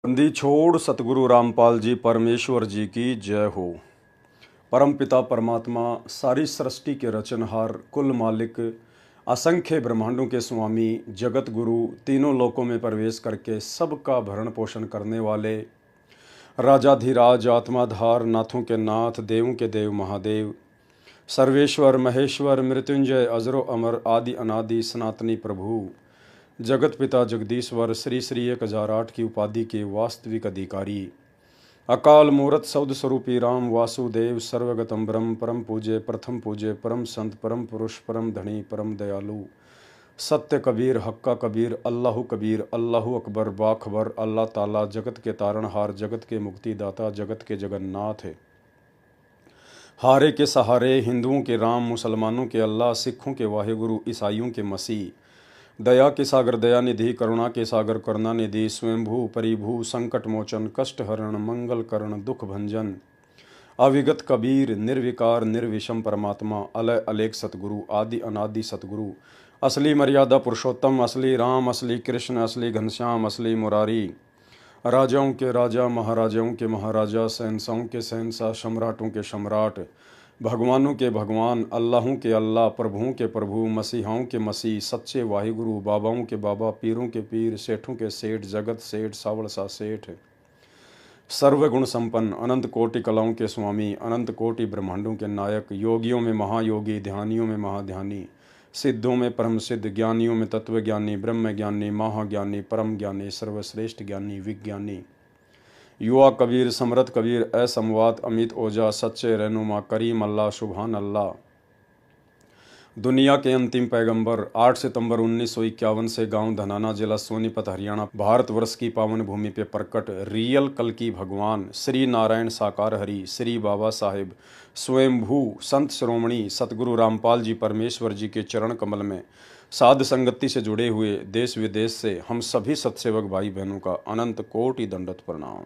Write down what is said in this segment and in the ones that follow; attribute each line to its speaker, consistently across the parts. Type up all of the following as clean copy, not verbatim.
Speaker 1: बंदी छोड़ सतगुरु रामपाल जी परमेश्वर जी की जय हो। परमपिता परमात्मा सारी सृष्टि के रचनहार, कुल मालिक, असंख्य ब्रह्मांडों के स्वामी, जगत गुरु, तीनों लोकों में प्रवेश करके सबका भरण पोषण करने वाले राजाधिराज, आत्माधार, नाथों के नाथ, देवों के देव महादेव, सर्वेश्वर महेश्वर, मृत्युंजय, अजरो अमर, आदि अनादि सनातनी प्रभु, जगत पिता जगदीश्वर, श्री श्री 1008 की उपाधि के वास्तविक अधिकारी, अकाल मूर्त शब्द स्वरूपी राम वासुदेव, सर्वगतम ब्रह्म, परम पूज्य, प्रथम पूज्य, परम संत, परम पुरुष, परम धनी, परम दयालु, सत्य कबीर, हक्का कबीर, अल्लाह कबीर, अल्लाह अकबर, बाखबर, अल्लाह ताला, जगत के तारणहार, जगत के मुक्तिदाता, जगत के जगन्नाथ है, हारे के सहारे, हिंदुओं के राम, मुसलमानों के अल्लाह, सिखों के वाहेगुरु, ईसाइयों के मसीह, दया के सागर दयानिधि, करुणा के सागर करुणानिधि, स्वयंभू परिभू, संकट मोचन, कष्ट हरण, मंगल करण, दुख भंजन, अविगत कबीर, निर्विकार निर्विषम परमात्मा, अलय अलेख सतगुरु, आदि अनादि सतगुरु, असली मर्यादा पुरुषोत्तम, असली राम, असली कृष्ण, असली घनश्याम, असली मुरारी, राजाओं के राजा, महाराजाओं के महाराजा, शहंशाहों के शहंशाह, सम्राटों के सम्राट, भगवानों के भगवान, अल्लाहों के अल्लाह, प्रभुओं के प्रभु, मसीहाओं के मसीह, सच्चे वाहिगुरु, बाबाओं के बाबा, पीरों के पीर, सेठों के सेठ, जगत सेठ, सावड़ सा सेठ, सर्वगुण संपन्न, अनंत कोटि कलाओं के स्वामी, अनंत कोटि ब्रह्मांडों के नायक, योगियों में महायोगी, ध्यानियों में महाध्यानी, सिद्धों में परम सिद्ध, ज्ञानियों में तत्वज्ञानी, ब्रह्म ज्ञानी, महाज्ञानी, परम ज्ञानी, सर्वश्रेष्ठ ज्ञानी, विज्ञानी, युवा कबीर, समरथ कबीर, असमवात, अमित ओझा, सच्चे रहनुमा, करीम अल्लाह, सुभान अल्लाह, दुनिया के अंतिम पैगंबर, 8 सितंबर 1951 से गांव धनाना, जिला सोनीपत, हरियाणा, भारतवर्ष की पावन भूमि पे प्रकट रियल कल की भगवान श्री नारायण साकार हरि, श्री बाबा साहेब स्वयंभू संत श्रोमणी सतगुरु रामपाल जी परमेश्वर जी के चरण कमल में साध संगति से जुड़े हुए देश विदेश से हम सभी सत्सेवक भाई बहनों का अनंत कोटि दंडवत प्रणाम।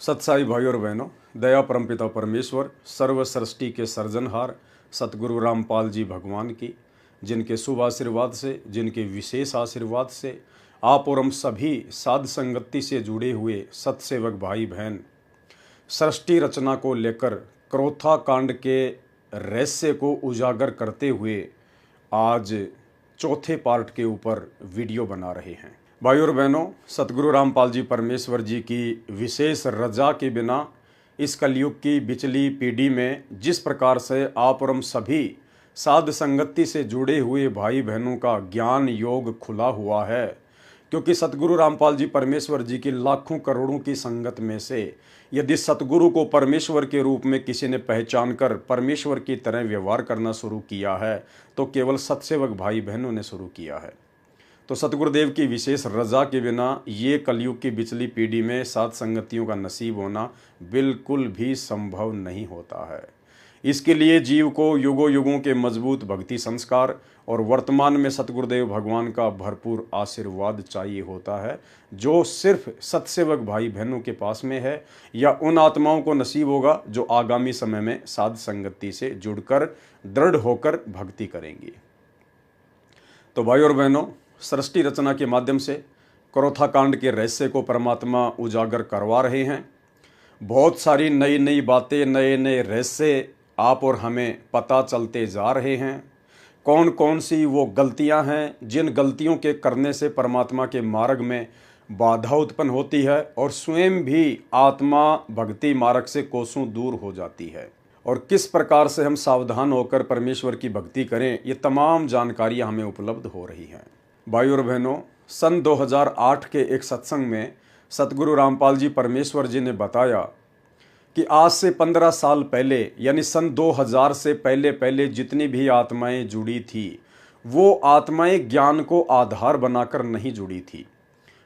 Speaker 1: सत्साई भाई और बहनों, दया परमपिता परमेश्वर, सर्व सृष्टि के सर्जनहार सतगुरु रामपाल जी भगवान की, जिनके शुभ आशीर्वाद से, जिनके विशेष आशीर्वाद से आप और हम सभी साध संगति से जुड़े हुए सत्सेवक भाई बहन सृष्टि रचना को लेकर क्रोथा कांड के रहस्य को उजागर करते हुए आज चौथे पार्ट के ऊपर वीडियो बना रहे हैं। भाई और बहनों, सतगुरु रामपाल जी परमेश्वर जी की विशेष रजा के बिना इस कलयुग की बिचली पीढ़ी में जिस प्रकार से आप और हम सभी साध संगति से जुड़े हुए भाई बहनों का ज्ञान योग खुला हुआ है, क्योंकि सतगुरु रामपाल जी परमेश्वर जी की लाखों करोड़ों की संगत में से यदि सतगुरु को परमेश्वर के रूप में किसी ने पहचान कर परमेश्वर की तरह व्यवहार करना शुरू किया है तो केवल सत्सेवक भाई बहनों ने शुरू किया है। तो सतगुरुदेव की विशेष रजा के बिना ये कलयुग की बिचली पीढ़ी में साध संगतियों का नसीब होना बिल्कुल भी संभव नहीं होता है। इसके लिए जीव को युगों युगों के मजबूत भक्ति संस्कार और वर्तमान में सतगुरुदेव भगवान का भरपूर आशीर्वाद चाहिए होता है, जो सिर्फ सत्सेवक भाई बहनों के पास में है या उन आत्माओं को नसीब होगा जो आगामी समय में साध संगति से जुड़कर दृढ़ होकर भक्ति करेंगी। तो भाई और बहनों, सृष्टि रचना के माध्यम से क्रोथा कांड के रहस्य को परमात्मा उजागर करवा रहे हैं। बहुत सारी नई नई बातें, नए नए रहस्य आप और हमें पता चलते जा रहे हैं। कौन कौन सी वो गलतियां हैं जिन गलतियों के करने से परमात्मा के मार्ग में बाधा उत्पन्न होती है और स्वयं भी आत्मा भक्ति मार्ग से कोसों दूर हो जाती है, और किस प्रकार से हम सावधान होकर परमेश्वर की भक्ति करें, ये तमाम जानकारियां हमें उपलब्ध हो रही हैं। भाई और बहनों, सन 2008 के एक सत्संग में सतगुरु रामपाल जी परमेश्वर जी ने बताया कि आज से 15 साल पहले यानी सन 2000 से पहले पहले जितनी भी आत्माएं जुड़ी थी वो आत्माएं ज्ञान को आधार बनाकर नहीं जुड़ी थी,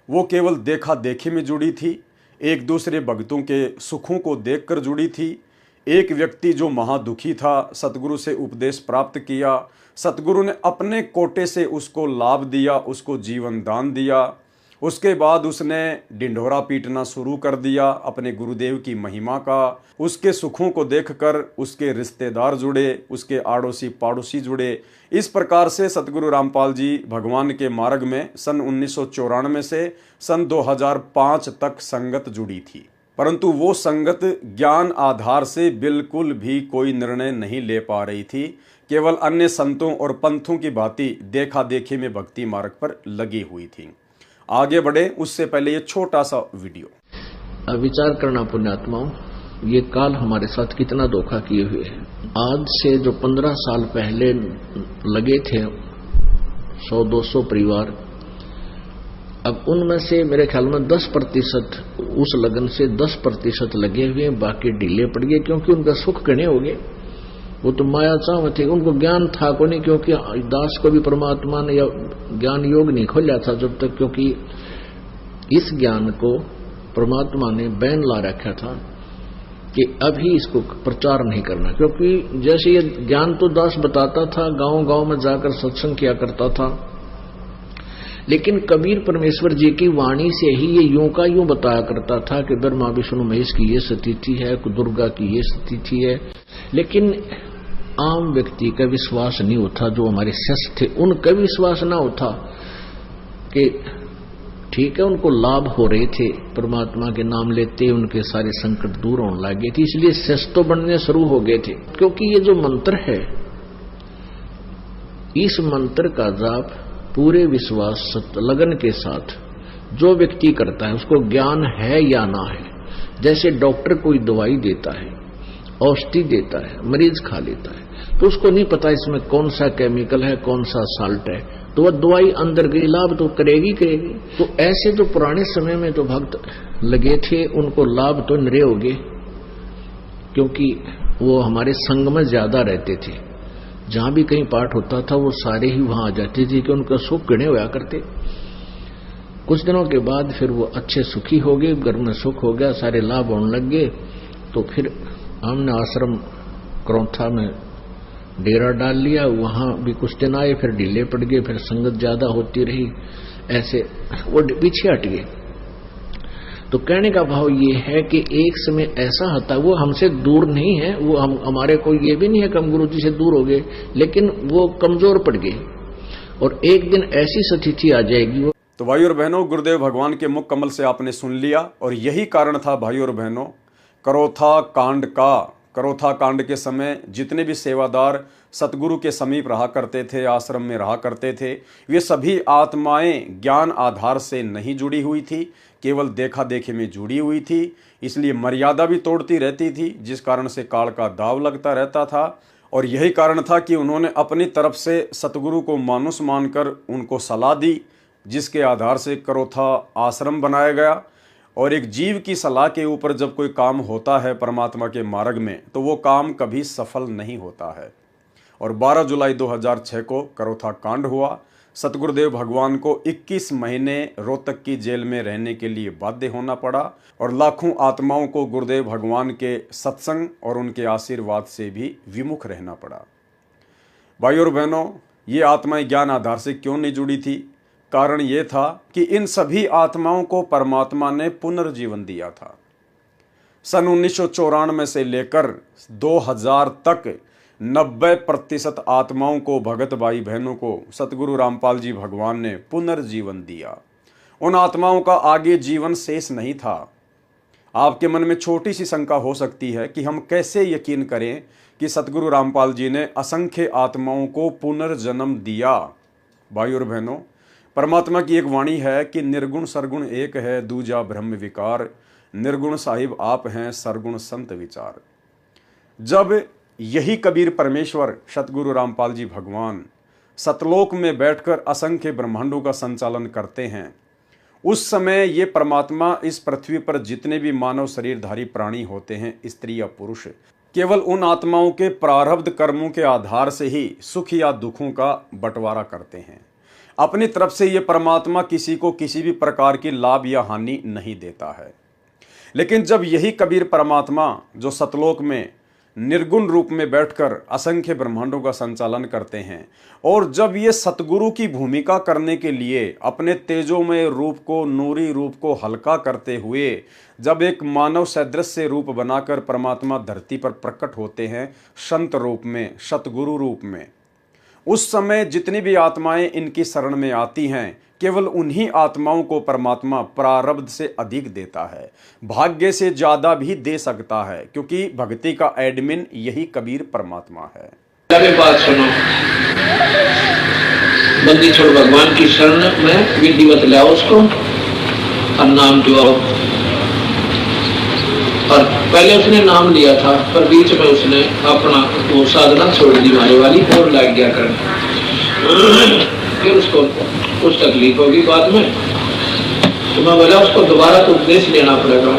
Speaker 1: वो केवल देखा देखी में जुड़ी थी, एक दूसरे भक्तों के सुखों को देखकर जुड़ी थी। एक व्यक्ति जो महादुखी था, सतगुरु से उपदेश प्राप्त किया, सतगुरु ने अपने कोटे से उसको लाभ दिया, उसको जीवन दान दिया, उसके बाद उसने ढिंढोरा पीटना शुरू कर दिया अपने गुरुदेव की महिमा का। उसके सुखों को देखकर उसके रिश्तेदार जुड़े, उसके आड़ोसी पाड़ोसी जुड़े। इस प्रकार से सतगुरु रामपाल जी भगवान के मार्ग में सन 1994 से सन 2005 तक संगत जुड़ी थी। परंतु वो संगत ज्ञान आधार से बिल्कुल भी कोई निर्णय नहीं ले पा रही थी, केवल अन्य संतों और पंथों की भांति देखा देखी में भक्ति मार्ग पर लगी हुई थी। आगे बढ़े उससे पहले ये छोटा सा वीडियो।
Speaker 2: विचार करना पुण्यात्माओं, ये काल हमारे साथ कितना धोखा किए हुए है। आज से जो 15 साल पहले लगे थे 100-200 परिवार, अब उनमें से मेरे ख्याल में 10% उस लगन से 10% लगे हुए हैं, बाकी ढीले पड़ गए क्योंकि उनका सुख गणे हो गए। वो तो माया चाव थे, उनको ज्ञान था को नहीं, क्योंकि दास को भी परमात्मा ने या ज्ञान योग नहीं खोला था जब तक, क्योंकि इस ज्ञान को परमात्मा ने बैन ला रखा था कि अभी इसको प्रचार नहीं करना। क्योंकि जैसे ये ज्ञान तो दास बताता था, गांव गांव में जाकर सत्संग किया करता था, लेकिन कबीर परमेश्वर जी की वाणी से ही ये यूं का यूं बताया करता था कि ब्रह्मा विष्णु महेश की ये स्थिति है, दुर्गा की ये स्थिति है। लेकिन आम व्यक्ति का विश्वास नहीं होता, जो हमारे शिष्य थे उनका विश्वास ना होता कि ठीक है, उनको लाभ हो रहे थे, परमात्मा के नाम लेते उनके सारे संकट दूर होने लगे थे, इसलिए शिष्य तो बनने शुरू हो गए थे। क्योंकि ये जो मंत्र है, इस मंत्र का जाप पूरे विश्वास लगन के साथ जो व्यक्ति करता है, उसको ज्ञान है या ना है। जैसे डॉक्टर कोई दवाई देता है, औषधि देता है, मरीज खा लेता है, तो उसको नहीं पता इसमें कौन सा केमिकल है, कौन सा साल्ट है, तो वह दवाई अंदर गई, लाभ तो करेगी। तो ऐसे जो पुराने समय में जो भक्त लगे थे, उनको लाभ तो नरे हो गए, क्योंकि वो हमारे संग में ज्यादा रहते थे। जहां भी कहीं पाठ होता था वो सारे ही वहां आ जाते थे कि उनका सुख गणे होया करते। कुछ दिनों के बाद फिर वो अच्छे सुखी हो गए, घर में सुख हो गया, सारे लाभ होने लग गए। तो फिर हमने आश्रम करौथा में डेरा डाल लिया, वहां भी कुछ दिन आए, फिर ढीले पड़ गए, फिर संगत ज्यादा होती रही, ऐसे वो पीछे हट गए। तो कहने का भाव ये है कि एक समय ऐसा होता, वो हमसे दूर नहीं है, वो हमारे को ये भी नहीं है कि हम गुरु जी से दूर हो गए, लेकिन वो कमजोर पड़ गए और एक दिन ऐसी स्थिति आ जाएगी।
Speaker 1: तो भाई और बहनों, गुरुदेव भगवान के मुख कमल से आपने सुन लिया, और यही कारण था भाई और बहनों करौथा कांड का। करौथा कांड के समय जितने भी सेवादार सतगुरु के समीप रहा करते थे, आश्रम में रहा करते थे, वे सभी आत्माएं ज्ञान आधार से नहीं जुड़ी हुई थी, केवल देखा देखे में जुड़ी हुई थी। इसलिए मर्यादा भी तोड़ती रहती थी, जिस कारण से काल का दाव लगता रहता था। और यही कारण था कि उन्होंने अपनी तरफ से सतगुरु को मानुष मानकर उनको सलाह दी, जिसके आधार से करौथा आश्रम बनाया गया। और एक जीव की सलाह के ऊपर जब कोई काम होता है परमात्मा के मार्ग में, तो वो काम कभी सफल नहीं होता है। और 12 जुलाई 2006 को करौथा कांड हुआ। सतगुरुदेव भगवान को 21 महीने रोहतक की जेल में रहने के लिए बाध्य होना पड़ा, और लाखों आत्माओं को गुरुदेव भगवान के सत्संग और उनके आशीर्वाद से भी विमुख रहना पड़ा। भाई और बहनों, ये आत्माएं ज्ञान आधार से क्यों नहीं जुड़ी थी? कारण ये था कि इन सभी आत्माओं को परमात्मा ने पुनर्जीवन दिया था। सन 1994 से लेकर 2000 तक 90% आत्माओं को, भगत भाई बहनों को सतगुरु रामपाल जी भगवान ने पुनर्जीवन दिया। उन आत्माओं का आगे जीवन शेष नहीं था। आपके मन में छोटी सी शंका हो सकती है कि हम कैसे यकीन करें कि सतगुरु रामपाल जी ने असंख्य आत्माओं को पुनर्जन्म दिया। भाई और बहनों, परमात्मा की एक वाणी है कि निर्गुण सरगुण एक है, दूजा ब्रह्म विकार, निर्गुण साहिब आप हैं, सरगुण संत विचार। जब यही कबीर परमेश्वर सतगुरु रामपाल जी भगवान सतलोक में बैठकर असंख्य ब्रह्मांडों का संचालन करते हैं, उस समय ये परमात्मा इस पृथ्वी पर जितने भी मानव शरीरधारी प्राणी होते हैं, स्त्री या पुरुष, केवल उन आत्माओं के प्रारब्ध कर्मों के आधार से ही सुख या दुखों का बंटवारा करते हैं। अपनी तरफ से ये परमात्मा किसी को किसी भी प्रकार की लाभ या हानि नहीं देता है। लेकिन जब यही कबीर परमात्मा जो सतलोक में निर्गुण रूप में बैठकर असंख्य ब्रह्मांडों का संचालन करते हैं। और जब ये सतगुरु की भूमिका करने के लिए अपने तेजोमय रूप को, नूरी रूप को हल्का करते हुए जब एक मानव सदृश्य रूप बनाकर परमात्मा धरती पर प्रकट होते हैं, संत रूप में, सतगुरु रूप में, उस समय जितनी भी आत्माएं इनकी शरण में आती हैं, केवल उन्हीं आत्माओं को परमात्मा प्रारब्ध से अधिक देता है, भाग्य से ज्यादा भी दे सकता है, क्योंकि भक्ति का एडमिन यही कबीर परमात्मा है।
Speaker 2: बात सुनो, बंदी छोड़ भगवान की शरण में विधिवत लाओ उसको और नाम दिवाओ। और पहले उसने नाम लिया था, पर बीच में उसने अपना वो साधना छोड़ दी मारे वाली और लग गया करने। फिर उसको कुछ तकलीफ होगी बाद में, तो मैं बोला उसको दोबारा तो उपदेश लेना पड़ेगा।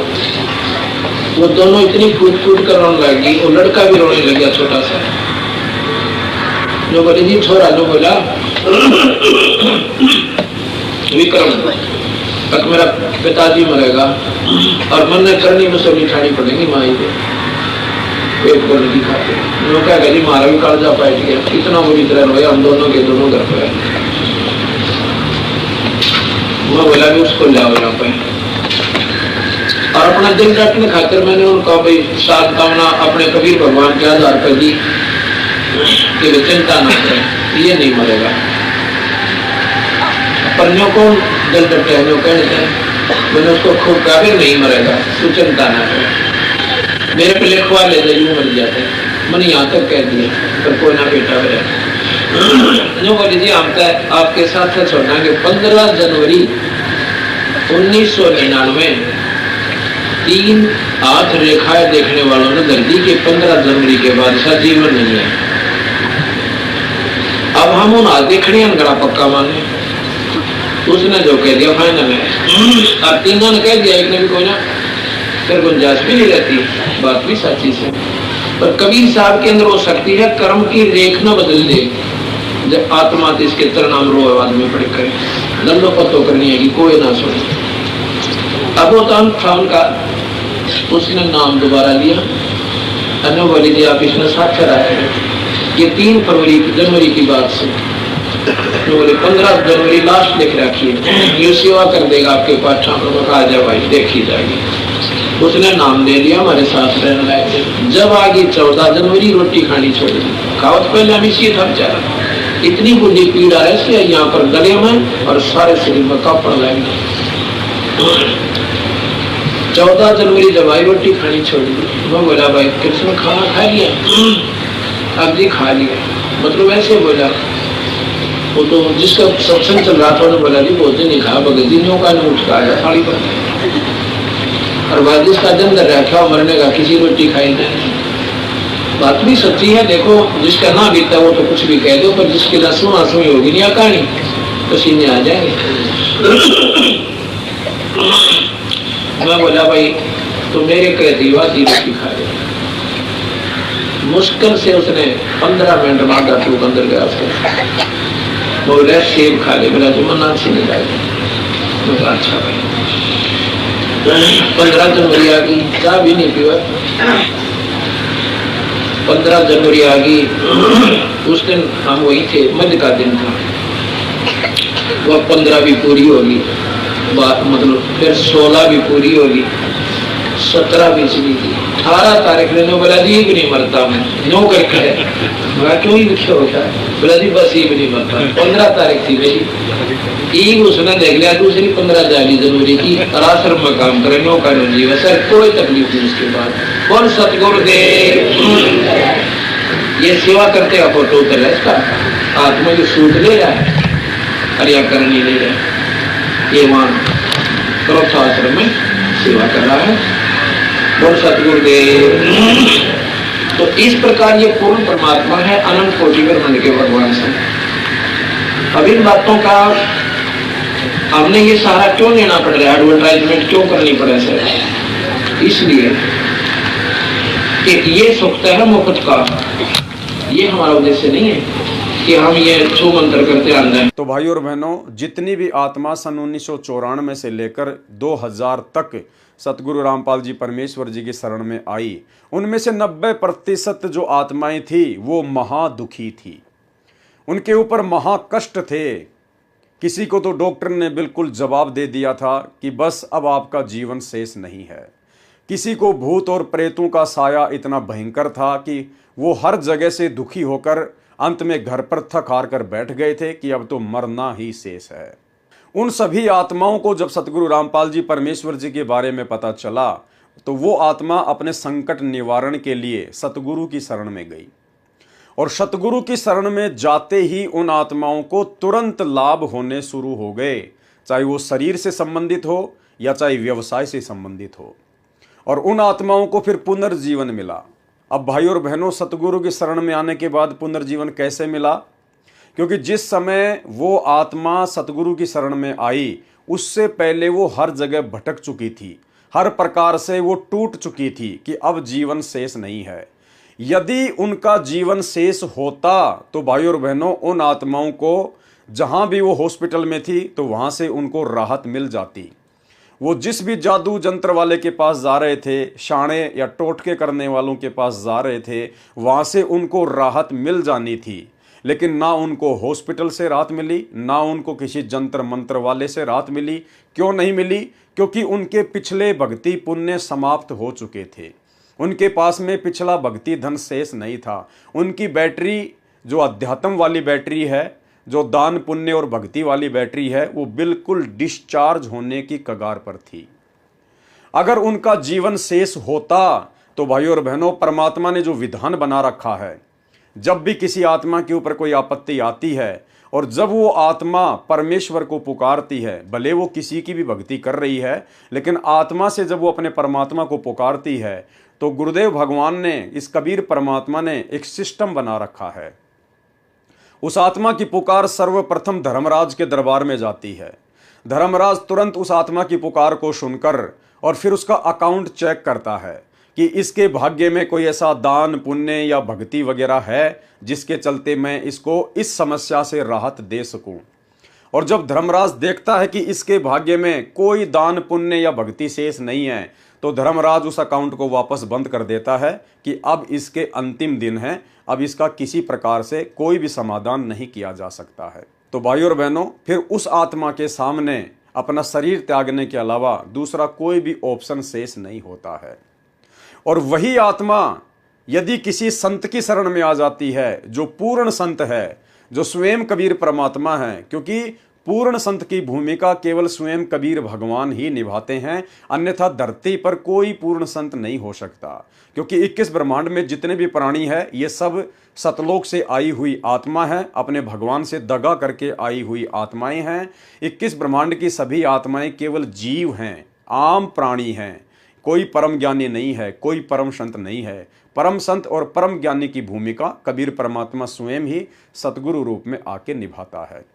Speaker 2: वो दोनों इतनी कूद कूद कर रोने लगी, वो लड़का भी रोने लग गया छोटा सा। जो बोले जी छोरा, जो बोला विक्रम तक मेरा पिताजी मरेगा और मन ने करनी मुझसे उठानी पड़ेगी माई को पेट को नहीं खाते। जो कहेगा जी मारा भी काल जा बैठ गया, इतना बुरी तरह रोया हम दोनों के दोनों घर पे। मैं बोला भी उसको लाओ यहाँ पे, और अपना दिल रखने खातिर मैंने उनको भाई सात कामना अपने कबीर भगवान के आधार पर दी कि वे चिंता न करें, ये नहीं मरेगा। पर न्यों कौन दिल डटे न्यों कहते हैं, मैंने उसको खूब कहा नहीं मरेगा, तू चिंता न करे, मेरे पे लिखवा ले यूं मर जाते। मैंने यहाँ तक कह दिया, पर कोई ना बेटा मेरा जो बोली जी हम तो आपके साथ छोड़ना कि 15 जनवरी 1999 3 हाथ रेखाएं देखने वालों ने धरती के 15 जनवरी के बाद सा जीवन नहीं है। अब हम उन हाथ देखने अंगड़ा पक्का माने, उसने जो कह दिया फाइनल है। और तीनों ने कह दिया, एक ने भी कोई ना, फिर गुंजाइश भी नहीं रहती, बात भी सच्ची से। पर कबीर साहब के अंदर वो शक्ति है, कर्म की रेख न बदल दे, जब आत्मा इसके तरनाम रो आदमी पड़े करे, दंडो पत्तो करनी है कि कोई ना सुने। अब वो था उनका, उसने नाम दोबारा लिया, अन्य बोली जी आप इसमें साक्षर आए, ये 3 जनवरी की बात से, तो बोले 15 जनवरी लास्ट लिख रखिए, ये सेवा कर देगा आपके पास, आ जा भाई देखी जाएगी। उसने नाम दे लिया, हमारे साथ रहने लगे। जब आ गई 14 जनवरी रोटी खानी छोड़ दी, खावत पहले हम इसी था बेचारा, इतनी बुरी पीड़ा है यहाँ पर गले में और सारे शरीर में कापड़ लगे। 14 जनवरी जब आई रोटी खानी छोड़ दी, मैं बोला भाई कृष्ण खाना खा लिया? अब जी खा लिया, मतलब ऐसे बोला। वो तो जिसका सत्संग चल रहा था उन्होंने बोला जी भोजन नहीं खा, भगत जी न्यों का नहीं उठ का आया थाली पर, और बाद जिसका जन्म रखा मरने का किसी रोटी खाई नहीं। बात भी सच्ची है, देखो जिसका ना बीता वो तो कुछ भी कह दो, पर जिसकी रस्म आसमी होगी नहीं कहानी, पसीने आ जाएंगे। मैं बोला भाई तो मेरे कहती वादी रोटी खा ले। मुश्किल से उसने 15 मिनट बाद टूक अंदर गया, उसके बोले सेब खा ले, बोला जो मना अच्छी नहीं जाएगी। अच्छा भाई 15 जनवरी आ गई, चाह भी नहीं पीवा। 15 जनवरी आ गई, उस दिन हम वही थे, मध्य का दिन था, वह 15 भी पूरी होगी, मतलब फिर 16 भी पूरी होगी, 17 भी चली थी, 18 तारीख ने बोला जी भी नहीं मरता मैं, नो करके मैं क्यों ही लिखे होता है, बोला जी बस ये भी नहीं मरता। 15 तारीख थी मेरी, एक उसने देख लिया, दूसरी 15 जनवरी की आश्रम में काम करे, नो का नो जीव सर, कोई तकलीफ नहीं। उसके बाद कौन सतगुरुदेव ये सेवा करते का फोटो उतर है, इसका आत्मा की सूट ले रहा है, अरिया करनी ले रहा है, ये वहां क्रोध आश्रम में सेवा कर रहा है, बोल सतगुरुदेव। तो इस प्रकार ये पूर्ण परमात्मा है, अनंत कोटि ब्रह्मांड के भगवान से। अब इन बातों का हमने ये सारा क्यों लेना पड़ रहा है, एडवर्टाइजमेंट क्यों करनी पड़े सर? इसलिए कि ये सुख है मुफ्त का, ये हमारा उद्देश्य नहीं है। कि हम ये छू मंत्र करते आ जाए।
Speaker 1: तो भाई और बहनों, जितनी भी आत्मा सन 1994 से लेकर 2000 तक सतगुरु रामपाल जी परमेश्वर जी की शरण में आई, उनमें से 90% जो आत्माएं थी वो महादुखी थी, उनके ऊपर महाकष्ट थे। किसी को तो डॉक्टर ने बिल्कुल जवाब दे दिया था कि बस अब आपका जीवन शेष नहीं है। किसी को भूत और प्रेतों का साया इतना भयंकर था कि वो हर जगह से दुखी होकर अंत में घर पर थक हार कर बैठ गए थे कि अब तो मरना ही शेष है। उन सभी आत्माओं को जब सतगुरु रामपाल जी परमेश्वर जी के बारे में पता चला तो वो आत्मा अपने संकट निवारण के लिए सतगुरु की शरण में गई, और सतगुरु की शरण में जाते ही उन आत्माओं को तुरंत लाभ होने शुरू हो गए, चाहे वो शरीर से संबंधित हो या चाहे व्यवसाय से संबंधित हो, और उन आत्माओं को फिर पुनर्जीवन मिला। अब भाई और बहनों, सतगुरु की शरण में आने के बाद पुनर्जीवन कैसे मिला? क्योंकि जिस समय वो आत्मा सतगुरु की शरण में आई उससे पहले वो हर जगह भटक चुकी थी, हर प्रकार से वो टूट चुकी थी कि अब जीवन शेष नहीं है। यदि उनका जीवन शेष होता तो भाई और बहनों, उन आत्माओं को जहां भी वो हॉस्पिटल में थी तो वहां से उनको राहत मिल जाती। वो जिस भी जादू जंत्र वाले के पास जा रहे थे, शाणे या टोटके करने वालों के पास जा रहे थे, वहां से उनको राहत मिल जानी थी। लेकिन ना उनको हॉस्पिटल से राहत मिली, ना उनको किसी जंत्र मंत्र वाले से राहत मिली। क्यों नहीं मिली? क्योंकि उनके पिछले भक्ति पुण्य समाप्त हो चुके थे, उनके पास में पिछला भक्ति धन शेष नहीं था। उनकी बैटरी जो अध्यात्म वाली बैटरी है, जो दान पुण्य और भक्ति वाली बैटरी है, वो बिल्कुल डिस्चार्ज होने की कगार पर थी। अगर उनका जीवन शेष होता तो भाइयों और बहनों, परमात्मा ने जो विधान बना रखा है, जब भी किसी आत्मा के ऊपर कोई आपत्ति आती है और जब वो आत्मा परमेश्वर को पुकारती है, भले वो किसी की भी भक्ति कर रही है, लेकिन आत्मा से जब वो अपने परमात्मा को पुकारती है तो गुरुदेव भगवान ने, इस कबीर परमात्मा ने एक सिस्टम बना रखा है। उस आत्मा की पुकार सर्वप्रथम धर्मराज के दरबार में जाती है। धर्मराज तुरंत उस आत्मा की पुकार को सुनकर और फिर उसका अकाउंट चेक करता है कि इसके भाग्य में कोई ऐसा दान पुण्य या भक्ति वगैरह है जिसके चलते मैं इसको इस समस्या से राहत दे सकूं। और जब धर्मराज देखता है कि इसके भाग्य में कोई दान पुण्य या भक्ति शेष नहीं है तो धर्मराज उस अकाउंट को वापस बंद कर देता है कि अब इसके अंतिम दिन है, अब इसका किसी प्रकार से कोई भी समाधान नहीं किया जा सकता है। तो भाइयों और बहनों, फिर उस आत्मा के सामने अपना शरीर त्यागने के अलावा दूसरा कोई भी ऑप्शन शेष नहीं होता है। और वही आत्मा यदि किसी संत की शरण में आ जाती है, जो पूर्ण संत है, जो स्वयं कबीर परमात्मा है, क्योंकि पूर्ण संत की भूमिका केवल स्वयं कबीर भगवान ही निभाते हैं, अन्यथा धरती पर कोई पूर्ण संत नहीं हो सकता। क्योंकि 21 ब्रह्मांड में जितने भी प्राणी हैं, ये सब सतलोक से आई हुई आत्मा है, अपने भगवान से दगा करके आई हुई आत्माएं हैं। 21 ब्रह्मांड की सभी आत्माएं केवल जीव हैं, आम प्राणी हैं, कोई परम ज्ञानी नहीं है, कोई परम संत नहीं है। परम संत और परम ज्ञानी की भूमिका कबीर परमात्मा स्वयं ही सतगुरु रूप में आके निभाता है।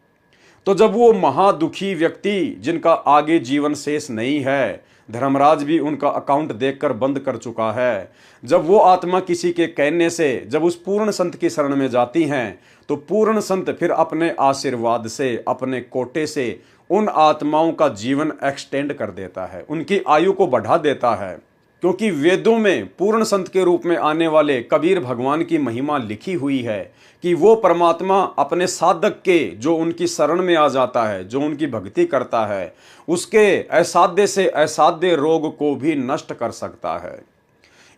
Speaker 1: तो जब वो महादुखी व्यक्ति, जिनका आगे जीवन शेष नहीं है, धर्मराज भी उनका अकाउंट देखकर बंद कर चुका है, जब वो आत्मा किसी के कहने से जब उस पूर्ण संत की शरण में जाती हैं तो पूर्ण संत फिर अपने आशीर्वाद से, अपने कोटे से उन आत्माओं का जीवन एक्सटेंड कर देता है, उनकी आयु को बढ़ा देता है। क्योंकि वेदों में पूर्ण संत के रूप में आने वाले कबीर भगवान की महिमा लिखी हुई है कि वो परमात्मा अपने साधक के, जो उनकी शरण में आ जाता है, जो उनकी भक्ति करता है, उसके असाध्य से असाध्य रोग को भी नष्ट कर सकता है।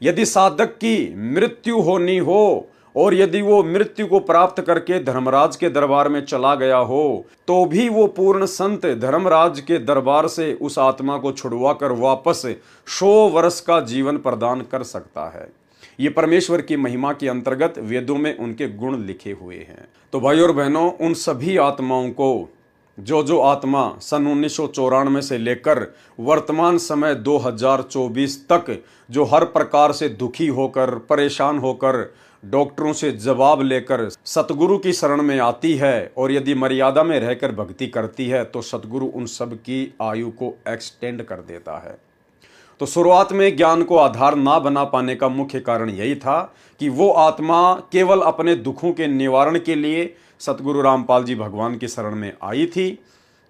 Speaker 1: यदि साधक की मृत्यु होनी हो और यदि वो मृत्यु को प्राप्त करके धर्मराज के दरबार में चला गया हो तो भी वो पूर्ण संत धर्मराज के दरबार से उस आत्मा को छुड़वा कर वापस 100 वर्ष का जीवन प्रदान कर सकता है। ये परमेश्वर की महिमा के अंतर्गत वेदों में उनके गुण लिखे हुए हैं। तो भाई और बहनों, उन सभी आत्माओं को, जो आत्मा सन 1994 से लेकर वर्तमान समय 2024 तक जो हर प्रकार से दुखी होकर, परेशान होकर, डॉक्टरों से जवाब लेकर सतगुरु की शरण में आती है और यदि मर्यादा में रहकर भक्ति करती है तो सतगुरु उन सब की आयु को एक्सटेंड कर देता है। तो शुरुआत में ज्ञान को आधार ना बना पाने का मुख्य कारण यही था कि वो आत्मा केवल अपने दुखों के निवारण के लिए सतगुरु रामपाल जी भगवान की शरण में आई थी,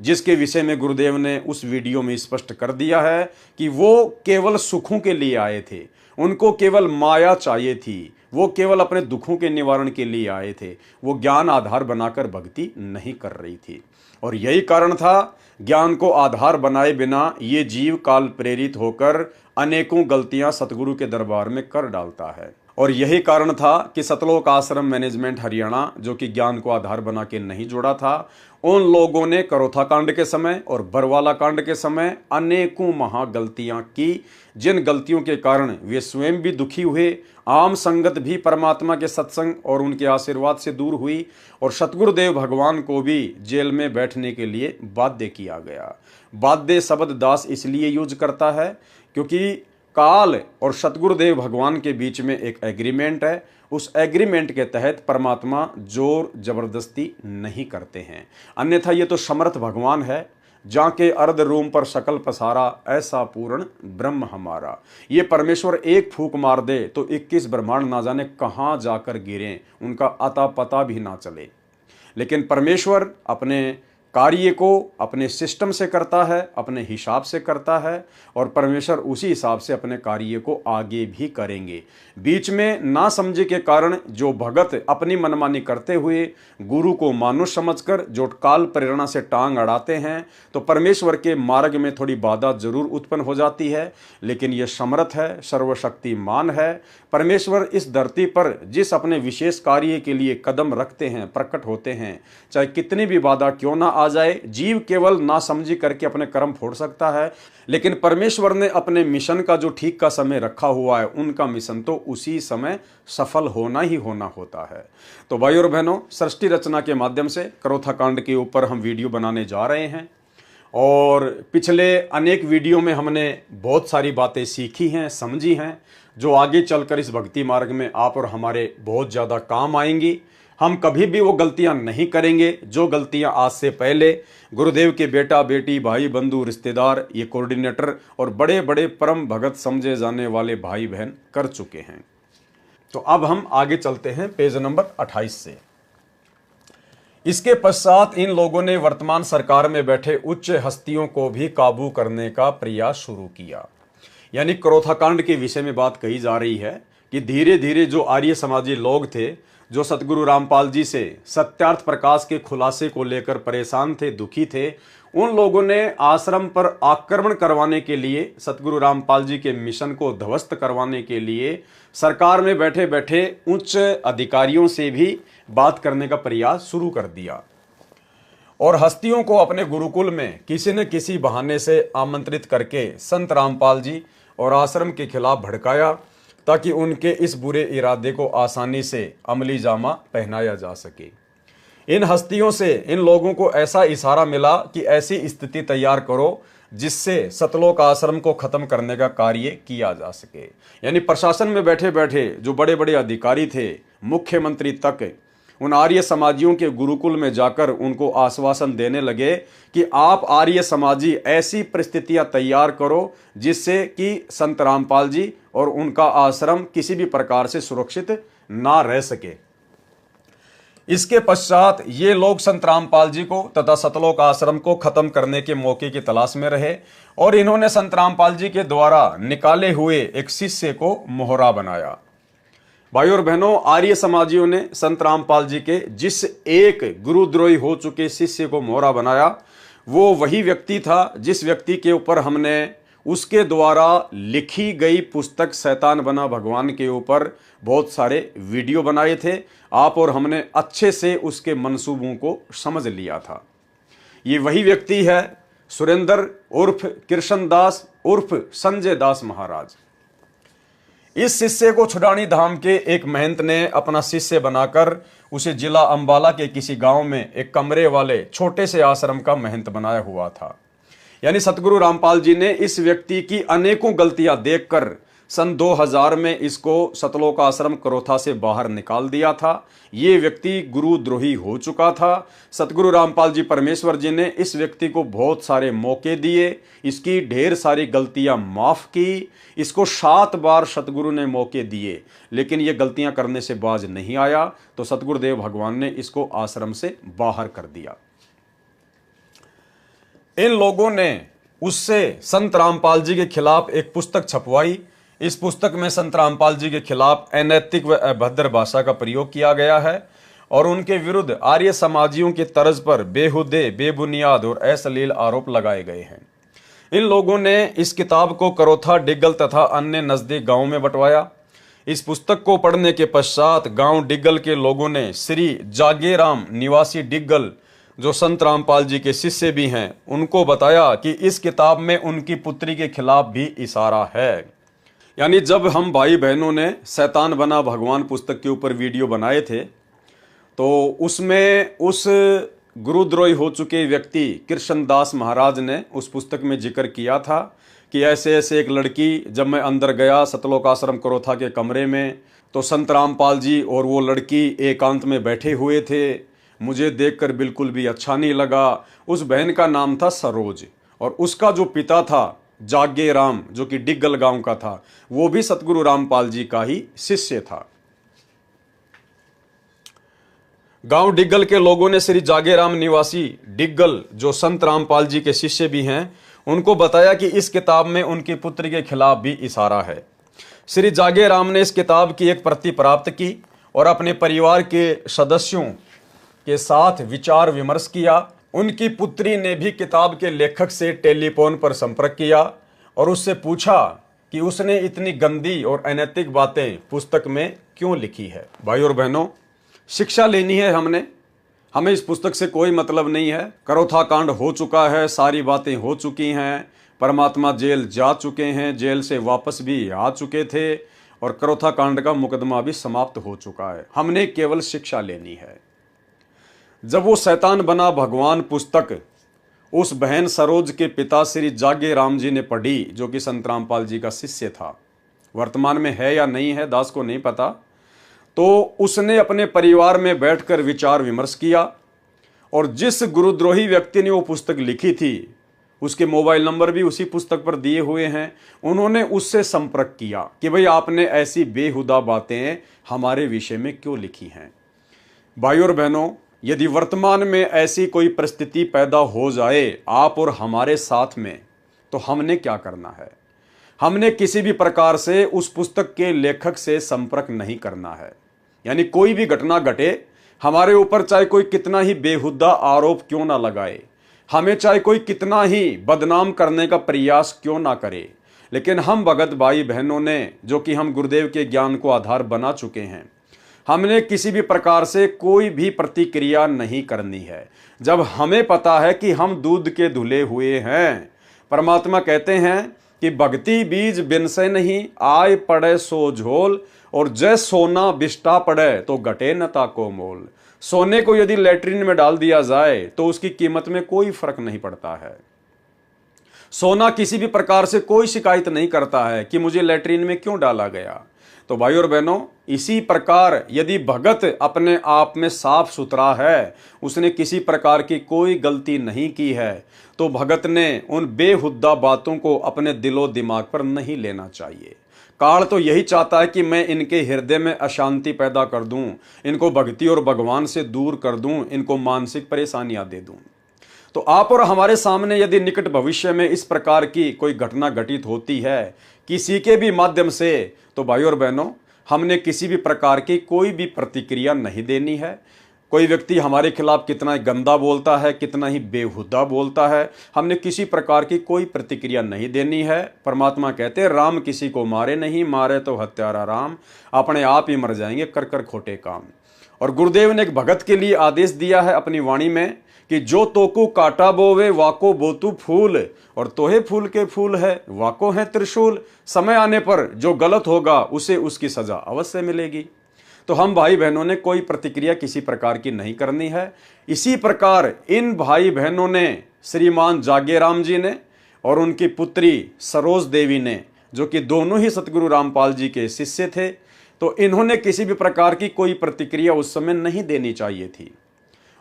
Speaker 1: जिसके विषय में गुरुदेव ने उस वीडियो में स्पष्ट कर दिया है कि वो केवल सुखों के लिए आए थे, उनको केवल माया चाहिए थी, वो केवल अपने दुखों के निवारण के लिए आए थे, वो ज्ञान आधार बनाकर भक्ति नहीं कर रही थी। और यही कारण था, ज्ञान को आधार बनाए बिना ये जीव काल प्रेरित होकर अनेकों गलतियां सतगुरु के दरबार में कर डालता है। और यही कारण था कि सतलोक आश्रम मैनेजमेंट हरियाणा, जो कि ज्ञान को आधार बना के नहीं जुड़ा था, उन लोगों ने करोथा कांड के समय और बरवाला कांड के समय अनेकों महा गलतियां की, जिन गलतियों के कारण वे स्वयं भी दुखी हुए, आम संगत भी परमात्मा के सत्संग और उनके आशीर्वाद से दूर हुई, और सतगुरुदेव भगवान को भी जेल में बैठने के लिए बाध्य किया गया। बाध्य शब्द दास इसलिए यूज करता है क्योंकि काल और सतगुरुदेव भगवान के बीच में एक एग्रीमेंट है। उस एग्रीमेंट के तहत परमात्मा जोर जबरदस्ती नहीं करते हैं, अन्यथा ये तो समर्थ भगवान है। जाके अर्ध रूम पर शकल पसारा, ऐसा पूर्ण ब्रह्म हमारा। ये परमेश्वर एक फूंक मार दे तो 21 ब्रह्मांड ना जाने कहाँ जाकर गिरें, उनका अता पता भी ना चले। लेकिन परमेश्वर अपने कार्य को अपने सिस्टम से करता है, अपने हिसाब से करता है, और परमेश्वर उसी हिसाब से अपने कार्य को आगे भी करेंगे। बीच में ना समझे के कारण जो भगत अपनी मनमानी करते हुए गुरु को मानुष समझकर जो काल प्रेरणा से टांग अड़ाते हैं, तो परमेश्वर के मार्ग में थोड़ी बाधा जरूर उत्पन्न हो जाती है। लेकिन यह समर्थ है, सर्वशक्तिमान है। परमेश्वर इस धरती पर जिस अपने विशेष कार्य के लिए कदम रखते हैं, प्रकट होते हैं, चाहे कितनी भी बाधा क्यों ना आ जाए, जीव केवल ना समझी करके अपने कर्म फोड़ सकता है। लेकिन परमेश्वर ने अपने मिशन का जो ठीक का समय रखा हुआ है, उनका मिशन तो उसी समय सफल होना ही होना होता है। तो भाई और बहनों, सृष्टि रचना के माध्यम से करोथा कांड के ऊपर हम वीडियो बनाने जा रहे हैं, और पिछले अनेक वीडियो में हमने बहुत सारी बातें सीखी हैं, समझी हैं, जो आगे चलकर इस भक्ति मार्ग में आप और हमारे बहुत ज़्यादा काम आएंगी। हम कभी भी वो गलतियां नहीं करेंगे जो गलतियां आज से पहले गुरुदेव के बेटा बेटी, भाई बंधु, रिश्तेदार, ये कोऑर्डिनेटर और बड़े बड़े परम भगत समझे जाने वाले भाई बहन कर चुके हैं। तो अब हम आगे चलते हैं पेज नंबर 28 से। इसके पश्चात इन लोगों ने वर्तमान सरकार में बैठे उच्च हस्तियों को भी काबू करने का प्रयास शुरू किया। यानी करोथा कांड के विषय में बात कही जा रही है कि धीरे धीरे जो आर्य समाजी लोग थे, जो सतगुरु रामपाल जी से सत्यार्थ प्रकाश के खुलासे को लेकर परेशान थे, दुखी थे, उन लोगों ने आश्रम पर आक्रमण करवाने के लिए, सतगुरु रामपाल जी के मिशन को ध्वस्त करवाने के लिए सरकार में बैठे बैठे उच्च अधिकारियों से भी बात करने का प्रयास शुरू कर दिया, और हस्तियों को अपने गुरुकुल में किसी न किसी बहाने से आमंत्रित करके संत रामपाल जी और आश्रम के खिलाफ भड़काया, ताकि उनके इस बुरे इरादे को आसानी से अमली जामा पहनाया जा सके। इन हस्तियों से इन लोगों को ऐसा इशारा मिला कि ऐसी स्थिति तैयार करो जिससे सतलोक आश्रम को खत्म करने का कार्य किया जा सके। यानी प्रशासन में बैठे बैठे जो बड़े बड़े अधिकारी थे, मुख्यमंत्री तक, उन आर्य समाजियों के गुरुकुल में जाकर उनको आश्वासन देने लगे कि आप आर्य समाजी ऐसी परिस्थितियां तैयार करो जिससे कि संत रामपाल जी और उनका आश्रम किसी भी प्रकार से सुरक्षित ना रह सके। इसके पश्चात ये लोग संत रामपाल जी को तथा सतलोक आश्रम को खत्म करने के मौके की तलाश में रहे, और इन्होंने संत रामपाल जी के द्वारा निकाले हुए एक शिष्य को मोहरा बनाया। भाई और बहनों, आर्य समाजियों ने संत रामपाल जी के जिस एक गुरुद्रोही हो चुके शिष्य को मोहरा बनाया, वो वही व्यक्ति था जिस व्यक्ति के ऊपर हमने उसके द्वारा लिखी गई पुस्तक शैतान बना भगवान के ऊपर बहुत सारे वीडियो बनाए थे। आप और हमने अच्छे से उसके मंसूबों को समझ लिया था। ये वही व्यक्ति है सुरेंद्र उर्फ कृष्ण दास उर्फ संजय दास महाराज। इस शिष्य को छुडानी धाम के एक महंत ने अपना शिष्य बनाकर उसे जिला अंबाला के किसी गांव में एक कमरे वाले छोटे से आश्रम का महंत बनाया हुआ था। यानी सतगुरु रामपाल जी ने इस व्यक्ति की अनेकों गलतियां देखकर सन 2000 में इसको सतलोक आश्रम करोथा से बाहर निकाल दिया था। ये व्यक्ति गुरुद्रोही हो चुका था। सतगुरु रामपाल जी परमेश्वर जी ने इस व्यक्ति को बहुत सारे मौके दिए, इसकी ढेर सारी गलतियां माफ की, इसको 7 बार सतगुरु ने मौके दिए, लेकिन ये गलतियां करने से बाज नहीं आया, तो सतगुरुदेव भगवान ने इसको आश्रम से बाहर कर दिया। इन लोगों ने उससे संत रामपाल जी के खिलाफ एक पुस्तक छपवाई। इस पुस्तक में संत रामपाल जी के खिलाफ अनैतिक व अभद्र भाषा का प्रयोग किया गया है और उनके विरुद्ध आर्य समाजियों की तर्ज पर बेहुदे, बेबुनियाद और अश्लील आरोप लगाए गए हैं। इन लोगों ने इस किताब को करोथा, डिग्गल तथा अन्य नजदीक गांवों में बंटवाया। इस पुस्तक को पढ़ने के पश्चात गांव डिग्गल के लोगों ने श्री जागेराम निवासी डिग्गल, जो संत रामपाल जी के शिष्य भी हैं, उनको बताया कि इस किताब में उनकी पुत्री के खिलाफ भी इशारा है। यानी जब हम भाई बहनों ने शैतान बना भगवान पुस्तक के ऊपर वीडियो बनाए थे, तो उसमें उस गुरुद्रोही हो चुके व्यक्ति कृष्णदास महाराज ने उस पुस्तक में जिक्र किया था कि ऐसे ऐसे एक लड़की, जब मैं अंदर गया सतलोक आश्रम करोथा के कमरे में, तो संत रामपाल जी और वो लड़की एकांत में बैठे हुए थे। मुझे देखकर बिल्कुल भी अच्छा नहीं लगा। उस बहन का नाम था सरोज और उसका जो पिता था जागे राम, जो कि डिग्गल गांव का था, वो भी सतगुरु रामपाल जी का ही शिष्य था। गांव डिग्गल के लोगों ने श्री जागे राम निवासी डिग्गल, जो संत रामपाल जी के शिष्य भी हैं, उनको बताया कि इस किताब में उनकी पुत्री के खिलाफ भी इशारा है। श्री जागे राम ने इस किताब की एक प्रति प्राप्त की और अपने परिवार के सदस्यों के साथ विचार विमर्श किया। उनकी पुत्री ने भी किताब के लेखक से टेलीफोन पर संपर्क किया और उससे पूछा कि उसने इतनी गंदी और अनैतिक बातें पुस्तक में क्यों लिखी है। भाई और बहनों, शिक्षा लेनी है हमें इस पुस्तक से कोई मतलब नहीं है। करोथा कांड हो चुका है, सारी बातें हो चुकी हैं, परमात्मा जेल जा चुके हैं, जेल से वापस भी आ चुके थे और करोथा कांड का मुकदमा भी समाप्त हो चुका है। हमने केवल शिक्षा लेनी है। जब वो शैतान बना भगवान पुस्तक उस बहन सरोज के पिता श्री जागे राम जी ने पढ़ी, जो कि संत रामपाल जी का शिष्य था, वर्तमान में है या नहीं है दास को नहीं पता, तो उसने अपने परिवार में बैठकर विचार विमर्श किया और जिस गुरुद्रोही व्यक्ति ने वो पुस्तक लिखी थी, उसके मोबाइल नंबर भी उसी पुस्तक पर दिए हुए हैं, उन्होंने उससे संपर्क किया कि भाई आपने ऐसी बेहुदा बातें हमारे विषय में क्यों लिखी हैं। भाई और बहनों, यदि वर्तमान में ऐसी कोई परिस्थिति पैदा हो जाए आप और हमारे साथ में, तो हमने क्या करना है? हमने किसी भी प्रकार से उस पुस्तक के लेखक से संपर्क नहीं करना है। यानी कोई भी घटना घटे हमारे ऊपर, चाहे कोई कितना ही बेहुदा आरोप क्यों ना लगाए, हमें चाहे कोई कितना ही बदनाम करने का प्रयास क्यों ना करे, लेकिन हम भगत भाई बहनों ने, जो कि हम गुरुदेव के ज्ञान को आधार बना चुके हैं, हमने किसी भी प्रकार से कोई भी प्रतिक्रिया नहीं करनी है। जब हमें पता है कि हम दूध के धुले हुए हैं, परमात्मा कहते हैं कि भक्ति बीज बिन से नहीं, आय पड़े सो झोल, और जय सोना बिष्टा पड़े तो घटे न ताको मोल। सोने को यदि लैट्रिन में डाल दिया जाए तो उसकी कीमत में कोई फर्क नहीं पड़ता है। सोना किसी भी प्रकार से कोई शिकायत नहीं करता है कि मुझे लैट्रिन में क्यों डाला गया। तो भाई और बहनों, इसी प्रकार यदि भगत अपने आप में साफ सुथरा है, उसने किसी प्रकार की कोई गलती नहीं की है, तो भगत ने उन बेहुद्दा बातों को अपने दिलो दिमाग पर नहीं लेना चाहिए। काल तो यही चाहता है कि मैं इनके हृदय में अशांति पैदा कर दूं, इनको भक्ति और भगवान से दूर कर दूं, इनको मानसिक परेशानियां दे दूं। तो आप और हमारे सामने यदि निकट भविष्य में इस प्रकार की कोई घटना घटित होती है किसी के भी माध्यम से, तो भाई और बहनों, हमने किसी भी प्रकार की कोई भी प्रतिक्रिया नहीं देनी है। कोई व्यक्ति हमारे खिलाफ कितना गंदा बोलता है, कितना ही बेहुदा बोलता है, हमने किसी प्रकार की कोई प्रतिक्रिया नहीं देनी है। परमात्मा कहते हैं राम किसी को मारे नहीं, मारे तो हत्यारा राम, अपने आप ही मर जाएंगे कर कर खोटे काम। और गुरुदेव ने एक भगत के लिए आदेश दिया है अपनी वाणी में कि जो तोकू काटा बोवे वाको बोतू फूल, और तोहे फूल के फूल है वाको है त्रिशूल। समय आने पर जो गलत होगा उसे उसकी सजा अवश्य मिलेगी। तो हम भाई बहनों ने कोई प्रतिक्रिया किसी प्रकार की नहीं करनी है। इसी प्रकार इन भाई बहनों ने, श्रीमान जागेराम जी ने और उनकी पुत्री सरोज देवी ने जो कि दोनों ही सतगुरु रामपाल जी के शिष्य थे, तो इन्होंने किसी भी प्रकार की कोई प्रतिक्रिया उस समय नहीं देनी चाहिए थी।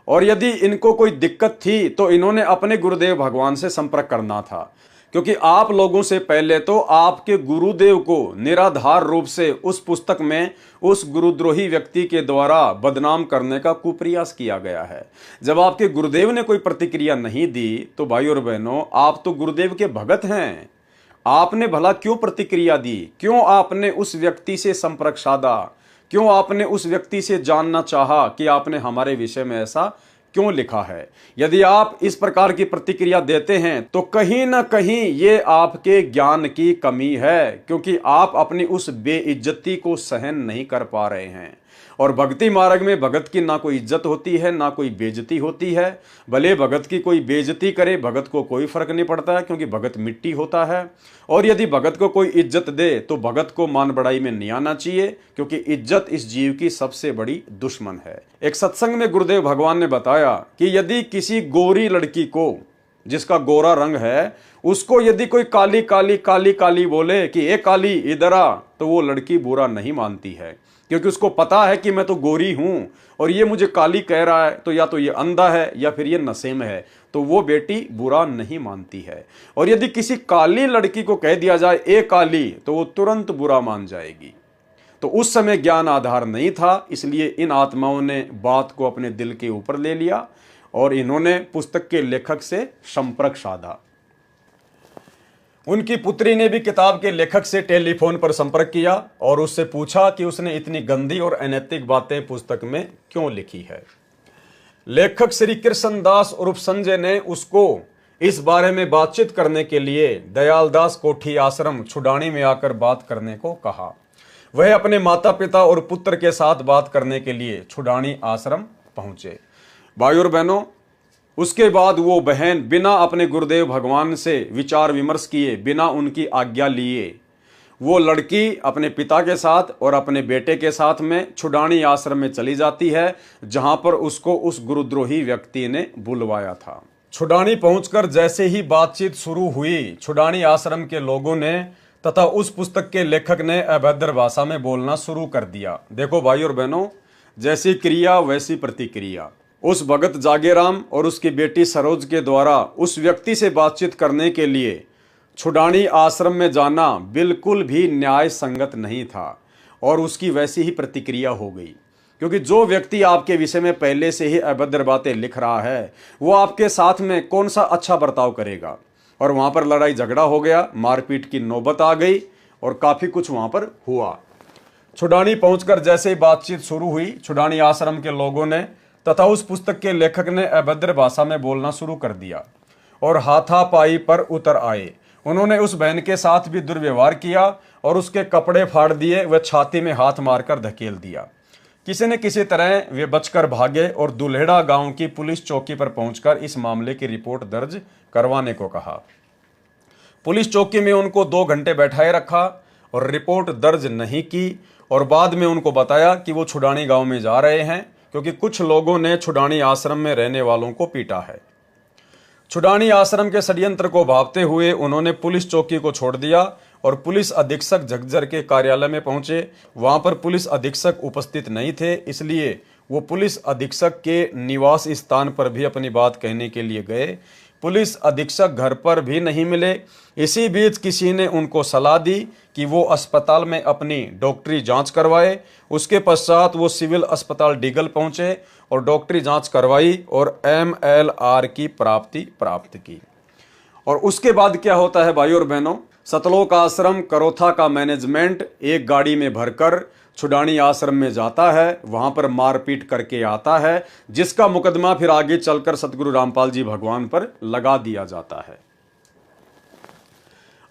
Speaker 1: और यदि इनको कोई दिक्कत थी तो इन्होंने अपने गुरुदेव भगवान से संपर्क करना था, क्योंकि आप लोगों से पहले तो आपके गुरुदेव को निराधार रूप से उस पुस्तक में उस गुरुद्रोही व्यक्ति के द्वारा बदनाम करने का कुप्रयास किया गया है। जब आपके गुरुदेव ने कोई प्रतिक्रिया नहीं दी तो भाई और बहनों, आप तो गुरुदेव के भगत हैं, आपने भला क्यों प्रतिक्रिया दी? क्यों आपने उस व्यक्ति से संपर्क साधा? क्यों आपने उस व्यक्ति से जानना चाहा कि आपने हमारे विषय में ऐसा क्यों लिखा है? यदि आप इस प्रकार की प्रतिक्रिया देते हैं तो कहीं ना कहीं ये आपके ज्ञान की कमी है, क्योंकि आप अपनी उस बेइज्जती को सहन नहीं कर पा रहे हैं। और भक्ति मार्ग में भगत की ना कोई इज्जत होती है ना कोई बेइज्जती होती है। भले भगत की कोई बेइज्जती करे, भगत को कोई फर्क नहीं पड़ता है, क्योंकि भगत मिट्टी होता है। और यदि भगत को कोई इज्जत दे तो भगत को मान बढ़ाई में नहीं आना चाहिए, क्योंकि इज्जत इस जीव की सबसे बड़ी दुश्मन है। एक सत्संग में गुरुदेव भगवान ने बताया कि यदि किसी गोरी लड़की को, जिसका गोरा रंग है, उसको यदि कोई काली काली काली काली बोले कि ए काली इधर आ, तो वो लड़की बुरा नहीं मानती है, क्योंकि उसको पता है कि मैं तो गोरी हूं और ये मुझे काली कह रहा है, तो या तो ये अंधा है या फिर ये नशे में है, तो वो बेटी बुरा नहीं मानती है। और यदि किसी काली लड़की को कह दिया जाए ए काली, तो वो तुरंत बुरा मान जाएगी। तो उस समय ज्ञान आधार नहीं था, इसलिए इन आत्माओं ने बात को अपने दिल के ऊपर ले लिया और इन्होंने पुस्तक के लेखक से संपर्क साधा। उनकी पुत्री ने भी किताब के लेखक से टेलीफोन पर संपर्क किया और उससे पूछा कि उसने इतनी गंदी और अनैतिक बातें पुस्तक में क्यों लिखी है। लेखक श्री कृष्ण दास उर्फ संजय ने उसको इस बारे में बातचीत करने के लिए दयालदास कोठी आश्रम छुडानी में आकर बात करने को कहा। वह अपने माता पिता और पुत्र के साथ बात करने के लिए छुडानी आश्रम पहुंचे। भाई और बहनों, उसके बाद वो बहन बिना अपने गुरुदेव भगवान से विचार विमर्श किए, बिना उनकी आज्ञा लिए, वो लड़की अपने पिता के साथ और अपने बेटे के साथ में छुडानी आश्रम में चली जाती है, जहां पर उसको उस गुरुद्रोही व्यक्ति ने बुलवाया था। छुडानी पहुंचकर जैसे ही बातचीत शुरू हुई, छुडानी आश्रम के लोगों ने तथा उस पुस्तक के लेखक ने अभद्र भाषा में बोलना शुरू कर दिया। देखो भाई और बहनों, जैसी क्रिया वैसी प्रतिक्रिया। उस भगत जागेराम और उसकी बेटी सरोज के द्वारा उस व्यक्ति से बातचीत करने के लिए छुडानी आश्रम में जाना बिल्कुल भी न्याय संगत नहीं था और उसकी वैसी ही प्रतिक्रिया हो गई, क्योंकि जो व्यक्ति आपके विषय में पहले से ही अभद्र बातें लिख रहा है वो आपके साथ में कौन सा अच्छा बर्ताव करेगा। और वहां पर लड़ाई झगड़ा हो गया, मारपीट की नौबत आ गई और काफी कुछ वहां पर हुआ। छुडानी पहुंचकर जैसे ही बातचीत शुरू हुई, छुडानी आश्रम के लोगों ने तथा उस पुस्तक के लेखक ने अभद्र भाषा में बोलना शुरू कर दिया और हाथापाई पर उतर आए। उन्होंने उस बहन के साथ भी दुर्व्यवहार किया और उसके कपड़े फाड़ दिए, वह छाती में हाथ मारकर धकेल दिया। किसी न किसी तरह वे बचकर भागे और दुल्हेड़ा गांव की पुलिस चौकी पर पहुंचकर इस मामले की रिपोर्ट दर्ज करवाने को कहा। पुलिस चौकी में उनको 2 घंटे बैठाए रखा और रिपोर्ट दर्ज नहीं की और बाद में उनको बताया कि वो छुडानी गांव में जा रहे हैं, क्योंकि कुछ लोगों ने छुडानी आश्रम में रहने वालों को पीटा है। छुडानी आश्रम के षड्यंत्र को भांपते हुए उन्होंने पुलिस चौकी को छोड़ दिया और पुलिस अधीक्षक झज्जर के कार्यालय में पहुंचे। वहां पर पुलिस अधीक्षक उपस्थित नहीं थे, इसलिए वो पुलिस अधीक्षक के निवास स्थान पर भी अपनी बात कहने के लिए गए। पुलिस अधीक्षक घर पर भी नहीं मिले। इसी बीच किसी ने उनको सलाह दी कि वो अस्पताल में अपनी डॉक्टरी जांच करवाए। उसके पश्चात वो सिविल अस्पताल डीगल पहुंचे और डॉक्टरी जांच करवाई और MLR की प्राप्ति प्राप्त की। और उसके बाद क्या होता है भाई और बहनों, सतलोक आश्रम करोथा का मैनेजमेंट एक गाड़ी में भरकर छुडानी आश्रम में जाता है, वहां पर मारपीट करके आता है, जिसका मुकदमा फिर आगे चलकर सतगुरु रामपाल जी भगवान पर लगा दिया जाता है।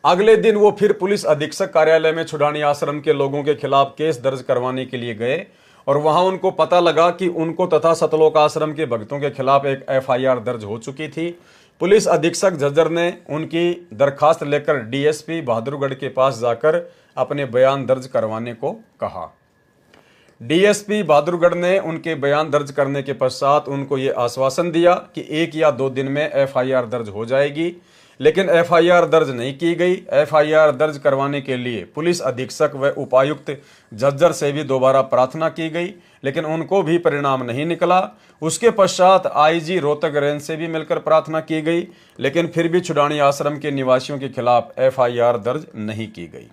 Speaker 1: अगले दिन वो फिर पुलिस अधीक्षक कार्यालय में छुडानी आश्रम के लोगों के खिलाफ केस दर्ज करवाने के लिए गए और वहां उनको पता लगा कि उनको तथा सतलोक आश्रम के भक्तों के खिलाफ एक FIR दर्ज हो चुकी थी। पुलिस अधीक्षक झज्जर ने उनकी दरखास्त लेकर DSP बहादुरगढ़ के पास जाकर अपने बयान दर्ज करवाने को कहा। DSP बहादुरगढ़ ने उनके बयान दर्ज करने के पश्चात उनको ये आश्वासन दिया कि 1 या 2 दिन में FIR दर्ज हो जाएगी। लेकिन एफआईआर दर्ज नहीं की गई। एफआईआर दर्ज करवाने के लिए पुलिस अधीक्षक व उपायुक्त झज्जर से भी दोबारा प्रार्थना की गई, लेकिन उनको भी परिणाम नहीं निकला। उसके पश्चात आईजी रोहतक रेंज से भी मिलकर प्रार्थना की गई, लेकिन फिर भी छुडानी आश्रम के निवासियों के खिलाफ एफआईआर दर्ज नहीं की गई।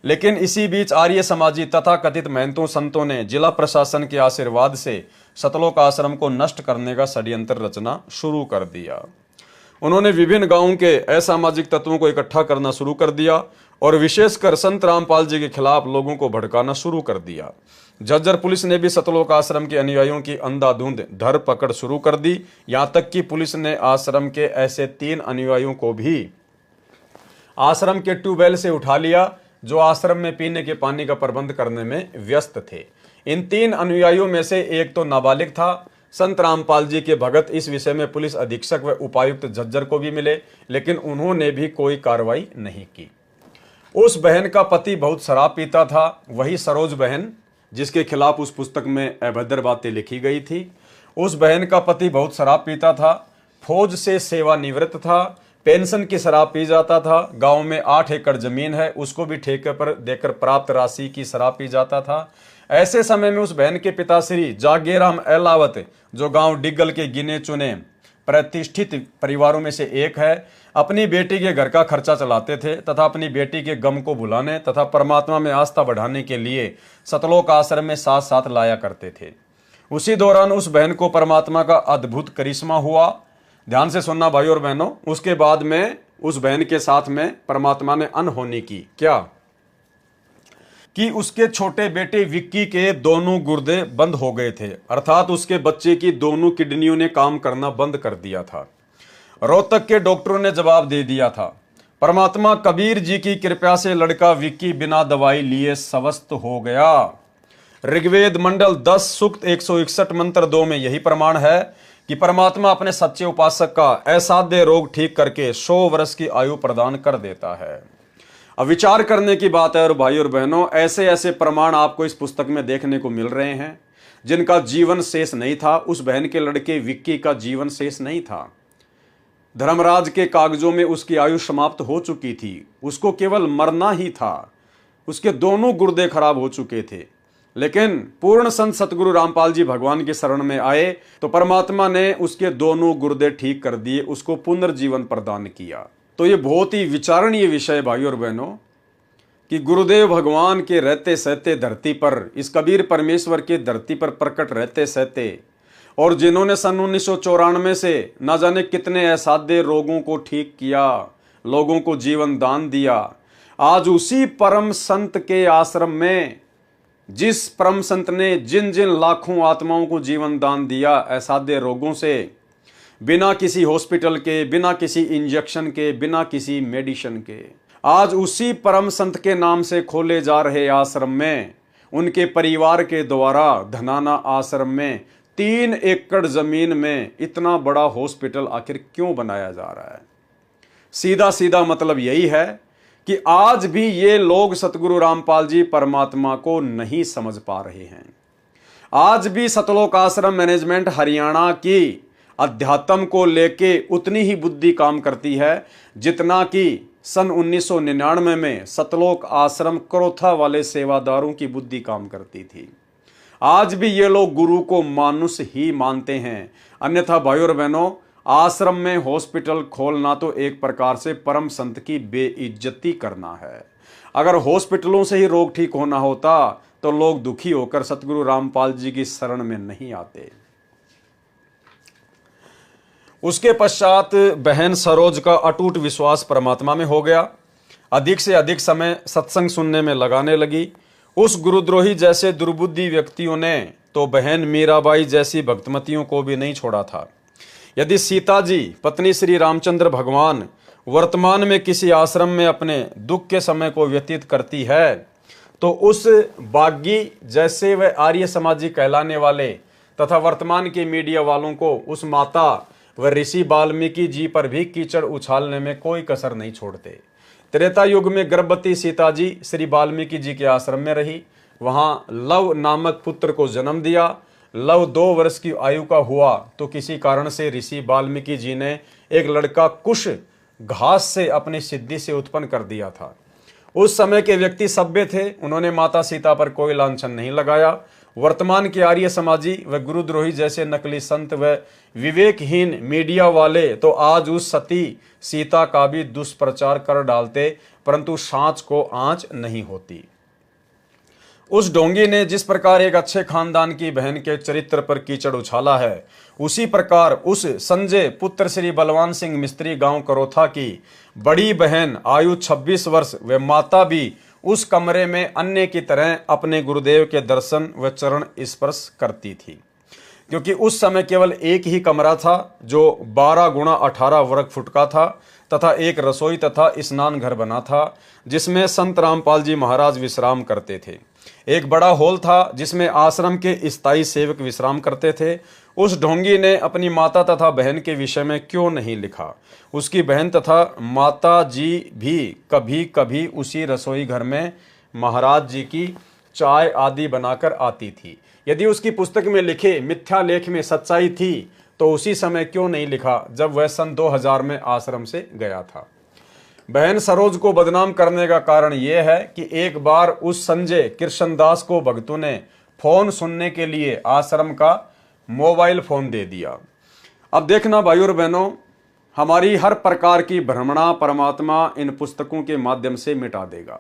Speaker 1: लेकिन इसी बीच आर्य समाजी तथा कथित महंतों संतों ने जिला प्रशासन के आशीर्वाद से सतलोक आश्रम को नष्ट करने का षड्यंत्र रचना शुरू कर दिया। उन्होंने विभिन्न गांवों के असामाजिक तत्वों को इकट्ठा करना शुरू कर दिया और विशेषकर संत रामपाल जी के खिलाफ लोगों को भड़काना शुरू कर दिया। झज्जर पुलिस ने भी सतलोक आश्रम के अनुयायियों की अंधाधुंध धरपकड़ शुरू कर दी। यहां तक कि पुलिस ने आश्रम के ऐसे 3 अनुयायियों को भी आश्रम के ट्यूबवेल से उठा लिया जो आश्रम में पीने के पानी का प्रबंध करने में व्यस्त थे। इन 3 अनुयायियों में से एक तो नाबालिग था। संत रामपाल जी के भगत इस विषय में पुलिस अधीक्षक व उपायुक्त झज्जर को भी मिले, लेकिन उन्होंने भी कोई कार्रवाई नहीं की। उस बहन का पति बहुत शराब पीता था, वही सरोज बहन जिसके खिलाफ उस पुस्तक में अभद्र बातें लिखी गई थी। उस बहन का पति बहुत शराब पीता था, फौज से सेवानिवृत्त था, पेंशन की शराब पी जाता था। गांव में 8 एकड़ जमीन है, उसको भी ठेके पर देकर प्राप्त राशि की शराब पी जाता था। ऐसे समय में उस बहन के पिता श्री जागेराम अहलावत, जो गांव डिग्गल के गिने चुने प्रतिष्ठित परिवारों में से एक है, अपनी बेटी के घर का खर्चा चलाते थे तथा अपनी बेटी के गम को भुलाने तथा परमात्मा में आस्था बढ़ाने के लिए सतलोक आश्रम में साथ साथ लाया करते थे। उसी दौरान उस बहन को परमात्मा का अद्भुत करिश्मा हुआ। ध्यान से सुनना भाई और बहनों, उसके बाद में उस बहन के साथ में परमात्मा ने अनहोनी की। क्या कि उसके छोटे बेटे विक्की के दोनों गुर्दे बंद हो गए थे, अर्थात उसके बच्चे की दोनों किडनियों ने काम करना बंद कर दिया था। रोहतक के डॉक्टरों ने जवाब दे दिया था। परमात्मा कबीर जी की कृपा से लड़का विक्की बिना दवाई लिए स्वस्थ हो गया। ऋग्वेद मंडल 10 सूक्त 161 मंत्र 2 में यही प्रमाण है कि परमात्मा अपने सच्चे उपासक का असाध्य रोग ठीक करके 100 वर्ष की आयु प्रदान कर देता है। अब विचार करने की बात है और भाई और बहनों, ऐसे ऐसे प्रमाण आपको इस पुस्तक में देखने को मिल रहे हैं जिनका जीवन शेष नहीं था। उस बहन के लड़के विक्की का जीवन शेष नहीं था। धर्मराज के कागजों में उसकी आयु समाप्त हो चुकी थी, उसको केवल मरना ही था। उसके दोनों गुर्दे खराब हो चुके थे, लेकिन पूर्ण संत सतगुरु रामपाल जी भगवान की शरण में आए तो परमात्मा ने उसके दोनों गुर्दे ठीक कर दिए, उसको पुनर्जीवन प्रदान किया। तो ये बहुत ही विचारणीय विषय भाई और बहनों कि गुरुदेव भगवान के रहते सहते धरती पर, इस कबीर परमेश्वर के धरती पर प्रकट रहते सहते, और जिन्होंने सन 1994 से न जाने कितने असाध्य रोगों को ठीक किया, लोगों को जीवन दान दिया, आज उसी परम संत के आश्रम में, जिस परम संत ने जिन जिन लाखों आत्माओं को जीवन दान दिया असाध्य रोगों से, बिना किसी हॉस्पिटल के, बिना किसी इंजेक्शन के, बिना किसी मेडिसिन के, आज उसी परम संत के नाम से खोले जा रहे आश्रम में उनके परिवार के द्वारा धनाना आश्रम में 3 एकड़ जमीन में इतना बड़ा हॉस्पिटल आखिर क्यों बनाया जा रहा है? सीधा सीधा मतलब यही है कि आज भी ये लोग सतगुरु रामपाल जी परमात्मा को नहीं समझ पा रहे हैं। आज भी सतलोक आश्रम मैनेजमेंट हरियाणा की अध्यात्म को लेके उतनी ही बुद्धि काम करती है जितना कि सन 1999 में सतलोक आश्रम करोथा वाले सेवादारों की बुद्धि काम करती थी। आज भी ये लोग गुरु को मानुष ही मानते हैं। अन्यथा भाई और बहनों, आश्रम में हॉस्पिटल खोलना तो एक प्रकार से परम संत की बेइज्जती करना है। अगर हॉस्पिटलों से ही रोग ठीक होना होता तो लोग दुखी होकर सतगुरु रामपाल जी की शरण में नहीं आते। उसके पश्चात बहन सरोज का अटूट विश्वास परमात्मा में हो गया। अधिक से अधिक समय सत्संग सुनने में लगाने लगी। उस गुरुद्रोही जैसे दुर्बुद्धि व्यक्तियों ने तो बहन मीराबाई जैसी भक्तमतियों को भी नहीं छोड़ा था। यदि सीता जी पत्नी श्री रामचंद्र भगवान वर्तमान में किसी आश्रम में अपने दुख के समय को व्यतीत करती है तो उस बागी जैसे व आर्य समाजी कहलाने वाले तथा वर्तमान के मीडिया वालों को उस माता व ऋषि वाल्मीकि जी पर भी कीचड़ उछालने में कोई कसर नहीं छोड़ते। त्रेता युग में गर्भवती सीता जी श्री वाल्मीकि जी के आश्रम में रही, वहां लव नामक पुत्र को जन्म दिया। लव 2 वर्ष की आयु का हुआ तो किसी कारण से ऋषि वाल्मीकि जी ने एक लड़का कुश घास से अपनी सिद्धि से उत्पन्न कर दिया था। उस समय के व्यक्ति सभ्य थे, उन्होंने माता सीता पर कोई लांछन नहीं लगाया। वर्तमान के आर्य समाजी व गुरुद्रोही जैसे नकली संत व विवेकहीन मीडिया वाले तो आज उस सती सीता का भी दुष्प्रचार कर डालते, परंतु सांच को आंच नहीं होती। उस ढोंगी ने जिस प्रकार एक अच्छे खानदान की बहन के चरित्र पर कीचड़ उछाला है, उसी प्रकार उस संजय पुत्र श्री बलवान सिंह मिस्त्री गांव करोथा की बड़ी बहन आयु 26 वर्ष व माता भी उस कमरे में अन्य की तरह अपने गुरुदेव के दर्शन व चरण स्पर्श करती थी, क्योंकि उस समय केवल एक ही कमरा था जो 12 गुणा 18 वर्ग फुट का था तथा एक रसोई तथा स्नान घर बना था जिसमें संत रामपाल जी महाराज विश्राम करते थे। एक बड़ा हॉल था जिसमें आश्रम के स्थायी सेवक विश्राम करते थे। उस ढोंगी ने अपनी माता तथा बहन के विषय में क्यों नहीं लिखा? उसकी बहन तथा माता जी भी कभी कभी उसी रसोई घर में महाराज जी की चाय आदि बनाकर आती थी। यदि उसकी पुस्तक में लिखे मिथ्या लेख में सच्चाई थी तो उसी समय क्यों नहीं लिखा जब वह सन 2000 में आश्रम से गया था? बहन सरोज को बदनाम करने का कारण यह है कि एक बार उस संजय कृष्णदास को भक्तों ने फोन सुनने के लिए आश्रम का मोबाइल फोन दे दिया। अब देखना भाइयों और बहनों, हमारी हर प्रकार की भ्रमणा परमात्मा इन पुस्तकों के माध्यम से मिटा देगा।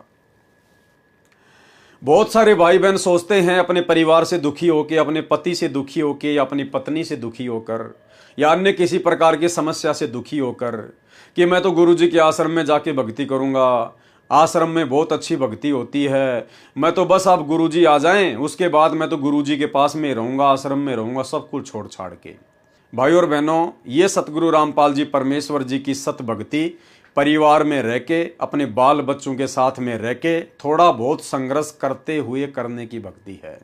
Speaker 1: बहुत सारे भाई बहन सोचते हैं अपने परिवार से दुखी होकर, अपने पति से दुखी होकर या अपनी पत्नी से दुखी होकर या अन्य किसी प्रकार की समस्या से दुखी होकर कि मैं तो गुरुजी के आश्रम में जाके भक्ति करूंगा, आश्रम में बहुत अच्छी भक्ति होती है, मैं तो बस आप गुरुजी आ जाएं उसके बाद मैं तो गुरुजी के पास में रहूंगा, आश्रम में रहूंगा, सब कुछ छोड़ छाड़ के। भाई और बहनों, ये सतगुरु रामपाल जी परमेश्वर जी की सत भक्ति परिवार में रह के, अपने बाल बच्चों के साथ में रह के, थोड़ा बहुत संघर्ष करते हुए करने की भक्ति है।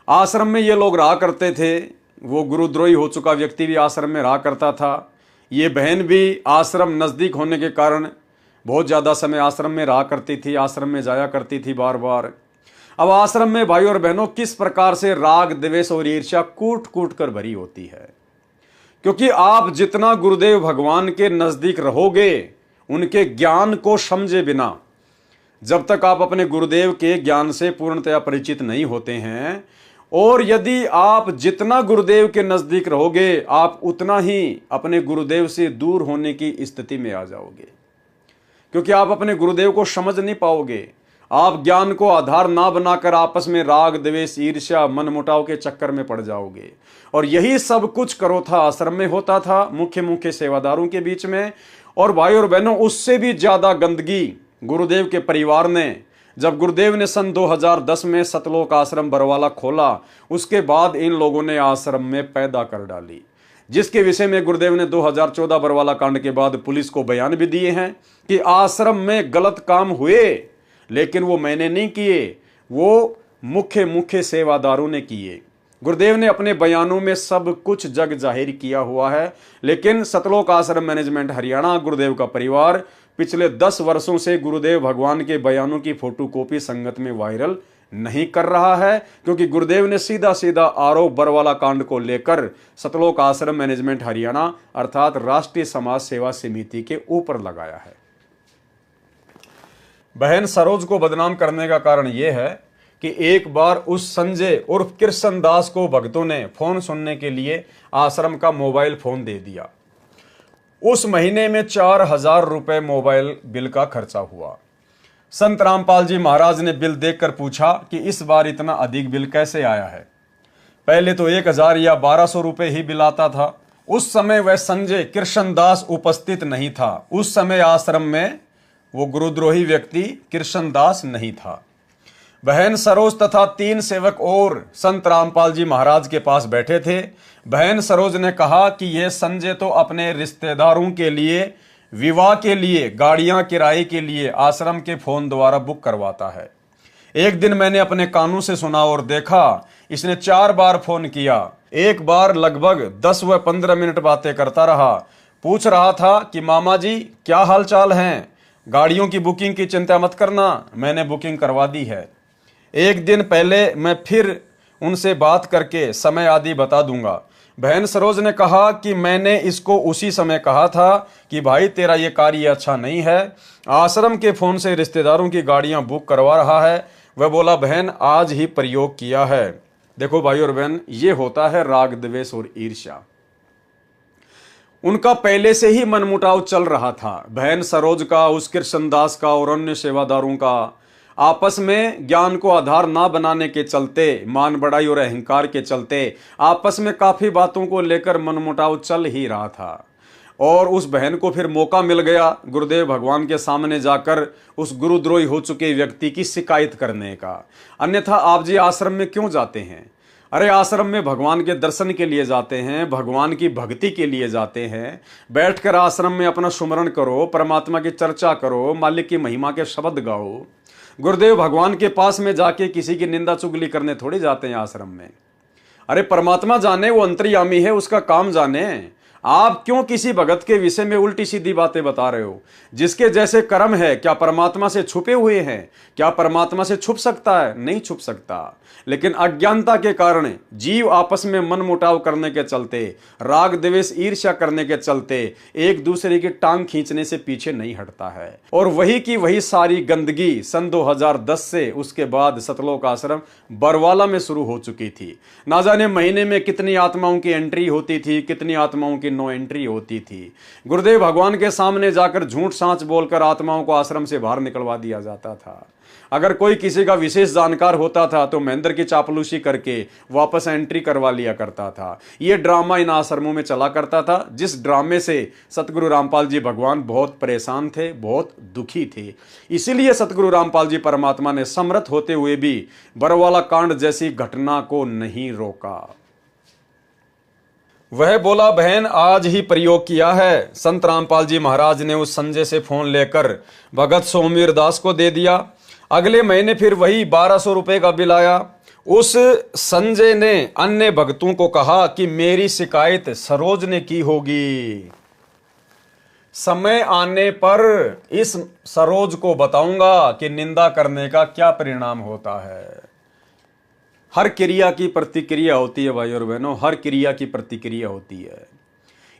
Speaker 1: आश्रम में ये लोग रहा करते थे, वो गुरुद्रोही हो चुका व्यक्ति भी आश्रम में रहा करता था। ये बहन भी आश्रम नज़दीक होने के कारण बहुत ज़्यादा समय आश्रम में रहा करती थी, आश्रम में जाया करती थी बार बार। अब आश्रम में भाई और बहनों किस प्रकार से राग द्वेष और ईर्ष्या कूट कूट कर भरी होती है, क्योंकि आप जितना गुरुदेव भगवान के नज़दीक रहोगे, उनके ज्ञान को समझे बिना, जब तक आप अपने गुरुदेव के ज्ञान से पूर्णतया परिचित नहीं होते हैं, और यदि आप जितना गुरुदेव के नज़दीक रहोगे, आप उतना ही अपने गुरुदेव से दूर होने की स्थिति में आ जाओगे, क्योंकि आप अपने गुरुदेव को समझ नहीं पाओगे। आप ज्ञान को आधार ना बनाकर आपस में राग द्वेष ईर्ष्या मनमुटाव के चक्कर में पड़ जाओगे। और यही सब कुछ करोथा आश्रम में होता था, मुख्य मुख्य सेवादारों के बीच में। और भाई और बहनों, उससे भी ज्यादा गंदगी गुरुदेव के परिवार ने, जब गुरुदेव ने सन 2010 में सतलोक आश्रम बरवाला खोला, उसके बाद इन लोगों ने आश्रम में पैदा कर डाली, जिसके विषय में गुरुदेव ने 2014 बरवाला कांड के बाद पुलिस को बयान भी दिए हैं कि आश्रम में गलत काम हुए, लेकिन वो मैंने नहीं किए, वो मुख्य मुख्य सेवादारों ने किए। गुरुदेव ने अपने बयानों में सब कुछ जग जाहिर किया हुआ है, लेकिन सतलोक आश्रम मैनेजमेंट हरियाणा, गुरुदेव का परिवार पिछले 10 वर्षों से गुरुदेव भगवान के बयानों की फोटोकॉपी संगत में वायरल नहीं कर रहा है, क्योंकि गुरुदेव ने सीधा सीधा आरोप बरवाला कांड को लेकर सतलोक आश्रम मैनेजमेंट हरियाणा अर्थात राष्ट्रीय समाज सेवा समिति के ऊपर लगाया है। बहन सरोज को बदनाम करने का कारण यह है कि एक बार उस संजय उर्फ कृष्णदास को भक्तों ने फोन सुनने के लिए आश्रम का मोबाइल फोन दे दिया। उस महीने में 4000 रुपए मोबाइल बिल का खर्चा हुआ। संत रामपाल जी महाराज ने बिल देखकर पूछा कि इस बार इतना अधिक बिल कैसे आया है। पहले तो 1000 या 1200 रुपए ही बिल आता था। उस समय वह संजय कृष्णदास उपस्थित नहीं था। उस समय आश्रम में वो गुरुद्रोही व्यक्ति कृष्णदास नहीं था। बहन सरोज तथा 3 सेवक और संत रामपाल जी महाराज के पास बैठे थे। बहन सरोज ने कहा कि यह संजय तो अपने रिश्तेदारों के लिए विवाह के लिए गाड़ियां किराए के लिए आश्रम के फोन द्वारा बुक करवाता है। एक दिन मैंने अपने कानों से सुना और देखा, इसने 4 बार फोन किया। एक बार लगभग 10 व 15 मिनट बातें करता रहा। पूछ रहा था कि मामा जी क्या हाल चाल हैं, गाड़ियों की बुकिंग की चिंता मत करना, मैंने बुकिंग करवा दी है। एक दिन पहले मैं फिर उनसे बात करके समय आदि बता दूंगा। बहन सरोज ने कहा कि मैंने इसको उसी समय कहा था कि भाई तेरा ये कार्य अच्छा नहीं है। आश्रम के फोन से रिश्तेदारों की गाड़ियां बुक करवा रहा है। वह बोला बहन आज ही प्रयोग किया है। देखो भाई और बहन, ये होता है राग द्वेष और ईर्ष्या। उनका पहले से ही मनमुटाव चल रहा था। बहन सरोज का, उस कृष्णदास का और अन्य सेवादारों का आपस में ज्ञान को आधार ना बनाने के चलते, मान बढ़ाई और अहंकार के चलते आपस में काफी बातों को लेकर मनमुटाव चल ही रहा था। और उस बहन को फिर मौका मिल गया गुरुदेव भगवान के सामने जाकर उस गुरुद्रोही हो चुके व्यक्ति की शिकायत करने का। अन्यथा आप जी आश्रम में क्यों जाते हैं? अरे आश्रम में भगवान के दर्शन के लिए जाते हैं, भगवान की भक्ति के लिए जाते हैं। बैठकर आश्रम में अपना सुमरण करो, परमात्मा की चर्चा करो, मालिक की महिमा के शब्द गाओ। गुरुदेव भगवान के पास में जाके किसी की निंदा चुगली करने थोड़ी जाते हैं आश्रम में। अरे परमात्मा जाने, वो अंतर्यामी है, उसका काम जाने। आप क्यों किसी भगत के विषय में उल्टी सीधी बातें बता रहे हो? जिसके जैसे कर्म है, क्या परमात्मा से छुपे हुए हैं? क्या परमात्मा से छुप सकता है? नहीं छुप सकता। लेकिन अज्ञानता के कारण जीव आपस में मनमुटाव करने के चलते, राग द्वेष ईर्ष्या करने के चलते एक दूसरे की टांग खींचने से पीछे नहीं हटता है। और वही की वही सारी गंदगी सन 2010 से उसके बाद सतलोक आश्रम बरवाला में शुरू हो चुकी थी। ना जाने महीने में कितनी आत्माओं की एंट्री होती थी, कितनी आत्माओं की नो एंट्री होती थी। गुरुदेव भगवान के सामने जाकर झूठ सांच बोलकर आत्माओं को आश्रम से बाहर निकलवा दिया जाता था। अगर कोई किसी का विशेष जानकार होता था तो महेंद्र की चापलूसी करके वापस एंट्री करवा लिया करता था। यह ड्रामा इन आश्रमों में चला करता था, जिस ड्रामे से सतगुरु रामपाल जी भगवान बहुत परेशान थे, बहुत दुखी थे। इसीलिए सतगुरु रामपाल जी परमात्मा ने समर्थ होते हुए भी बरवाला कांड जैसी घटना को नहीं रोका। वह बोला बहन आज ही प्रयोग किया है। संत रामपाल जी महाराज ने उस संजय से फोन लेकर भगत सोमवीर दास को दे दिया। अगले महीने फिर वही 1200 रुपए का बिल आया। उस संजय ने अन्य भक्तों को कहा कि मेरी शिकायत सरोज ने की होगी। समय आने पर इस सरोज को बताऊंगा कि निंदा करने का क्या परिणाम होता है। हर क्रिया की प्रतिक्रिया होती है भाई और बहनों, हर क्रिया की प्रतिक्रिया होती है।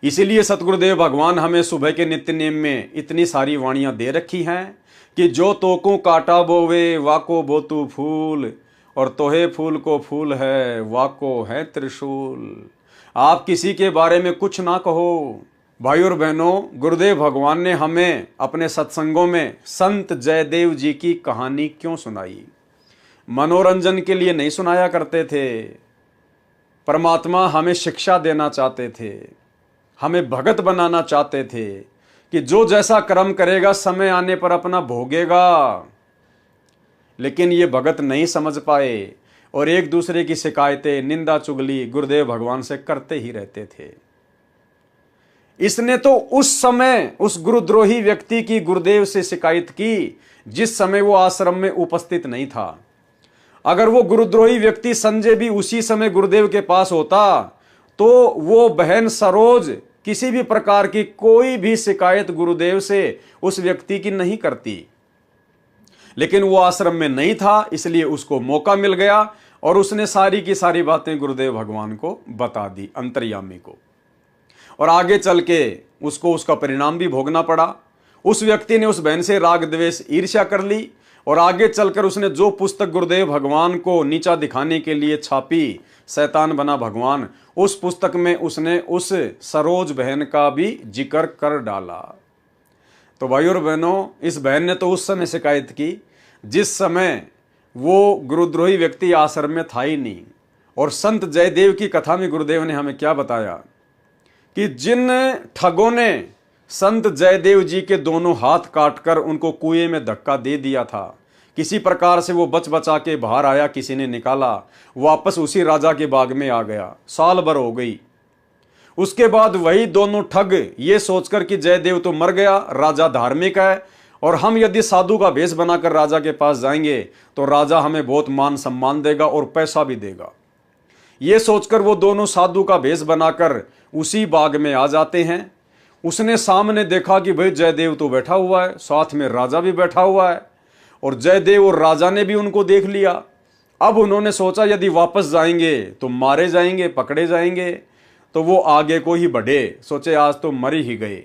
Speaker 1: इसीलिए सतगुरुदेव भगवान हमें सुबह के नित्य नेम में इतनी सारी वाणियां दे रखी हैं कि जो तोको काटा बोवे वाको बोतु फूल, और तोहे फूल को फूल है वाको है त्रिशूल। आप किसी के बारे में कुछ ना कहो। भाई और बहनों, गुरुदेव भगवान ने हमें अपने सत्संगों में संत जयदेव जी की कहानी क्यों सुनाई? मनोरंजन के लिए नहीं सुनाया करते थे। परमात्मा हमें शिक्षा देना चाहते थे, हमें भगत बनाना चाहते थे कि जो जैसा कर्म करेगा समय आने पर अपना भोगेगा। लेकिन ये भगत नहीं समझ पाए और एक दूसरे की शिकायतें, निंदा चुगली गुरुदेव भगवान से करते ही रहते थे। इसने तो उस समय उस गुरुद्रोही व्यक्ति की गुरुदेव से शिकायत की जिस समय वो आश्रम में उपस्थित नहीं था। अगर वो गुरुद्रोही व्यक्ति संजय भी उसी समय गुरुदेव के पास होता तो वो बहन सरोज किसी भी प्रकार की कोई भी शिकायत गुरुदेव से उस व्यक्ति की नहीं करती। लेकिन वो आश्रम में नहीं था, इसलिए उसको मौका मिल गया और उसने सारी की सारी बातें गुरुदेव भगवान को बता दी, अंतर्यामी को। और आगे चल के उसको उसका परिणाम भी भोगना पड़ा। उस व्यक्ति ने उस बहन से राग द्वेष ईर्ष्या कर ली और आगे चलकर उसने जो पुस्तक गुरुदेव भगवान को नीचा दिखाने के लिए छापी, शैतान बना भगवान, उस पुस्तक में उसने उस सरोज बहन का भी जिक्र कर डाला। तो भाई और बहनों, इस बहन ने तो उस समय शिकायत की जिस समय वो गुरुद्रोही व्यक्ति आश्रम में था ही नहीं। और संत जयदेव की कथा में गुरुदेव ने हमें क्या बताया कि जिन ठगों ने संत जयदेव जी के दोनों हाथ काटकर उनको कुएं में धक्का दे दिया था, किसी प्रकार से वो बच बचा के बाहर आया, किसी ने निकाला, वापस उसी राजा के बाग में आ गया। साल भर हो गई। उसके बाद वही दोनों ठग ये सोचकर कि जयदेव तो मर गया, राजा धार्मिक है और हम यदि साधु का भेष बनाकर राजा के पास जाएंगे तो राजा हमें बहुत मान सम्मान देगा और पैसा भी देगा। ये सोचकर वो दोनों साधु का भेष बनाकर उसी बाग में आ जाते हैं। उसने सामने देखा कि भाई जयदेव तो बैठा हुआ है, साथ में राजा भी बैठा हुआ है और जयदेव और राजा ने भी उनको देख लिया। अब उन्होंने सोचा यदि वापस जाएंगे तो मारे जाएंगे, पकड़े जाएंगे। तो वो आगे को ही बढ़े, सोचे आज तो मर ही गए।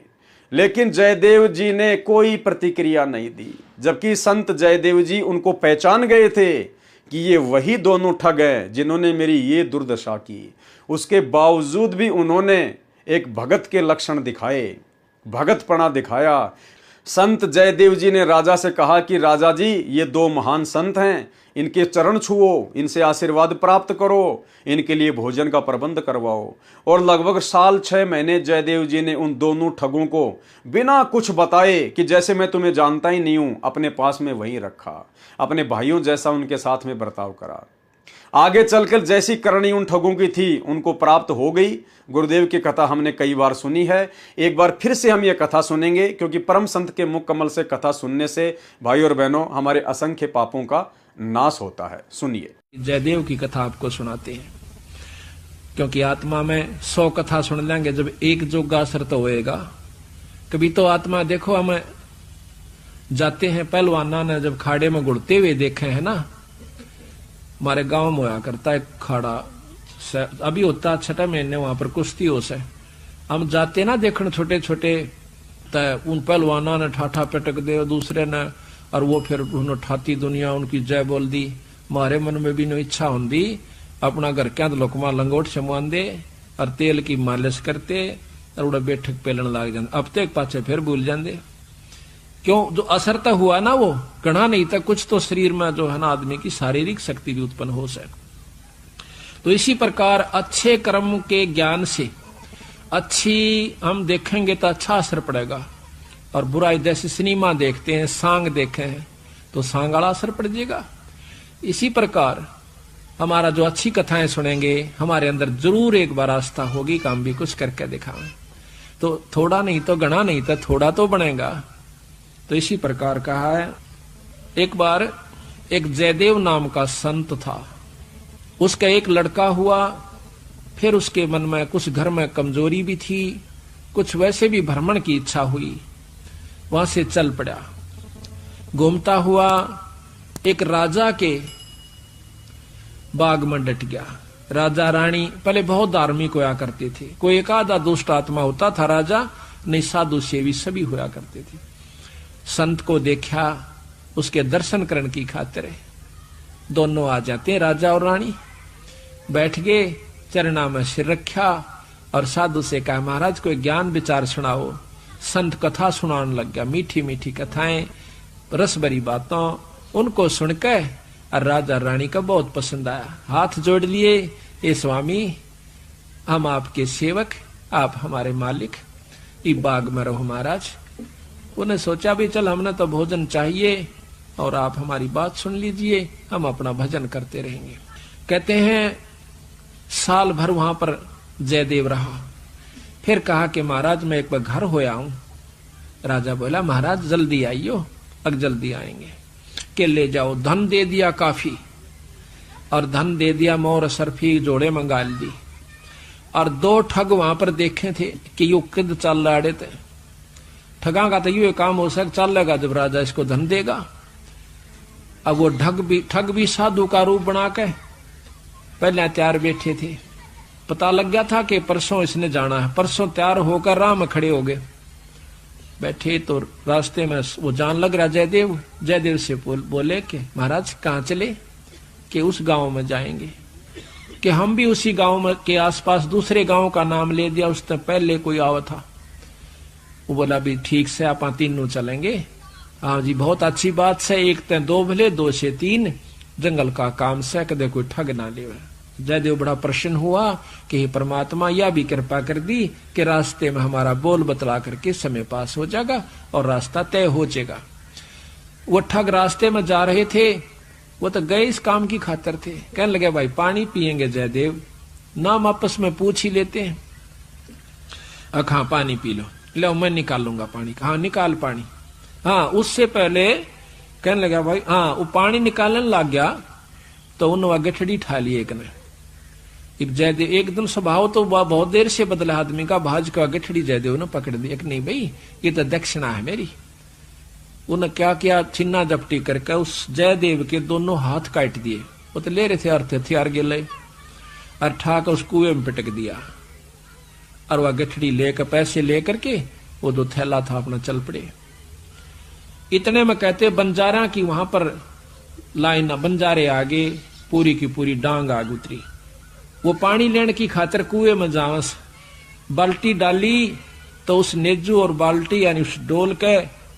Speaker 1: लेकिन जयदेव जी ने कोई प्रतिक्रिया नहीं दी, जबकि संत जयदेव जी उनको पहचान गए थे कि ये वही दोनों ठग हैं जिन्होंने मेरी ये दुर्दशा की। उसके बावजूद भी उन्होंने एक भगत के लक्षण दिखाए, भगतपना दिखाया। संत जयदेव जी ने राजा से कहा कि राजा जी, ये दो महान संत हैं, इनके चरण छुओ, इनसे आशीर्वाद प्राप्त करो, इनके लिए भोजन का प्रबंध करवाओ। और लगभग 6 महीने जयदेव जी ने उन दोनों ठगों को बिना कुछ बताए कि जैसे मैं तुम्हें जानता ही नहीं हूं, अपने पास में वहीं रखा, अपने भाइयों जैसा उनके साथ में बर्ताव करा। आगे चलकर जैसी करनी उन ठगों की थी उनको प्राप्त हो गई। गुरुदेव की कथा हमने कई बार सुनी है, एक बार फिर से हम ये कथा सुनेंगे, क्योंकि परम संत के मुख कमल से कथा सुनने से भाई और बहनों हमारे असंख्य पापों का नाश होता है। सुनिए।
Speaker 3: जयदेव की कथा आपको सुनाते हैं, क्योंकि आत्मा में 100 कथा सुन लेंगे, जब एक जोगा असर तो होएगा। कभी तो आत्मा देखो, हमें जाते हैं पहलवाना ने जब खाड़े में गुड़ते हुए देखे हैं ना, हमारे गांव में होया करता है खाड़ा, अभी होता 6 महीने वहां पर कुश्ती हो से, हम जाते ना देखने छोटे छोटे, तो उन पहलवाना ने ठाठा पटक दे दूसरे ने, और वो फिर उन्होंने ठाती दुनिया उनकी जय बोल दी। हमारे मन में भी नो इच्छा होंगी अपना घर क्या लोकमा लंगोट शमवान दे और तेल की मालिश करते और उड़ा बैठक पेलन लाग जाते, अब तक पाछे फिर भूल जाते। क्यों? जो असर तो हुआ ना वो गणा नहीं था, कुछ तो शरीर में जो है ना आदमी की शारीरिक शक्ति भी उत्पन्न हो सके। तो इसी प्रकार अच्छे कर्म के ज्ञान से अच्छी हम देखेंगे तो अच्छा असर पड़ेगा, और बुराई जैसे सिनेमा देखते हैं, सांग देखे हैं तो सांग वाला असर पड़ जाएगा। इसी प्रकार हमारा जो अच्छी कथाएं सुनेंगे, हमारे अंदर जरूर एक बार आस्था होगी कि हम भी कुछ करके दिखाएं, तो थोड़ा नहीं तो गणा नहीं तो थोड़ा तो बनेगा। तो इसी प्रकार कहा है, एक बार एक जयदेव नाम का संत था, उसका एक लड़का हुआ, फिर उसके मन में कुछ घर में कमजोरी भी थी, कुछ वैसे भी भ्रमण की इच्छा हुई, वहां से चल पड़ा। घूमता हुआ एक राजा के बाग में डट गया। राजा रानी पहले बहुत धार्मिक होया करते थे, कोई एक आधा दुष्ट आत्मा होता था राजा, नहीं साधु सेवी सभी होया करते थे। संत को देखा, उसके दर्शन करने की खातिर दोनों आ जाते हैं, राजा और रानी बैठ गए, चरणा में सिर रखा और साधु से कहा महाराज कोई ज्ञान विचार सुनाओ। संत कथा सुनाने लग गया, मीठी मीठी कथाएं, रस भरी बातों, उनको सुनकर और राजा रानी का बहुत पसंद आया। हाथ जोड़ लिए, ए स्वामी हम आपके सेवक, आप हमारे मालिक, इस बाग में रहो महाराज। उन्हें सोचा भी चल हमने तो भोजन चाहिए और आप हमारी बात सुन लीजिए, हम अपना भजन करते रहेंगे। कहते हैं साल भर वहां पर जयदेव रहा, फिर कहा कि महाराज मैं एक बार घर होया हूं। राजा बोला महाराज जल्दी आइयो, अब जल्दी आएंगे। के ले जाओ, धन दे दिया काफी, और धन दे दिया, मोर सरफी जोड़े मंगा दी। और 2 ठग वहां पर देखे थे कि यो किद चल रहे थे, ठगा का तो ये काम हो सक चलेगा जब राजा इसको धन देगा। अब वो ठग भी साधु का रूप बना के पहले तैयार बैठे थे, पता लग गया था कि परसों इसने जाना है, परसों तैयार होकर राह में खड़े हो गए। बैठे तो रास्ते में वो जान लग रहा जयदेव से बोले कि महाराज कहाँ चले? कि उस गांव में जाएंगे। कि हम भी उसी गांव में के आसपास दूसरे गांव का नाम ले दिया, उससे पहले कोई आवा था। वो बोला भी ठीक से आप तीनों चलेंगे। हाँ जी बहुत अच्छी बात से, एक ते 2 भले 2 से 3, जंगल का काम से कदे कोई ठग ना ले। जयदेव बड़ा प्रसन्न हुआ कि परमात्मा यह भी कृपा कर दी कि रास्ते में हमारा बोल बतला करके समय पास हो जाएगा और रास्ता तय हो जाएगा। वो ठग रास्ते में जा रहे थे, वो तो गए इस काम की खातिर थे। कहने लगे भाई पानी पिएंगे जयदेव? नाम आपस में पूछ ही लेते हैं। हाँ पानी पी लो मैं निकालूंगा पानी। हाँ निकाल पानी। हाँ उससे पहले कहने लगा भाई, हाँ वो पानी निकालने लग गया तो उन्होंने गठड़ी ठा ली एक ने। जयदेव एकदम स्वभाव तो बहुत देर से बदला आदमी का, भाज का गठड़ी जयदेव ने पकड़ दी। एक नहीं भाई ये तो दक्षिणा है मेरी। उन्हें क्या किया, छिन्ना जपटी करके उस जयदेव के दोनों हाथ काट दिए। वो तो ले रहे थे अर्थ हथियार गिले और ठाक उस कुएं में पिटक दिया। और वह गठड़ी लेकर पैसे लेकर के वो जो थैला था अपना चल पड़े। इतने में कहते बंजारा की वहां पर लाइन, बंजारे आगे पूरी की पूरी डांग आग उतरी। वो पानी लेने की खातिर कुएं में जावस, बाल्टी डाली तो उस नेजू और बाल्टी यानी उस डोल के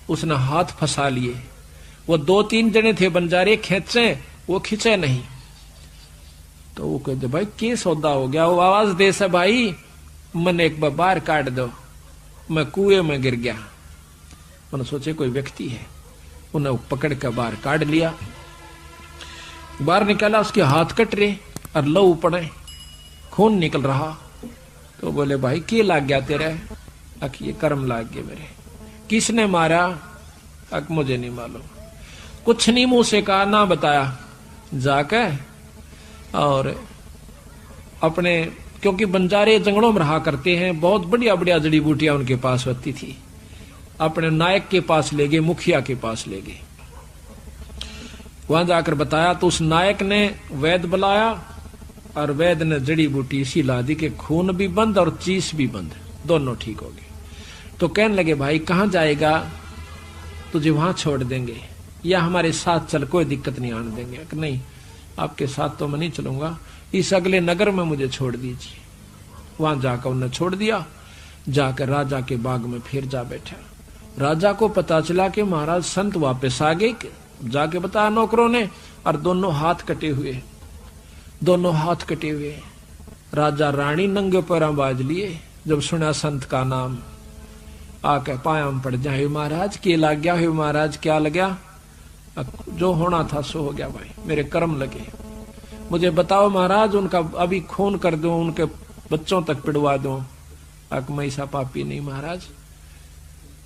Speaker 3: उसने हाथ फंसा लिए। वो 2-3 जने थे बंजारे, खेचे वो खींचे नहीं। तो वो कहते भाई क्या सौदा हो गया? वो आवाज दे से भाई मन एक बार बाहर काट दो, मैं कुएं में गिर गया। मैंने सोचे कोई व्यक्ति है, उन्हें पकड़ कर बाहर काट लिया। बाहर निकाला, उसके हाथ कट रहे और लहू पड़े, खून निकल रहा। तो बोले भाई क्या लाग गया तेरे? अख ये कर्म लाग गए मेरे। किसने मारा? अक मुझे नहीं मालूम, कुछ नहीं मुंह से कहा, ना बताया। जाके और अपने, क्योंकि बंजारे जंगलों में रहा करते हैं, बहुत बढ़िया बढ़िया जड़ी बूटियां उनके पास होती थी, अपने नायक के पास ले गए, मुखिया के पास ले गए। वहां जाकर बताया तो उस नायक ने वैद्य बुलाया और वैद्य ने जड़ी बूटी इसी ला दी कि खून भी बंद और चीस भी बंद, दोनों ठीक हो गए। तो कहने लगे भाई कहां जाएगा? तुझे वहां छोड़ देंगे या हमारे साथ चल, कोई दिक्कत नहीं आने देंगे। कि नहीं, आपके साथ तो मैं नहीं चलूंगा, इस अगले नगर में मुझे छोड़ दीजिए। वहां जाकर उन्हें छोड़ दिया। जाकर राजा के बाग में फिर जा बैठा। राजा को पता चला कि महाराज संत वापस आ गए। जाके बताया नौकरों ने, और दोनों हाथ कटे हुए, दोनों हाथ कटे हुए। राजा रानी नंगे पैरों बाज लिए। जब सुना संत का नाम, आके पायाम पड़ जाए, महाराज के लग गया? महाराज क्या लगा? जो होना था सो हो गया भाई, मेरे कर्म लगे। मुझे बताओ महाराज, उनका अभी खून कर दूं, उनके बच्चों तक पिड़वा दूं? मैं ऐसा पापी नहीं महाराज,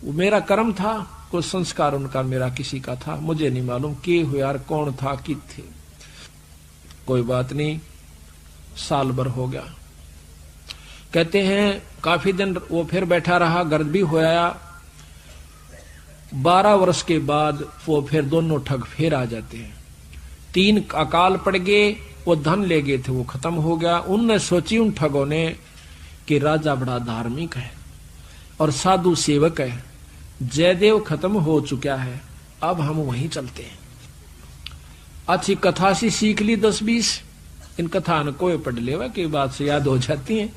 Speaker 3: वो मेरा कर्म था, कोई संस्कार उनका मेरा किसी का था, मुझे नहीं मालूम के हुआ यार, कौन था कि थे। कोई बात नहीं, साल भर हो गया। कहते हैं काफी दिन वो फिर बैठा रहा, गर्द भी होया। 12 वर्ष के बाद वो फिर दोनों ठग फिर आ जाते हैं। 3 अकाल पड़ गए, वो धन ले गए थे वो खत्म हो गया। उनने सोची उन ठगों ने कि राजा बड़ा धार्मिक है और साधु सेवक है, जयदेव खत्म हो चुका है, अब हम वहीं चलते हैं। अच्छी कथा सी सीख ली 10-20, इन कथा न कोई पढ़ लेवा की बात से याद हो जाती है।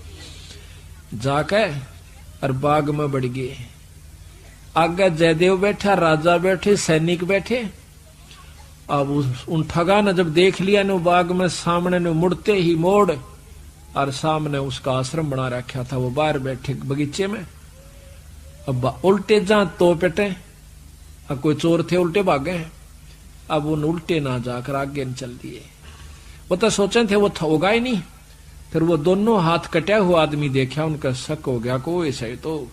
Speaker 3: जाके और बाग में बढ़ गए। आगे जयदेव बैठा, राजा बैठे, सैनिक बैठे। अब उन ठगा ने जब देख लिया ने बाग में सामने ने मुड़ते ही मोड़, और सामने उसका आश्रम बना रखा था, वो बाहर बैठे बगीचे में। अब उल्टे जा तो पेटे, अब कोई चोर थे उल्टे भागे हैं। अब उन उल्टे ना जाकर आगे न चल दिए। वो तो सोचे थे वो होगा ही नहीं। फिर वो दोनों हाथ कटा हुआ आदमी देखा, उनका शक हो गया को ऐसा ही तो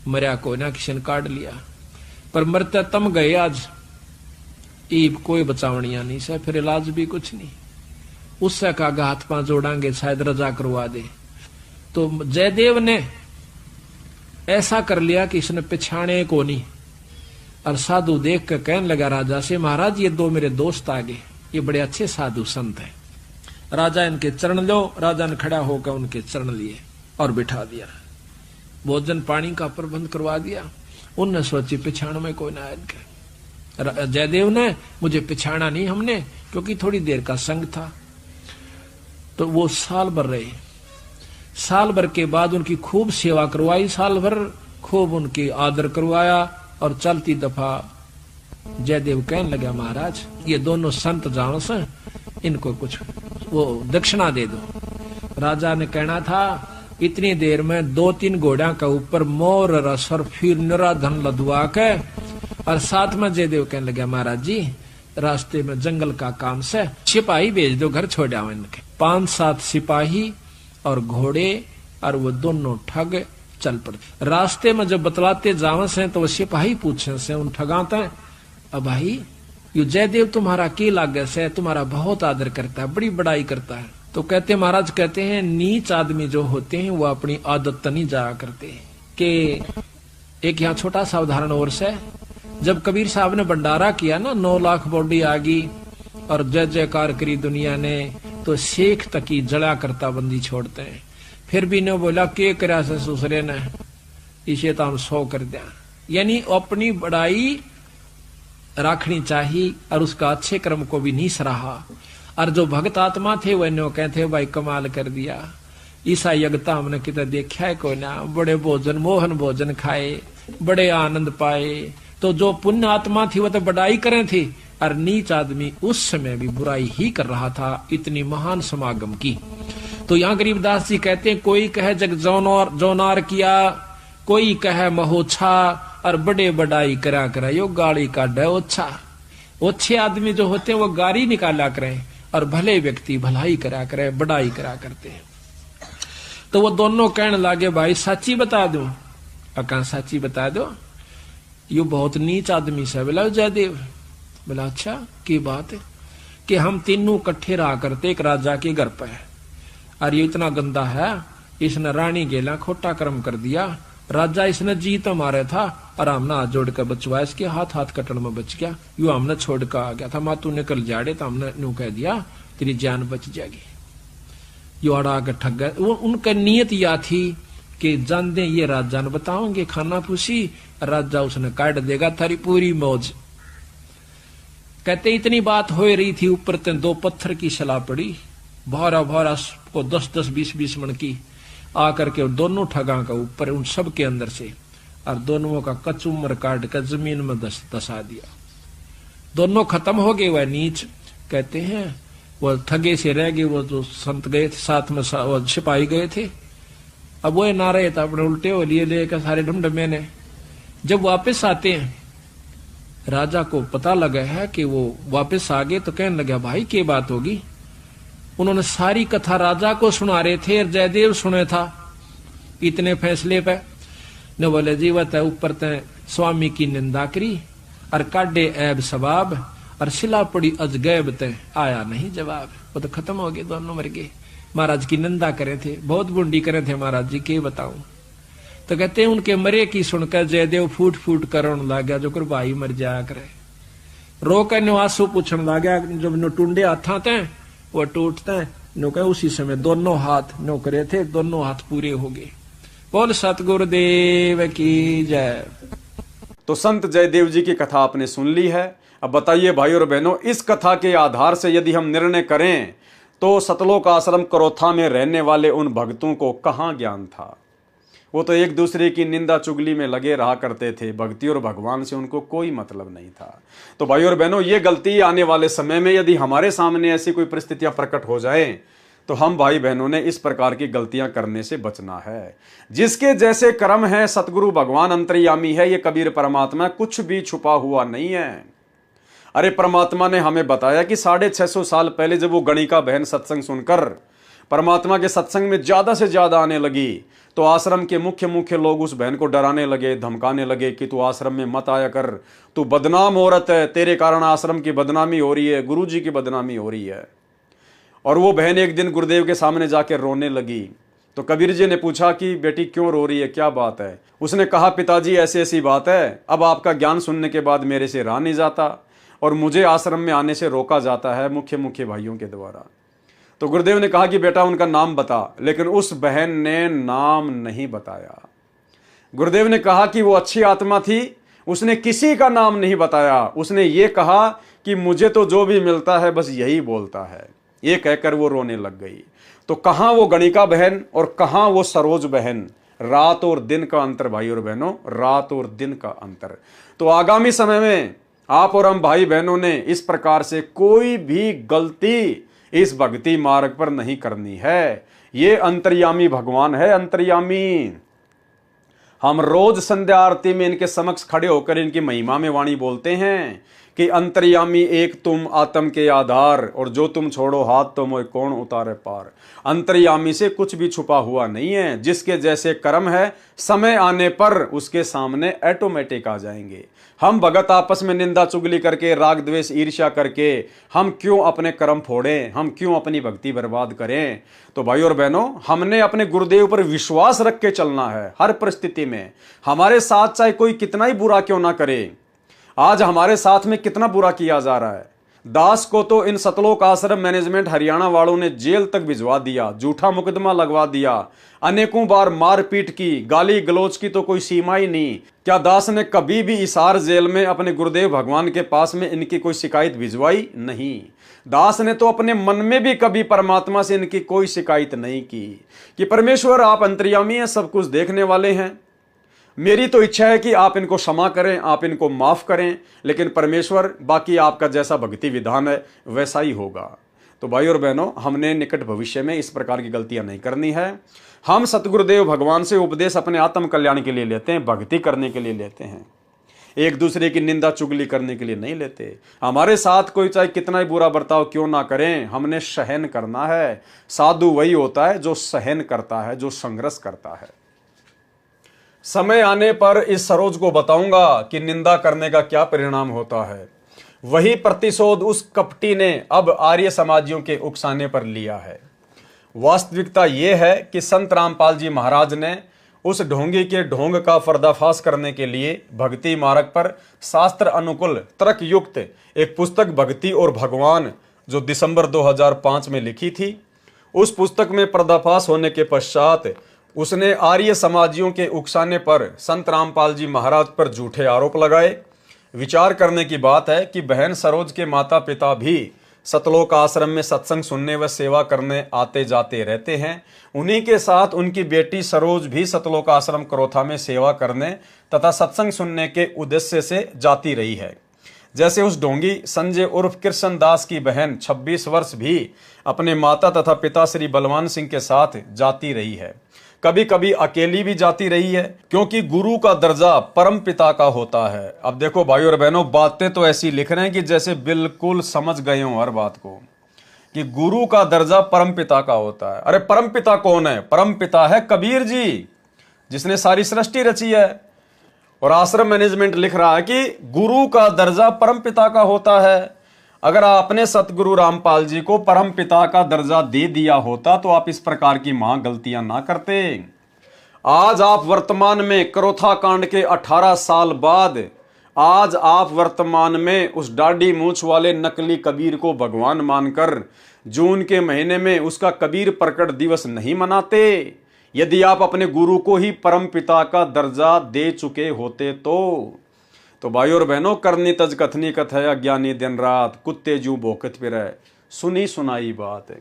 Speaker 3: मरिया को ना किसी ने काट लिया। पर मरते तम गए आज, ईब कोई बचावनिया नहीं से, फिर इलाज भी कुछ नहीं। उससे कहा हाथ पांव जोड़ांगे शायद रजा करवा दे। तो जयदेव ने ऐसा कर लिया कि इसने पिछाने को नहीं। और साधु देख कर कहने लगा राजा से, महाराज ये 2 मेरे दोस्त आ गए, ये बड़े अच्छे साधु संत हैं, राजा इनके चरण लो। राजा ने खड़ा होकर उनके चरण लिए और बिठा दिया। भोजन पानी का प्रबंध करवा दिया। उनने सोची पिछाण में कोई ना इनके। जयदेव ने मुझे पिछाना नहीं हमने, क्योंकि थोड़ी देर का संग था। तो वो साल भर रहे। साल भर के बाद उनकी खूब सेवा करवाई, साल भर खूब उनकी आदर करवाया। और चलती दफा जयदेव कहने लगा, महाराज ये दोनों संत जानो से, इनको कुछ वो दक्षिणा दे दो। राजा ने कहना था इतनी देर में 2-3 घोड़ा का ऊपर मोर रस और फिर निरा धन लदवा के। और साथ में जयदेव कहने लगा, महाराज जी रास्ते में जंगल का काम से सिपाही भेज दो, घर छोड़ आओ इनके। 5-7 सिपाही और घोड़े, और वो दोनों ठग चल पड़ते। रास्ते में जब बतलाते जावे से तो वो सिपाही पूछे से उन ठगाते, अब भाई ये जयदेव तुम्हारा के लागे से, तुम्हारा बहुत आदर करता है, बड़ी बड़ाई करता है। तो कहते महाराज कहते हैं नीच आदमी जो होते हैं वो अपनी आदत नहीं जाया करते। कि एक यहाँ छोटा सा उदाहरण और से, जब कबीर साहब ने भंडारा किया ना, 9 लाख बॉडी आ गई और जय जयकार करी दुनिया ने, तो शेख तक की जला करता बंदी छोड़ते हैं। फिर भी ने बोला के करा से ससुरे ने, इसे तो हम 100 कर दिया। यानी अपनी बड़ाई रखनी चाहिए और उसका अच्छे कर्म को भी नहीं सराहा। और जो भक्त आत्मा थे वह नो कहते भाई कमाल कर दिया, ईसा यज्ञता हमने कितना देखा है कोई ना, बड़े भोजन मोहन भोजन खाए, बड़े आनंद पाए। तो जो पुण्य आत्मा थी वह तो बड़ाई करे थी, और नीच आदमी उस समय भी बुराई ही कर रहा था, इतनी महान समागम की। तो यहाँ गरीबदास जी कहते हैं कोई कहे जग जोनार किया, कोई कहे महोछा, और बड़े बड़ाई करा करा यो गाड़ी काटे ओछा। ओछे आदमी जो होते हैं वो गाड़ी निकाला करें, और भले व्यक्ति भलाई करा करे, बड़ाई करा करते हैं। तो वो दोनों कहने लगे भाई सच्ची बता दो। कहा सच्ची बता दो, यू बहुत नीच आदमी से। बोला जयदेव। बोला अच्छा की बात है? कि हम तीनों इकट्ठे रहा करते एक राजा के घर पे, और ये इतना गंदा है, इसने रानी गेला खोटा कर्म कर दिया। राजा इसने जीत मारे था, और हमने हाथ जोड़ कर बचवाया, इसके हाथ कटन में बच गया। यू हमने छोड़ कर आ गया था, मातू निकल जाड़े तो हमने न्यू कह दिया तेरी जान बच जाएगी। यो अड़ा के ठग गए। वो उनका नियत या थी कि जान दे ये राजा ने बताओगे खाना पूछी, राजा उसने काट देगा थारी पूरी मौज। कहते इतनी बात हो रही थी, ऊपर ते 2 पत्थर की सलाह पड़ी, भारा भारा को 10-10 20-20 मन की आकर के दोनों ठगा का ऊपर उन सब के अंदर से, और दोनों का कचुमर काट कर जमीन में दसा दिया। दोनों खत्म हो गए। वह नीच कहते हैं वो ठगे से रह गए, वो जो संत गए थे साथ में वो सिपाही गए थे, अब वो ना रहे तो अपने उल्टे हो लिए लेकर सारे ढमढमे ने। जब वापस आते हैं, राजा को पता लगा है कि वो वापस आ गए, तो कहने लगा भाई क्या बात होगी। उन्होंने सारी कथा राजा को सुना रहे थे, और जयदेव सुने था इतने फैसले पे। न बोले जीवत है ऊपर ते स्वामी की निंदा करी, और काटे ऐब सबाब, और सिला पड़ी अजगैब ते आया नहीं जवाब। वो तो खत्म हो गए, दोनों मर गए। महाराज की निंदा करे थे, बहुत बुंडी करे थे महाराज जी, के बताऊं। तो कहते हैं उनके मरे की सुनकर जयदेव फूट फूट करने लगा, जो कर भाई मर जाया करे। रो कर आंसू पूछने लगा, जब नो टूंडे हाथा थे वो टूटते हैं, नो कहे उसी समय दोनों हाथ नो करे थे, दोनों हाथ पूरे हो गए। बोल सतगुरुदेव की जय।
Speaker 1: तो संत जयदेव जी की कथा आपने सुन ली है। अब बताइए भाई और बहनों, इस कथा के आधार से यदि हम निर्णय करें तो सतलोक आश्रम करोथा में रहने वाले उन भक्तों को कहाँ ज्ञान था। वो तो एक दूसरे की निंदा चुगली में लगे रहा करते थे, भक्ति और भगवान से उनको कोई मतलब नहीं था। तो भाई और बहनों, ये गलती आने वाले समय में यदि हमारे सामने ऐसी कोई परिस्थितियां प्रकट हो जाएं, तो हम भाई बहनों ने इस प्रकार की गलतियां करने से बचना है। जिसके जैसे कर्म है, सतगुरु भगवान अंतर्यामी है, ये कबीर परमात्मा कुछ भी छुपा हुआ नहीं है। अरे परमात्मा ने हमें बताया कि 650 साल पहले जब वो गणिका बहन सत्संग सुनकर परमात्मा के सत्संग में ज्यादा से ज्यादा आने लगी, तो आश्रम के मुख्य लोग उस बहन को डराने लगे, धमकाने लगे कि तू आश्रम में मत आया कर, तू बदनाम औरत है, तेरे कारण आश्रम की बदनामी हो रही है, गुरु जी की बदनामी हो रही है। और वो बहन एक दिन गुरुदेव के सामने जाकर रोने लगी। तो कबीर जी ने पूछा कि बेटी क्यों रो रही है, क्या बात है। उसने कहा पिताजी ऐसी ऐसी बात है, अब आपका ज्ञान सुनने के बाद मेरे से रहा नहीं जाता, और मुझे आश्रम में आने से रोका जाता है मुख्य भाइयों के द्वारा। तो गुरुदेव ने कहा कि बेटा उनका नाम बता, लेकिन उस बहन ने नाम नहीं बताया। गुरुदेव ने कहा कि वो अच्छी आत्मा थी, उसने किसी का नाम नहीं बताया। उसने ये कहा कि मुझे तो जो भी मिलता है बस यही बोलता है। ये कहकर वो रोने लग गई। तो कहां वो गणिका बहन और कहां वो सरोज बहन, रात और दिन का अंतर भाई और बहनों, रात और दिन का अंतर। तो आगामी समय में आप और हम भाई बहनों ने इस प्रकार से कोई भी गलती इस भक्ति मार्ग पर नहीं करनी है। ये अंतर्यामी भगवान है, अंतर्यामी। हम रोज संध्या आरती में इनके समक्ष खड़े होकर इनकी महिमा में वाणी बोलते हैं कि अंतर्यामी एक तुम आत्म के आधार, और जो तुम छोड़ो हाथ तो मोह कौन उतारे पार। अंतर्यामी से कुछ भी छुपा हुआ नहीं है। जिसके जैसे कर्म है, समय आने पर उसके सामने ऑटोमेटिक आ जाएंगे। हम भगत आपस में निंदा चुगली करके, राग द्वेष ईर्ष्या करके हम क्यों अपने कर्म फोड़ें, हम क्यों अपनी भक्ति बर्बाद करें। तो भाई और बहनों, हमने अपने गुरुदेव पर विश्वास रख के चलना है हर परिस्थिति में। हमारे साथ चाहे कोई कितना ही बुरा क्यों ना करे। आज हमारे साथ में कितना बुरा किया जा रहा है, दास को तो इन सतलोक आश्रम मैनेजमेंट हरियाणा वालों ने जेल तक भिजवा दिया, झूठा मुकदमा लगवा दिया, अनेकों बार मारपीट की, गाली गलौज की तो कोई सीमा ही नहीं। क्या दास ने कभी भी हिसार जेल में अपने गुरुदेव भगवान के पास में इनकी कोई शिकायत भिजवाई? नहीं। दास ने तो अपने मन में भी कभी परमात्मा से इनकी कोई शिकायत नहीं की कि परमेश्वर आप अंतर्यामी हैं, सब कुछ देखने वाले हैं, मेरी तो इच्छा है कि आप इनको क्षमा करें, आप इनको माफ करें, लेकिन परमेश्वर बाकी आपका जैसा भक्ति विधान है वैसा ही होगा। तो भाई और बहनों, हमने निकट भविष्य में इस प्रकार की गलतियां नहीं करनी है। हम सतगुरुदेव भगवान से उपदेश अपने आत्म कल्याण के लिए लेते हैं, भक्ति करने के लिए लेते हैं, एक दूसरे की निंदा चुगली करने के लिए नहीं लेते। हमारे साथ कोई चाहे कितना ही बुरा बर्ताव क्यों ना करें, हमने सहन करना है। साधु वही होता है जो सहन करता है, जो संघर्ष करता है। समय आने पर इस सरोज को बताऊंगा कि निंदा करने का क्या परिणाम होता है। वही प्रतिशोध उस कपटी ने अब आर्य समाजियों के उकसाने पर लिया है। वास्तविकता यह है कि संत रामपाल जी महाराज ने उस ढोंगी के ढोंग का पर्दाफाश करने के लिए भक्ति मार्ग पर शास्त्र अनुकूल तर्क युक्त एक पुस्तक भक्ति और भगवान जो दिसंबर 2005 में लिखी थी, उस पुस्तक में पर्दाफाश होने के पश्चात उसने आर्य समाजियों के उकसाने पर संत रामपाल जी महाराज पर झूठे आरोप लगाए। विचार करने की बात है कि बहन सरोज के माता पिता भी सतलोक आश्रम में सत्संग सुनने व सेवा करने आते जाते रहते हैं। उन्हीं के साथ उनकी बेटी सरोज भी सतलोक आश्रम करोथा में सेवा करने तथा सत्संग सुनने के उद्देश्य से जाती रही है। जैसे उस ढोंगी संजय उर्फ कृष्ण दास की बहन 26 वर्ष भी अपने माता तथा पिता श्री बलवान सिंह के साथ जाती रही है। कभी कभी अकेली भी जाती रही है, क्योंकि गुरु का दर्जा परम पिता का होता है। अब देखो भाई और बहनों, बातें तो ऐसी लिख रहे हैं कि जैसे बिल्कुल समझ गए हो हर बात को, कि गुरु का दर्जा परम पिता का होता है। अरे परम पिता कौन है? परम पिता है कबीर जी, जिसने सारी सृष्टि रची है। और आश्रम मैनेजमेंट लिख रहा है कि गुरु का दर्जा परम पिता का होता है। अगर आपने सतगुरु रामपाल जी को परम पिता का दर्जा दे दिया होता तो आप इस प्रकार की गलतियां ना करते। आज आप वर्तमान में करोथा कांड के 18 साल बाद आज आप वर्तमान में उस डाढ़ी मूंछ वाले नकली कबीर को भगवान मानकर जून के महीने में उसका कबीर प्रकट दिवस नहीं मनाते। यदि आप अपने गुरु को ही परम पिता का दर्जा दे चुके होते तो भाई और बहनों, करनी तज कथनी कथ है, अज्ञानी दिन रात कुत्ते जू भोकत फिरे, सुनी सुनाई बात है।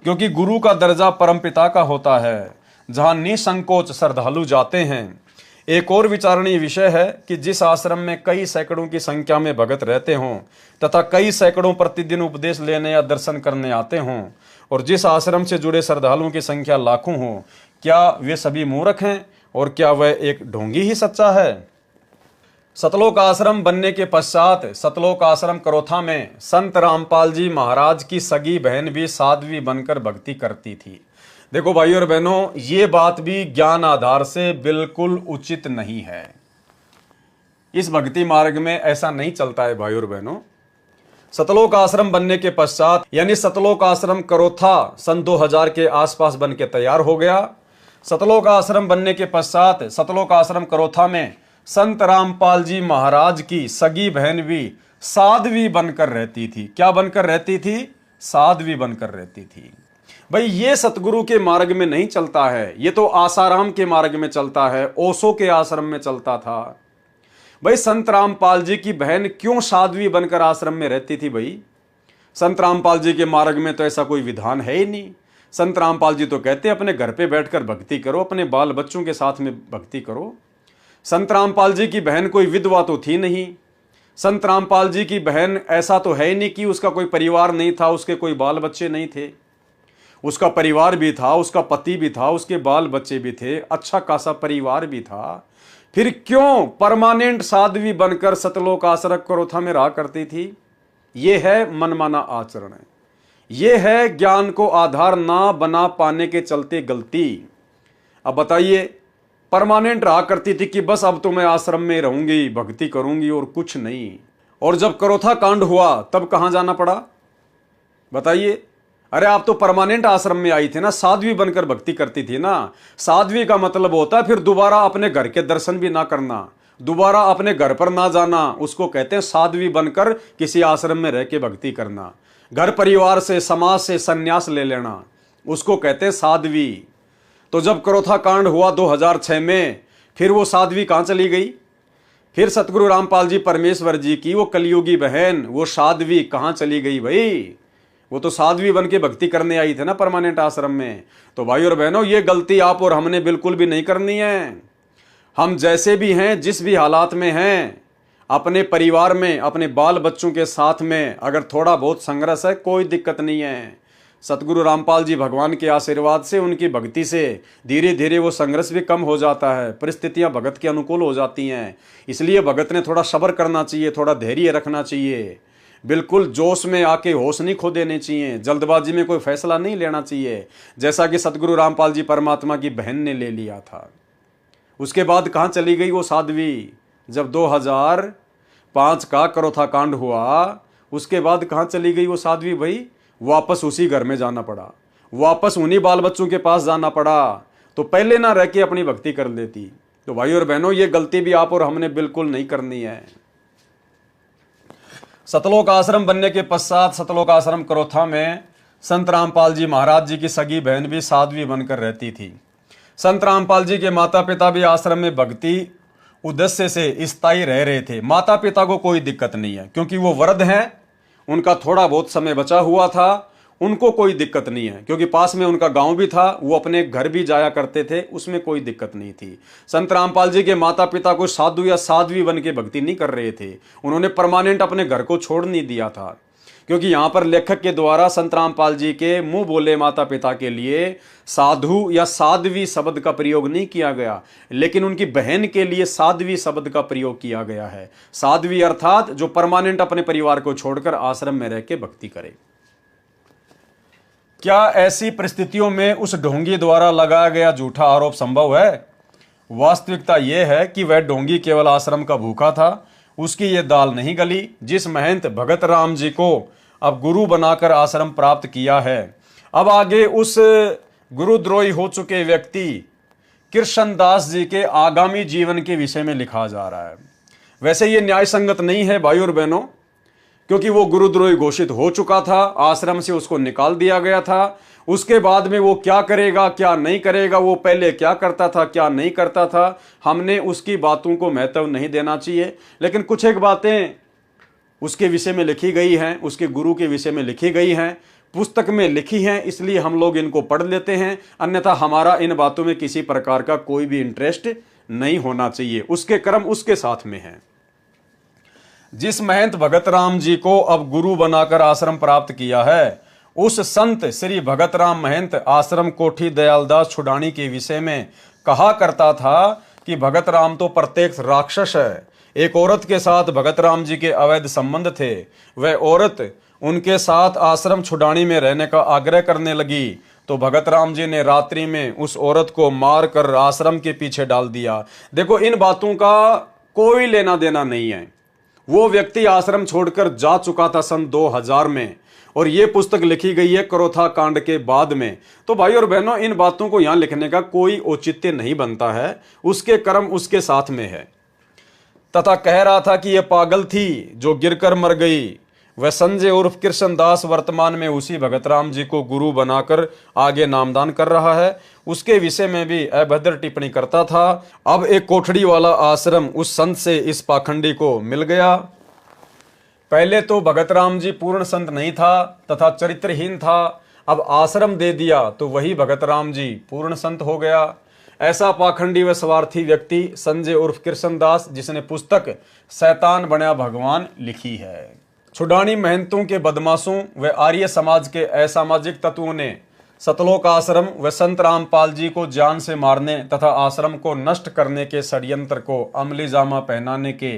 Speaker 1: क्योंकि गुरु का दर्जा परम पिता का होता है, जहां निसंकोच श्रद्धालु जाते हैं। एक और विचारणीय विषय है कि जिस आश्रम में कई सैकड़ों की संख्या में भगत रहते हों तथा कई सैकड़ों प्रतिदिन उपदेश लेने या दर्शन करने आते हों, और जिस आश्रम से जुड़े श्रद्धालुओं की संख्या लाखों हो, क्या वे सभी मूर्ख हैं और क्या वह एक ढोंगी ही सच्चा है? सतलोक आश्रम बनने के पश्चात सतलोक आश्रम करोथा में संत रामपाल जी महाराज की सगी बहन भी साध्वी बनकर भक्ति करती थी। देखो भाई और बहनों, ये बात भी ज्ञान आधार से बिल्कुल उचित नहीं है। इस भक्ति मार्ग में ऐसा नहीं चलता है भाई और बहनों। सतलोक आश्रम बनने के पश्चात यानी सतलोक आश्रम करोथा सन 2000 के आसपास बन के तैयार हो गया। सतलोक आश्रम बनने के पश्चात सतलोक आश्रम करोथा में संत रामपाल जी महाराज की सगी बहन भी साध्वी बनकर रहती थी। क्या बनकर रहती थी? साध्वी बनकर रहती थी। भाई ये सतगुरु के मार्ग में नहीं चलता है, ये तो आसाराम के मार्ग में चलता है, ओशो के आश्रम में चलता था। भाई संत रामपाल जी की बहन क्यों साध्वी बनकर आश्रम में रहती थी? भाई संत रामपाल जी के मार्ग में तो ऐसा कोई विधान है ही नहीं। संत रामपाल जी तो कहते हैं अपने घर पे बैठकर भक्ति करो, अपने बाल बच्चों के साथ में भक्ति करो। संत रामपाल जी की बहन कोई विधवा तो थी नहीं। संत रामपाल जी की बहन ऐसा तो है ही नहीं कि उसका कोई परिवार नहीं था, उसके कोई बाल बच्चे नहीं थे। उसका परिवार भी था, उसका पति भी था, उसके बाल बच्चे भी थे, अच्छा खासा परिवार भी था। फिर क्यों परमानेंट साध्वी बनकर सतलोक आश्रम करोथा में रहा करती थी? ये है मनमाना आचरण, ये है ज्ञान को आधार ना बना पाने के चलते गलती। अब बताइए, परमानेंट रहा करती थी कि बस अब तो मैं आश्रम में रहूंगी, भक्ति करूंगी और कुछ नहीं। और जब करोथा कांड हुआ तब कहां जाना पड़ा? बताइए। अरे आप तो परमानेंट आश्रम में आई थी ना, साध्वी बनकर भक्ति करती थी ना। साध्वी का मतलब होता है फिर दोबारा अपने घर के दर्शन भी ना करना, दोबारा अपने घर पर ना जाना, उसको कहते हैं साध्वी बनकर किसी आश्रम में रह के भक्ति करना। घर परिवार से, समाज से संन्यास ले लेना, उसको कहते हैं साध्वी। तो जब क्रोथा कांड हुआ 2006 में, फिर वो साध्वी कहाँ चली गई? फिर सतगुरु रामपाल जी परमेश्वर जी की वो कलयुगी बहन, वो साध्वी कहाँ चली गई भाई? वो तो साध्वी बन के भक्ति करने आई थे ना परमानेंट आश्रम में। तो भाई और बहनों, ये गलती आप और हमने बिल्कुल भी नहीं करनी है। हम जैसे भी हैं, जिस भी हालात में हैं, अपने परिवार में, अपने बाल बच्चों के साथ में अगर थोड़ा बहुत संघर्ष है, कोई दिक्कत नहीं है। सतगुरु रामपाल जी भगवान के आशीर्वाद से, उनकी भक्ति से धीरे धीरे वो संघर्ष भी कम हो जाता है, परिस्थितियां भगत के अनुकूल हो जाती हैं। इसलिए भगत ने थोड़ा सब्र करना चाहिए, थोड़ा धैर्य रखना चाहिए। बिल्कुल जोश में आके होश नहीं खो देने चाहिए, जल्दबाजी में कोई फैसला नहीं लेना चाहिए, जैसा कि सतगुरु रामपाल जी परमात्मा की बहन ने ले लिया था। उसके बाद कहाँ चली गई वो साध्वी? जब 2005 का क्रोथा कांड हुआ, उसके बाद कहाँ चली गई वो साध्वी भाई? वापस उसी घर में जाना पड़ा, वापस उन्हीं बाल बच्चों के पास जाना पड़ा। तो पहले ना रह के अपनी भक्ति कर लेती। तो भाई और बहनों, ये गलती भी आप और हमने बिल्कुल नहीं करनी है। सतलोक आश्रम बनने के पश्चात सतलोक आश्रम क्रोथा में संत रामपाल जी महाराज जी की सगी बहन भी साध्वी बनकर रहती थी। संत रामपाल जी के माता पिता भी आश्रम में भक्ति उद्देश्य से स्थायी रह रहे थे। माता पिता को कोई दिक्कत नहीं है, क्योंकि वो वृद्ध हैं, उनका थोड़ा बहुत समय बचा हुआ था, उनको कोई दिक्कत नहीं है, क्योंकि पास में उनका गांव भी था, वो अपने घर भी जाया करते थे, उसमें कोई दिक्कत नहीं थी। संत रामपाल जी के माता पिता को साधु या साध्वी बन के भक्ति नहीं कर रहे थे, उन्होंने परमानेंट अपने घर को छोड़ नहीं दिया था। क्योंकि यहाँ पर लेखक के द्वारा संत रामपाल जी के मुंह बोले माता पिता के लिए साधु या साध्वी शब्द का प्रयोग नहीं किया गया, लेकिन उनकी बहन के लिए साध्वी शब्द का प्रयोग किया गया है। साध्वी अर्थात जो परमानेंट अपने परिवार को छोड़कर आश्रम में रह के भक्ति करे। क्या ऐसी परिस्थितियों में उस ढोंगी द्वारा लगाया गया झूठा आरोप संभव है? वास्तविकता यह है कि वह ढोंगी केवल आश्रम का भूखा था, उसकी ये दाल नहीं गली। जिस महंत भगत राम जी को अब गुरु बनाकर आश्रम प्राप्त किया है, अब आगे उस गुरुद्रोही हो चुके व्यक्ति कृष्णदास जी के आगामी जीवन के विषय में लिखा जा रहा है। वैसे ये न्याय संगत नहीं है भाई और बहनों, क्योंकि वो गुरुद्रोही घोषित हो चुका था, आश्रम से उसको निकाल दिया गया था। उसके बाद में वो क्या करेगा क्या नहीं करेगा, वो पहले क्या करता था क्या नहीं करता था, हमने उसकी बातों को महत्व नहीं देना चाहिए। लेकिन कुछ एक बातें उसके विषय में लिखी गई हैं, उसके गुरु के विषय में लिखी गई हैं, पुस्तक में लिखी हैं, इसलिए हम लोग इनको पढ़ लेते हैं। अन्यथा हमारा इन बातों में किसी प्रकार का कोई भी इंटरेस्ट नहीं होना चाहिए, उसके कर्म उसके साथ में है। जिस महंत भगत राम जी को अब गुरु बनाकर आश्रम प्राप्त किया है, उस संत श्री भगत राम महंत आश्रम कोठी दयालदास छुडानी के विषय में कहा करता था कि भगत राम तो प्रत्यक्ष राक्षस है। एक औरत के साथ भगत राम जी के अवैध संबंध थे। वह औरत उनके साथ आश्रम छुडानी में रहने का आग्रह करने लगी, तो भगत राम जी ने रात्रि में उस औरत को मार कर आश्रम के पीछे डाल दिया। देखो, इन बातों का कोई लेना देना नहीं है। वो व्यक्ति आश्रम छोड़कर जा चुका था सन 2000 में, और ये पुस्तक लिखी गई है क्रोथा कांड के बाद में। तो भाई और बहनों, इन बातों को यहां लिखने का कोई औचित्य नहीं बनता है, उसके कर्म उसके साथ में है। तथा कह रहा था कि यह पागल थी जो गिरकर मर गई। वह संजय उर्फ कृष्णदास वर्तमान में उसी भगत राम जी को गुरु बनाकर आगे नामदान कर रहा है। उसके विषय में भी अभद्र टिप्पणी करता था। अब एक कोठड़ी वाला आश्रम उस संत से इस पाखंडी को मिल गया। पहले तो भगत राम जी पूर्ण संत नहीं था तथा चरित्रहीन था, अब आश्रम दे दिया तो वही भगत राम जी पूर्ण संत हो गया। ऐसा पाखंडी व स्वार्थी व्यक्ति संजय उर्फ कृष्णदास, जिसने पुस्तक शैतान बना भगवान लिखी है। छुडानी महंतों के बदमाशों व आर्य समाज के असामाजिक तत्वों ने सतलोक आश्रम व संत रामपाल जी को जान से मारने तथा आश्रम को नष्ट करने के षड्यंत्र को अमली जामा पहनाने के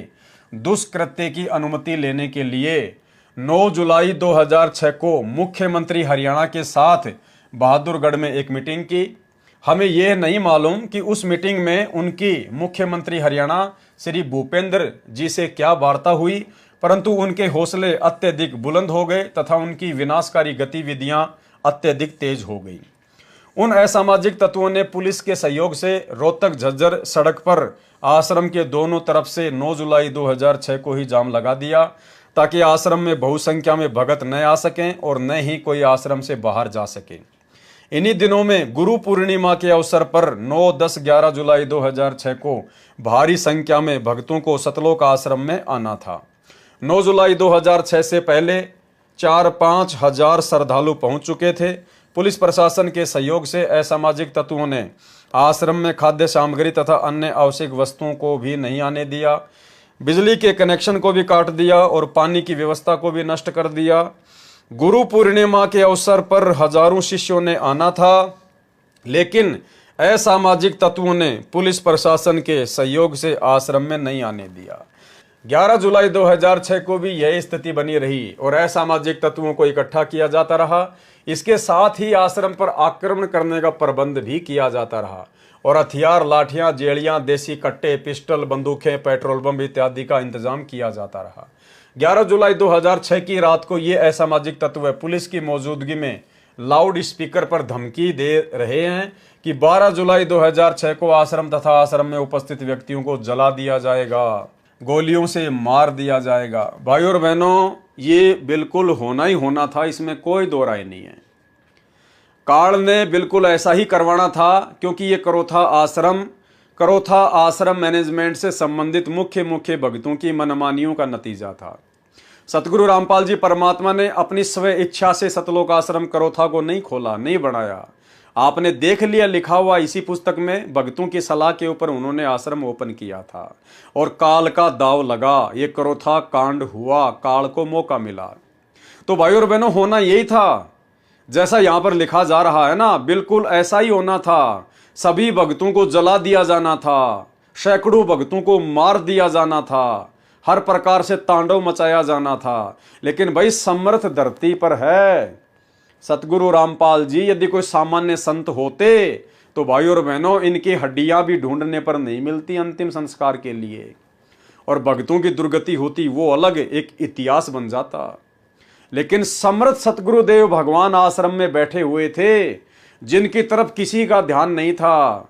Speaker 1: दुष्कृत्य की अनुमति लेने के लिए 9 जुलाई 2006 को मुख्यमंत्री हरियाणा के साथ बहादुरगढ़ में एक मीटिंग की। हमें यह नहीं मालूम कि उस मीटिंग में उनकी मुख्यमंत्री हरियाणा श्री भूपेंद्र जी से क्या वार्ता हुई, परंतु उनके हौसले अत्यधिक बुलंद हो गए तथा उनकी विनाशकारी गतिविधियां अत्यधिक तेज हो गई। उन असामाजिक तत्वों ने पुलिस के सहयोग से रोहतक झज्जर सड़क पर आश्रम के दोनों तरफ से 9 जुलाई 2006 को ही जाम लगा दिया ताकि आश्रम में बहुसंख्या में भगत न आ सकें और न ही कोई आश्रम से बाहर जा सके। इन्हीं दिनों में गुरु पूर्णिमा के अवसर पर 9, 10, 11 जुलाई 2006 को भारी संख्या में भक्तों को सतलोक आश्रम में आना था। 9 जुलाई 2006 से पहले 4-5 हजार श्रद्धालु पहुंच चुके थे। पुलिस प्रशासन के सहयोग से असामाजिक तत्वों ने आश्रम में खाद्य सामग्री तथा अन्य आवश्यक वस्तुओं को भी नहीं आने दिया, बिजली के कनेक्शन को भी काट दिया और पानी की व्यवस्था को भी नष्ट कर दिया। गुरु पूर्णिमा के अवसर पर हजारों शिष्यों ने आना था, लेकिन असामाजिक तत्वों ने पुलिस प्रशासन के सहयोग से आश्रम में नहीं आने दिया। 11 जुलाई 2006 को भी यह स्थिति बनी रही और असामाजिक तत्वों को इकट्ठा किया जाता रहा। इसके साथ ही आश्रम पर आक्रमण करने का प्रबंध भी किया जाता रहा और हथियार, लाठियां, जेड़ियां, देसी कट्टे, पिस्टल, बंदूकें, पेट्रोल बम इत्यादि का इंतजाम किया जाता रहा। 11 जुलाई 2006 की रात को ये असामाजिक तत्व पुलिस की मौजूदगी में लाउड स्पीकर पर धमकी दे रहे हैं कि 12 जुलाई 2006 को आश्रम तथा आश्रम में उपस्थित व्यक्तियों को जला दिया जाएगा, गोलियों से मार दिया जाएगा। भाइयों और बहनों, ये बिल्कुल होना ही होना था, इसमें कोई दो राय नहीं है। काल ने बिल्कुल ऐसा ही करवाना था, क्योंकि ये करोथा आश्रम मैनेजमेंट से संबंधित मुख्य भक्तों की मनमानियों का नतीजा था। सतगुरु रामपाल जी परमात्मा ने अपनी स्व इच्छा से सतलोक आश्रम करोथा को नहीं खोला, नहीं बनाया। आपने देख लिया, लिखा हुआ इसी पुस्तक में, भक्तों की सलाह के ऊपर उन्होंने आश्रम ओपन किया था और काल का दाव लगा, ये करोथा कांड हुआ, काल को मौका मिला। तो भाइयों और बहनों, होना यही था जैसा यहां पर लिखा जा रहा है ना, बिल्कुल ऐसा ही होना था। सभी भक्तों को जला दिया जाना था, सैकड़ों भक्तों को मार दिया जाना था, हर प्रकार से तांडव मचाया जाना था। लेकिन भाई समर्थ धरती पर है सतगुरु रामपाल जी, यदि कोई सामान्य संत होते तो भाइयों और बहनों, इनकी हड्डियां भी ढूंढने पर नहीं मिलती अंतिम संस्कार के लिए, और भक्तों की दुर्गति होती वो अलग एक इतिहास बन जाता। लेकिन समर्थ सतगुरुदेव भगवान आश्रम में बैठे हुए थे, जिनकी तरफ किसी का ध्यान नहीं था,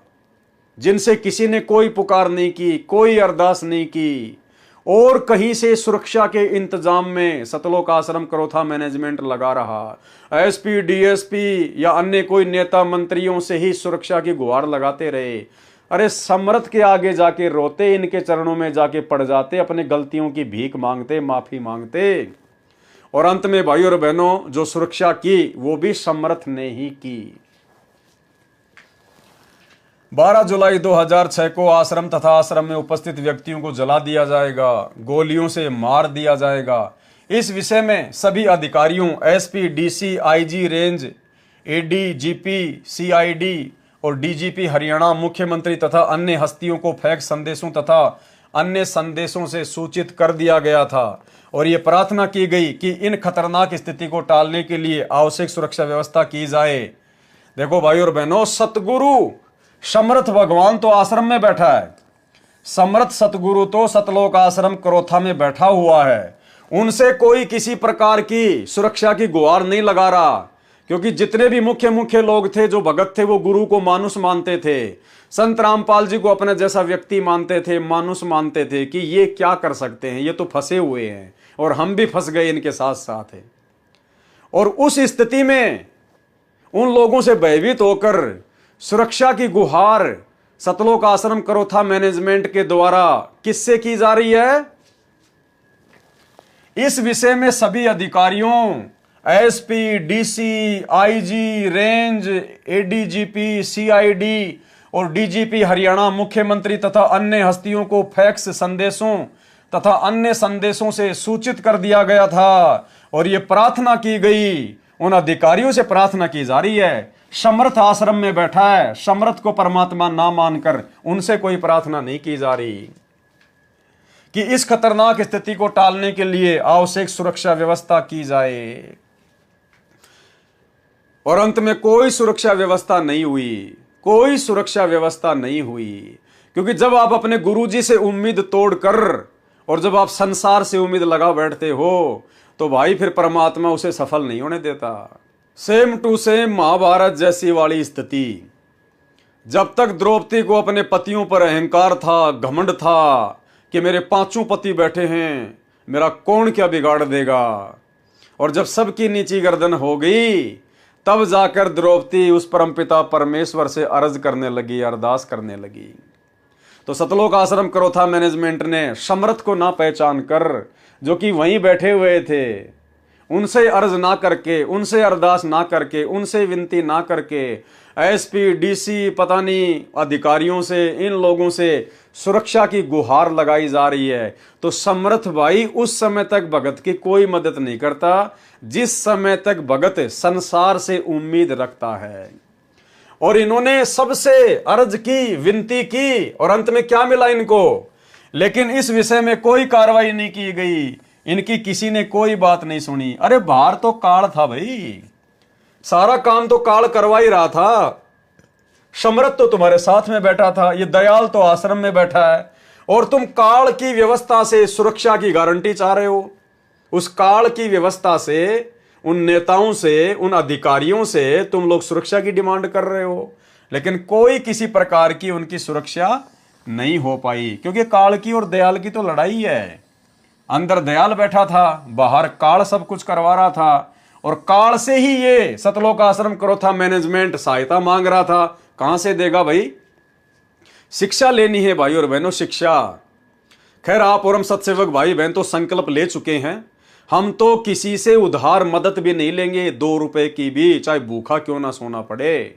Speaker 1: जिनसे किसी ने कोई पुकार नहीं की, कोई अरदास नहीं की, और कहीं से सुरक्षा के इंतजाम में सतलोक आश्रम करोथा मैनेजमेंट लगा रहा। एसपी, डीएसपी या अन्य कोई नेता मंत्रियों से ही सुरक्षा की गुहार लगाते रहे। अरे समर्थ के आगे जाके रोते, इनके चरणों में जाके पड़ जाते, अपने गलतियों की भीख मांगते, माफी मांगते, और अंत में भाइयों और बहनों, जो सुरक्षा की वो भी समर्थ ने ही की। 12 जुलाई 2006 को आश्रम तथा आश्रम में उपस्थित व्यक्तियों को जला दिया जाएगा, गोलियों से मार दिया जाएगा। इस विषय में सभी अधिकारियों, SP, DC, IG range, ADGP, CID और डीजीपी हरियाणा, मुख्यमंत्री तथा अन्य हस्तियों को फैक्स संदेशों तथा अन्य संदेशों से सूचित कर दिया गया था और ये प्रार्थना की गई कि इन खतरनाक स्थिति को टालने के लिए आवश्यक सुरक्षा व्यवस्था की जाए। देखो भाइयों और बहनों, सतगुरु समर्थ भगवान तो आश्रम में बैठा है, समर्थ सतगुरु तो सतलोक आश्रम करोथा में बैठा हुआ है। उनसे कोई किसी प्रकार की सुरक्षा की गुहार नहीं लगा रहा, क्योंकि जितने भी मुख्य लोग थे, जो भगत थे, वो गुरु को मानुष मानते थे। संत रामपाल जी को अपने जैसा व्यक्ति मानते थे, मानुष मानते थे कि ये क्या कर सकते हैं, ये तो फंसे हुए हैं और हम भी फंस गए इनके साथ साथ है। और उस स्थिति में उन लोगों से भयभीत होकर सुरक्षा की गुहार सतलोक आश्रम करोथा मैनेजमेंट के द्वारा किससे की जा रही है? इस विषय में सभी अधिकारियों, SP, DC, IG range, ADGP, CID और डीजीपी हरियाणा, मुख्यमंत्री तथा अन्य हस्तियों को फैक्स संदेशों तथा अन्य संदेशों से सूचित कर दिया गया था और यह प्रार्थना की गई, उन अधिकारियों से प्रार्थना की जा रही है। समर्थ आश्रम में बैठा है, समर्थ को परमात्मा ना मानकर उनसे कोई प्रार्थना नहीं की जा रही कि इस खतरनाक स्थिति को टालने के लिए आवश्यक सुरक्षा व्यवस्था की जाए। और अंत में कोई सुरक्षा व्यवस्था नहीं हुई, कोई सुरक्षा व्यवस्था नहीं हुई, क्योंकि जब आप अपने गुरुजी से उम्मीद तोड़कर और जब आप संसार से उम्मीद लगा बैठते हो तो भाई फिर परमात्मा उसे सफल नहीं होने देता। सेम टू सेम महाभारत जैसी वाली स्थिति। जब तक द्रौपदी को अपने पतियों पर अहंकार था, घमंड था कि मेरे 5 पति बैठे हैं, मेरा कौन क्या बिगाड़ देगा, और जब सबकी नीची गर्दन हो गई तब जाकर द्रौपदी उस परमपिता परमेश्वर से अर्ज करने लगी, अरदास करने लगी। तो सतलोक आश्रम करोथा मैनेजमेंट ने समर्थ को ना पहचान कर, जो कि वहीं बैठे हुए थे, उनसे अर्ज ना करके, उनसे अरदास ना करके, उनसे विनती ना करके एसपी, डीसी, पता नहीं अधिकारियों से, इन लोगों से सुरक्षा की गुहार लगाई जा रही है। तो समर्थ भाई उस समय तक भगत की कोई मदद नहीं करता जिस समय तक भगत संसार से उम्मीद रखता है। और इन्होंने सबसे अर्ज की, विनती की, और अंत में क्या मिला इनको? लेकिन इस विषय में कोई कार्रवाई नहीं की गई, इनकी किसी ने कोई बात नहीं सुनी। अरे बाहर तो काल था भाई, सारा काम तो काल करवा ही रहा था। समर्थ तो तुम्हारे साथ में बैठा था, ये दयाल तो आश्रम में बैठा है, और तुम काल की व्यवस्था से सुरक्षा की गारंटी चाह रहे हो। उस काल की व्यवस्था से, उन नेताओं से, उन अधिकारियों से तुम लोग सुरक्षा की डिमांड कर रहे हो, लेकिन कोई किसी प्रकार की उनकी सुरक्षा नहीं हो पाई, क्योंकि काल की और दयाल की तो लड़ाई है। अंदर दयाल बैठा था, बाहर काल सब कुछ करवा रहा था, और काल से ही ये सतलोक आश्रम करोथा मैनेजमेंट सहायता मांग रहा था। कहां से देगा भाई? शिक्षा लेनी है भाई और बहनों, शिक्षा। खैर आप और हम सत्सेवक भाई बहन तो संकल्प ले चुके हैं, हम तो किसी से उधार मदद भी नहीं लेंगे, 2 रुपए की भी, चाहे भूखा क्यों ना सोना पड़े।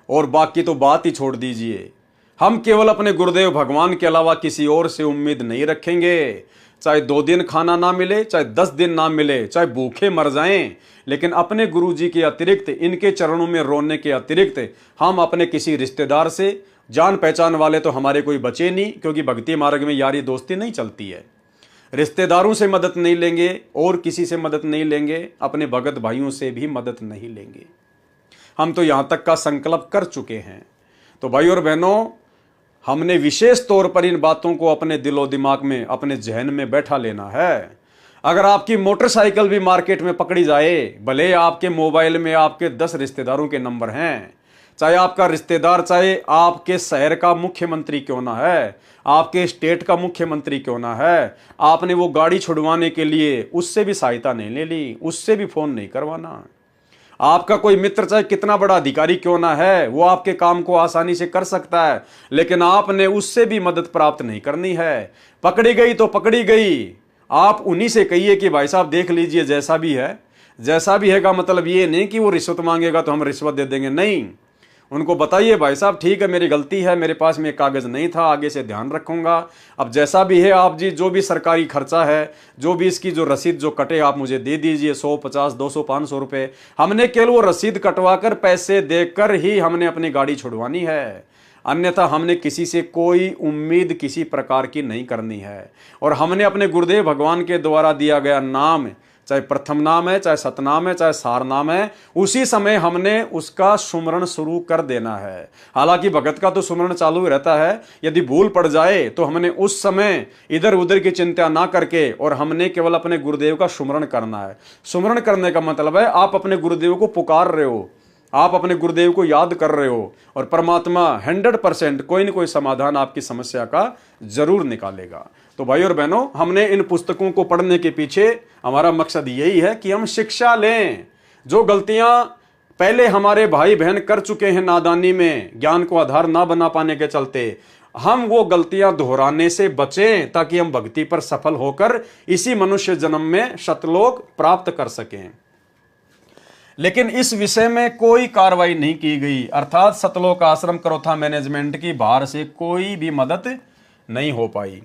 Speaker 1: और बाकी तो बात ही छोड़ दीजिए, हम केवल अपने गुरुदेव भगवान के अलावा किसी और से उम्मीद नहीं रखेंगे। चाहे 2 दिन खाना ना मिले, चाहे 10 दिन ना मिले, चाहे भूखे मर जाएं, लेकिन अपने गुरुजी के अतिरिक्त, इनके चरणों में रोने के अतिरिक्त हम अपने किसी रिश्तेदार से, जान पहचान वाले तो हमारे कोई बचे नहीं, क्योंकि भक्ति मार्ग में यारी दोस्ती नहीं चलती है। रिश्तेदारों से मदद नहीं लेंगे और किसी से मदद नहीं लेंगे, अपने भगत भाइयों से भी मदद नहीं लेंगे। हम तो यहां तक का संकल्प कर चुके हैं। तो भाई और बहनों, हमने विशेष तौर पर इन बातों को अपने दिलो दिमाग में, अपने जहन में बैठा लेना है। अगर आपकी मोटरसाइकिल भी मार्केट में पकड़ी जाए, भले आपके मोबाइल में आपके 10 रिश्तेदारों के नंबर हैं, चाहे आपका रिश्तेदार, चाहे आपके शहर का मुख्यमंत्री क्यों ना है, आपके स्टेट का मुख्यमंत्री क्यों ना है, आपने वो गाड़ी छुड़वाने के लिए उससे भी सहायता नहीं ले ली, उससे भी फोन नहीं करवाना। आपका कोई मित्र चाहे कितना बड़ा अधिकारी क्यों ना है, वो आपके काम को आसानी से कर सकता है, लेकिन आपने उससे भी मदद प्राप्त नहीं करनी है। पकड़ी गई तो पकड़ी गई, आप उन्हीं से कहिए कि भाई साहब देख लीजिए, जैसा भी है, जैसा भी है का मतलब ये नहीं कि वो रिश्वत मांगेगा तो हम रिश्वत दे देंगे, नहीं। उनको बताइए भाई साहब ठीक है, मेरी गलती है, मेरे पास में कागज नहीं था, आगे से ध्यान रखूंगा। अब जैसा भी है आप जी, जो भी सरकारी खर्चा है, जो भी इसकी जो रसीद जो कटे आप मुझे दे दीजिए, 100, 50, 200, 500 रुपए। हमने केवल वो रसीद कटवा कर, पैसे देकर ही हमने अपनी गाड़ी छुड़वानी है, अन्यथा हमने किसी से कोई उम्मीद किसी प्रकार की नहीं करनी है। और हमने अपने गुरुदेव भगवान के द्वारा दिया गया नाम, चाहे प्रथम नाम है, चाहे सतनाम है, चाहे सार नाम है, उसी समय हमने उसका सुमरण शुरू कर देना है। हालांकि भगत का तो सुमरण चालू ही रहता है, यदि भूल पड़ जाए तो हमने उस समय इधर उधर की चिंता ना करके, और हमने केवल अपने गुरुदेव का सुमरण करना है। सुमरण करने का मतलब है आप अपने गुरुदेव को पुकार रहे हो, आप अपने गुरुदेव को याद कर रहे हो, और परमात्मा 100% कोई न कोई समाधान आपकी समस्या का जरूर निकालेगा। तो भाई और बहनों, हमने इन पुस्तकों को पढ़ने के पीछे हमारा मकसद यही है कि हम शिक्षा लें। जो गलतियां पहले हमारे भाई बहन कर चुके हैं नादानी में, ज्ञान को आधार ना बना पाने के चलते, हम वो गलतियां दोहराने से बचें, ताकि हम भक्ति पर सफल होकर इसी मनुष्य जन्म में सतलोक प्राप्त कर सकें। लेकिन इस विषय में कोई कार्रवाई नहीं की गई, अर्थात सतलोक आश्रम करोथा मैनेजमेंट की बाहर से कोई भी मदद नहीं हो पाई।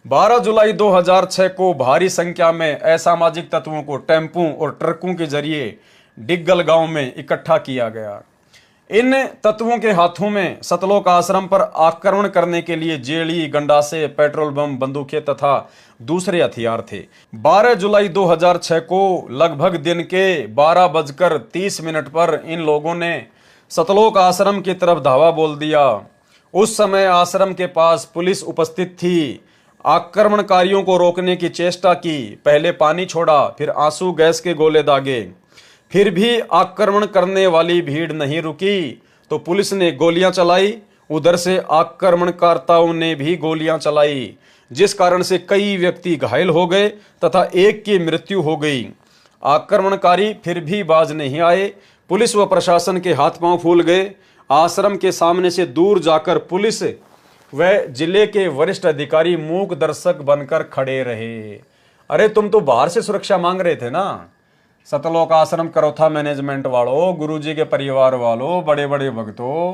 Speaker 1: 12 जुलाई 2006 को भारी संख्या में असामाजिक तत्वों को टेम्पू और ट्रकों के जरिए डिग्गल गांव में इकट्ठा किया गया। इन तत्वों के हाथों में सतलोक आश्रम पर आक्रमण करने के लिए जेली, गंडासे, पेट्रोल बम, बंदूकें तथा दूसरे हथियार थे। 12 जुलाई 2006 को लगभग दिन के 12:30 पर इन लोगों ने सतलोक आश्रम की तरफ धावा बोल दिया। उस समय आश्रम के पास पुलिस उपस्थित थी। आक्रमणकारियों को रोकने की चेष्टा की, पहले पानी छोड़ा, फिर आंसू गैस के गोले दागे, फिर भी आक्रमण करने वाली भीड़ नहीं रुकी तो पुलिस ने गोलियां चलाई। उधर से आक्रमणकर्ताओं ने भी गोलियां चलाई, जिस कारण से कई व्यक्ति घायल हो गए तथा एक की मृत्यु हो गई। आक्रमणकारी फिर भी बाज नहीं आए। पुलिस व प्रशासन के हाथ पांव फूल गए। आश्रम के सामने से दूर जाकर पुलिस व जिले के वरिष्ठ अधिकारी मूक दर्शक बनकर खड़े रहे। अरे तुम तो बाहर से सुरक्षा मांग रहे थे ना, सतलोक आश्रम करोथा मैनेजमेंट वालों, गुरुजी के परिवार वालों, बड़े बड़े भक्तों,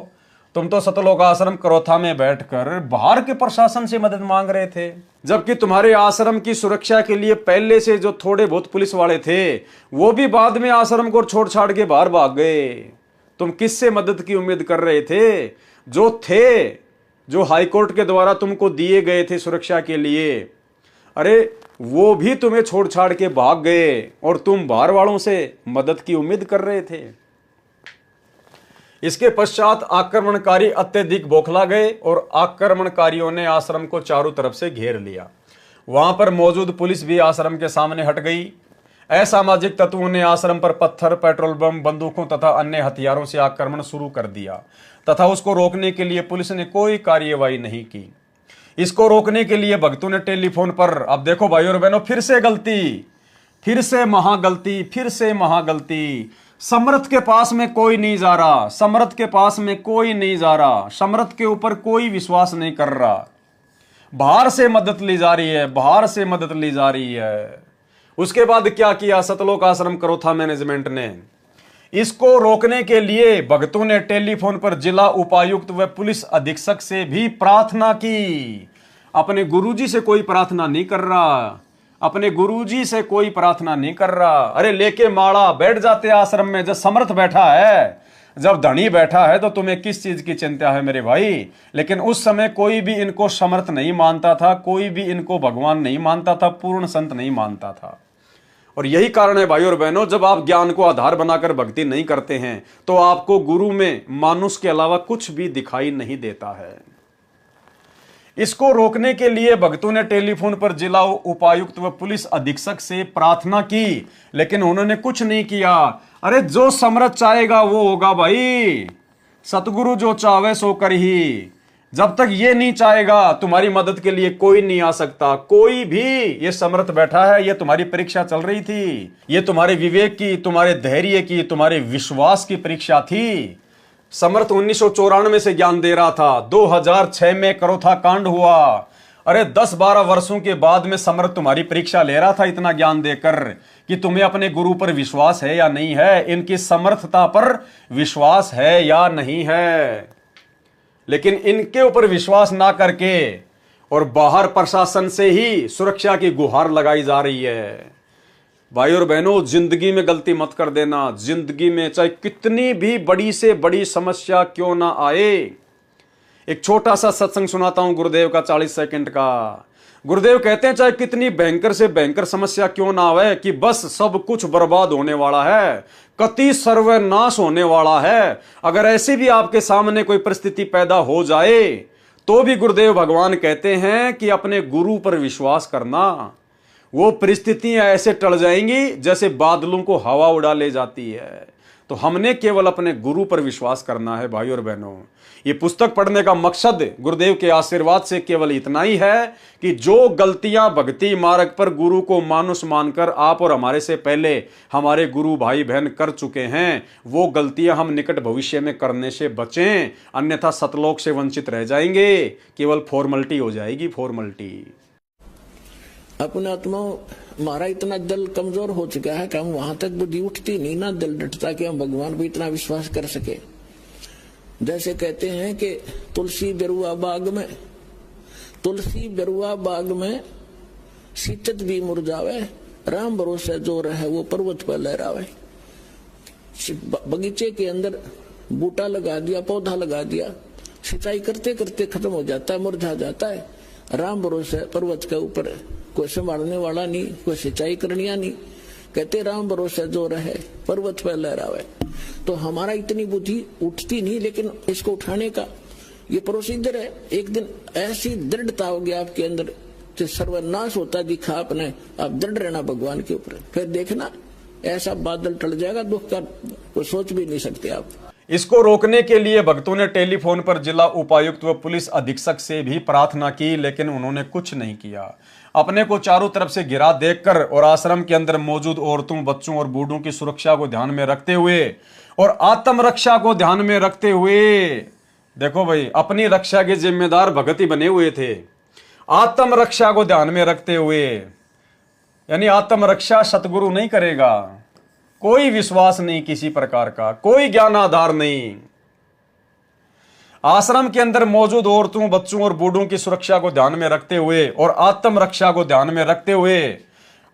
Speaker 1: तुम तो सतलोक आश्रम करोथा में बैठकर बाहर के प्रशासन से मदद मांग रहे थे, जबकि तुम्हारे आश्रम की सुरक्षा के लिए पहले से जो थोड़े बहुत पुलिस वाले थे वो भी बाद में आश्रम को छोड़ छाड़ के बाहर भाग गए। तुम किससे मदद की उम्मीद कर रहे थे? जो हाईकोर्ट के द्वारा तुमको दिए गए थे सुरक्षा के लिए, अरे वो भी तुम्हें छोड़ छाड़ के भाग गए और तुम बाहर वालों से मदद की उम्मीद कर रहे थे। इसके पश्चात आक्रमणकारी अत्यधिक बौखला गए और आक्रमणकारियों ने आश्रम को चारों तरफ से घेर लिया। वहां पर मौजूद पुलिस भी आश्रम के सामने हट गई। असामाजिक तत्वों ने आश्रम पर पत्थर, पेट्रोल बम, बंदूकों तथा अन्य हथियारों से आक्रमण शुरू कर दिया तथा उसको रोकने के लिए पुलिस ने कोई कार्यवाही नहीं की। इसको रोकने के लिए भक्तों ने टेलीफोन पर, अब देखो भाई और बहनों, फिर से गलती, फिर से महागलती, फिर से महागलती। समर्थ के पास में कोई नहीं जा रहा, समर्थ के पास में कोई नहीं जा रहा, समर्थ के ऊपर कोई विश्वास नहीं कर रहा। बाहर से मदद ली जा रही है, बाहर से मदद ली जा रही है। उसके बाद क्या किया सतलोक आश्रम करोथा मैनेजमेंट ने? इसको रोकने के लिए भक्तों ने टेलीफोन पर जिला उपायुक्त व पुलिस अधीक्षक से भी प्रार्थना की। अपने गुरुजी से कोई प्रार्थना नहीं कर रहा, अपने गुरुजी से कोई प्रार्थना नहीं कर रहा। अरे लेके माड़ा बैठ जाते आश्रम में, जब समर्थ बैठा है, जब धनी बैठा है, तो तुम्हें किस चीज की चिंता है मेरे भाई? लेकिन उस समय कोई भी इनको समर्थ नहीं मानता था, कोई भी इनको भगवान नहीं मानता था, पूर्ण संत नहीं मानता था। और यही कारण है भाई और बहनों, जब आप ज्ञान को आधार बनाकर भक्ति नहीं करते हैं तो आपको गुरु में मानुष के अलावा कुछ भी दिखाई नहीं देता है। इसको रोकने के लिए भक्तों ने टेलीफोन पर जिला उपायुक्त व पुलिस अधीक्षक से प्रार्थना की, लेकिन उन्होंने कुछ नहीं किया। अरे जो समर्थ चाहेगा वो होगा भाई, सतगुरु जो चाहे सो कर ही। जब तक ये नहीं चाहेगा तुम्हारी मदद के लिए कोई नहीं आ सकता, कोई भी। ये समर्थ बैठा है, ये तुम्हारी परीक्षा चल रही थी, ये तुम्हारे विवेक की, तुम्हारे धैर्य की, तुम्हारे विश्वास की परीक्षा थी। समर्थ 1994 से ज्ञान दे रहा था, 2006 में करोथा कांड हुआ। अरे 10-12 वर्षों के बाद में समर्थ तुम्हारी परीक्षा ले रहा था इतना ज्ञान देकर कि तुम्हें अपने गुरु पर विश्वास है या नहीं है, इनकी समर्थता पर विश्वास है या नहीं है। लेकिन इनके ऊपर विश्वास ना करके और बाहर प्रशासन से ही सुरक्षा की गुहार लगाई जा रही है। भाई और बहनों, जिंदगी में गलती मत कर देना। जिंदगी में चाहे कितनी भी बड़ी से बड़ी समस्या क्यों ना आए। एक छोटा सा सत्संग सुनाता हूं गुरुदेव का, 40 सेकंड का। गुरुदेव कहते हैं चाहे कितनी भयंकर से भयंकर समस्या क्यों ना आवे, कि बस सब कुछ बर्बाद होने वाला है, कति सर्वनाश होने वाला है। अगर ऐसी भी आपके सामने कोई परिस्थिति पैदा हो जाए तो भी गुरुदेव भगवान कहते हैं कि अपने गुरु पर विश्वास करना। वो परिस्थितियां ऐसे टल जाएंगी जैसे बादलों को हवा उड़ा ले जाती है। तो हमने केवल अपने गुरु पर विश्वास करना है भाई और बहनों। ये पुस्तक पढ़ने का मकसद गुरुदेव के आशीर्वाद से केवल इतना ही है कि जो गलतियां भक्ति मार्ग पर गुरु को मानुष मानकर आप और हमारे से पहले हमारे गुरु भाई बहन कर चुके हैं, वो गलतियां हम निकट भविष्य में करने से बचें, अन्यथा सतलोक से वंचित रह जाएंगे। केवल फॉर्मेलिटी हो जाएगी, फॉर्मेलिटी।
Speaker 2: अपने आत्मा हमारा इतना दिल कमजोर हो चुका है कि हम वहां तक बुद्धि उठती नहीं, ना दिल डटता कि हम भगवान पर इतना विश्वास कर सके। जैसे कहते हैं कि तुलसी बेरुआ बाग में शीतत भी मुरझावे, राम भरोसे जो रहे वो पर्वत पर लहरावे। बगीचे के अंदर बूटा लगा दिया, पौधा लगा दिया, सिंचाई करते करते खत्म हो जाता है, मुरझा जाता है। राम भरोसे पर्वत के ऊपर कोई संभालने वाला नहीं, कोई सिंचाई करनिया नहीं। कहते राम भरोसे जो रहे पर्वत पर लहरावे। तो हमारा इतनी बुद्धि उठती नहीं, लेकिन इसको उठाने का ये प्रोसीजर है। एक दिन ऐसी दृढ़ता होगी आपके अंदर, जो सर्वनाश होता दिखा आपने, आप दृढ़ रहना भगवान के ऊपर। फिर देखना ऐसा बादल टल जाएगा, दुख का कोई सोच भी नहीं सकते आप।
Speaker 1: इसको रोकने के लिए भक्तों ने टेलीफोन पर जिला उपायुक्त व पुलिस अधीक्षक से भी प्रार्थना की, लेकिन उन्होंने कुछ नहीं किया। अपने को चारों तरफ से घिरा देखकर और आश्रम के अंदर मौजूद औरतों, बच्चों और बूढ़ों की सुरक्षा को ध्यान में रखते हुए और आत्मरक्षा को ध्यान में रखते हुए, देखो भाई, अपनी रक्षा के जिम्मेदार भगत ही बने हुए थे। आत्मरक्षा को ध्यान में रखते हुए, यानी आत्मरक्षा सतगुरु नहीं करेगा, कोई विश्वास नहीं किसी प्रकार का, कोई ज्ञान आधार नहीं। आश्रम के अंदर मौजूद औरतों, बच्चों और बूढ़ों की सुरक्षा को ध्यान में रखते हुए और आत्मरक्षा को ध्यान में रखते हुए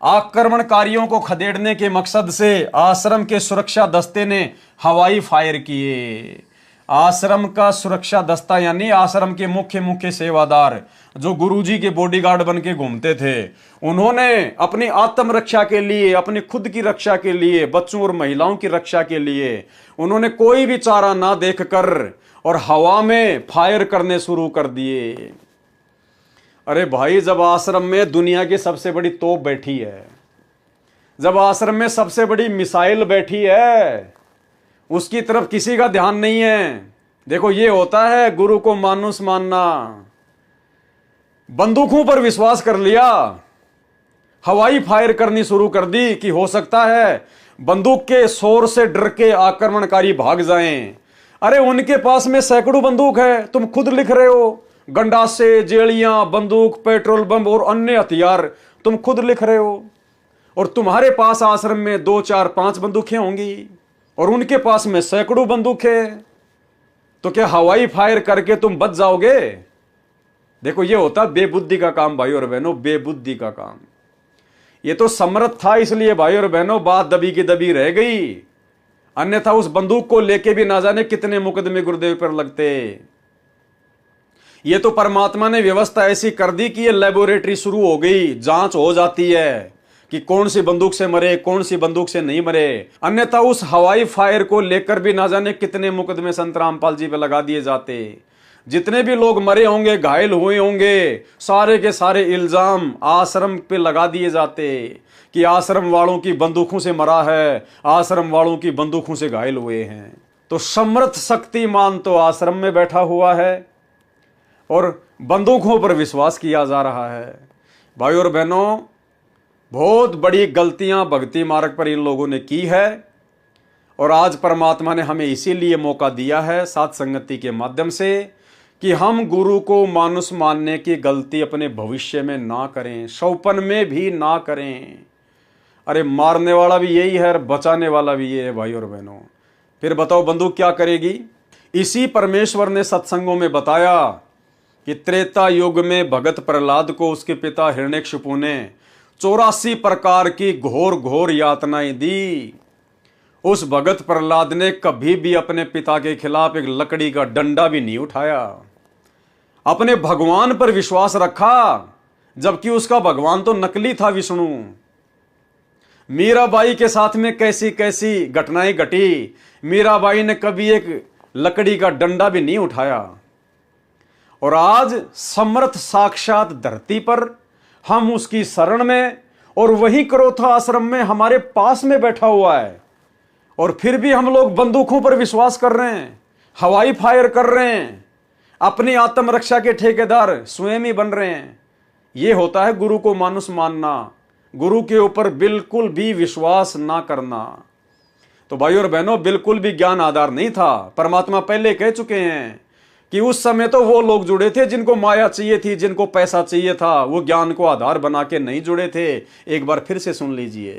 Speaker 1: आक्रमणकारियों को खदेड़ने के मकसद से आश्रम के सुरक्षा दस्ते ने हवाई फायर किए। आश्रम का सुरक्षा दस्ता यानी आश्रम के मुख्य सेवादार जो गुरुजी के बॉडीगार्ड बन के घूमते थे, उन्होंने अपनी आत्मरक्षा के लिए, अपनी खुद की रक्षा के लिए, बच्चों और महिलाओं की रक्षा के लिए उन्होंने कोई भी चारा ना देखकर और हवा में फायर करने शुरू कर दिए। अरे भाई, जब आश्रम में दुनिया की सबसे बड़ी तोप बैठी है, जब आश्रम में सबसे बड़ी मिसाइल बैठी है, उसकी तरफ किसी का ध्यान नहीं है। देखो, ये होता है गुरु को मानुस मानना। बंदूकों पर विश्वास कर लिया, हवाई फायर करनी शुरू कर दी कि हो सकता है बंदूक के शोर से डर के आक्रमणकारी भाग जाएं। अरे उनके पास में सैकड़ों बंदूक है, तुम खुद लिख रहे हो, गंडासे, जेलियां, बंदूक, पेट्रोल बम और अन्य हथियार तुम खुद लिख रहे हो, और तुम्हारे पास आश्रम में 2, 4, 5 बंदूकें होंगी और उनके पास में सैकड़ों बंदूकें, तो क्या हवाई फायर करके तुम बच जाओगे? देखो, ये होता बेबुद्धि का काम भाई और बहनों, बेबुद्धि का काम। ये तो समर्थ था, इसलिए भाई और बहनों बात दबी की दबी रह गई, अन्यथा उस बंदूक को लेके भी ना जाने कितने मुकदमे गुरुदेव पर लगते। ये तो परमात्मा ने व्यवस्था ऐसी कर दी कि ये लेबोरेटरी शुरू हो गई, जांच हो जाती है कि कौन सी बंदूक से मरे, कौन सी बंदूक से नहीं मरे, अन्यथा उस हवाई फायर को लेकर भी ना जाने कितने मुकदमे संत रामपाल जी पे लगा दिए जाते। जितने भी लोग मरे होंगे, घायल हुए होंगे, सारे के सारे इल्जाम आश्रम पे लगा दिए जाते कि आश्रम वालों की बंदूकों से मरा है, आश्रम वालों की बंदूकों से घायल हुए हैं। तो समर्थ शक्तिमान तो आश्रम में बैठा हुआ है और बंदूकों पर विश्वास किया जा रहा है। भाई और बहनों, बहुत बड़ी गलतियां भक्ति मार्ग पर इन लोगों ने की है और आज परमात्मा ने हमें इसीलिए मौका दिया है साथ संगति के माध्यम से कि हम गुरु को मानुष मानने की गलती अपने भविष्य में ना करें, सौपन में भी ना करें। अरे मारने वाला भी यही है और बचाने वाला भी ये है भाई और बहनों। फिर बताओ बंदूक क्या करेगी? इसी परमेश्वर ने सत्संगों में बताया कि त्रेता युग में भगत प्रहलाद को उसके पिता हिरण्यकशिपु ने 84 प्रकार की घोर घोर यातनाएं दी। उस भगत प्रहलाद ने कभी भी अपने पिता के खिलाफ एक लकड़ी का डंडा भी नहीं उठाया, अपने भगवान पर विश्वास रखा, जबकि उसका भगवान तो नकली था, विष्णु। मीराबाई के साथ में कैसी कैसी घटनाएं घटी, मीराबाई ने कभी एक लकड़ी का डंडा भी नहीं उठाया। और आज समर्थ साक्षात धरती पर हम उसकी शरण में, और वही क्रोथा आश्रम में हमारे पास में बैठा हुआ है, और फिर भी हम लोग बंदूकों पर विश्वास कर रहे हैं, हवाई फायर कर रहे हैं, अपनी आत्मरक्षा के ठेकेदार स्वयं ही बन रहे हैं। यह होता है गुरु को मानुष मानना, गुरु के ऊपर बिल्कुल भी विश्वास ना करना। तो भाई और बहनों, बिल्कुल भी ज्ञान आधार नहीं था। परमात्मा पहले कह चुके हैं कि उस समय तो वो लोग जुड़े थे जिनको माया चाहिए थी, जिनको पैसा चाहिए था, वो ज्ञान को आधार बना के नहीं जुड़े थे। एक बार फिर से सुन लीजिए।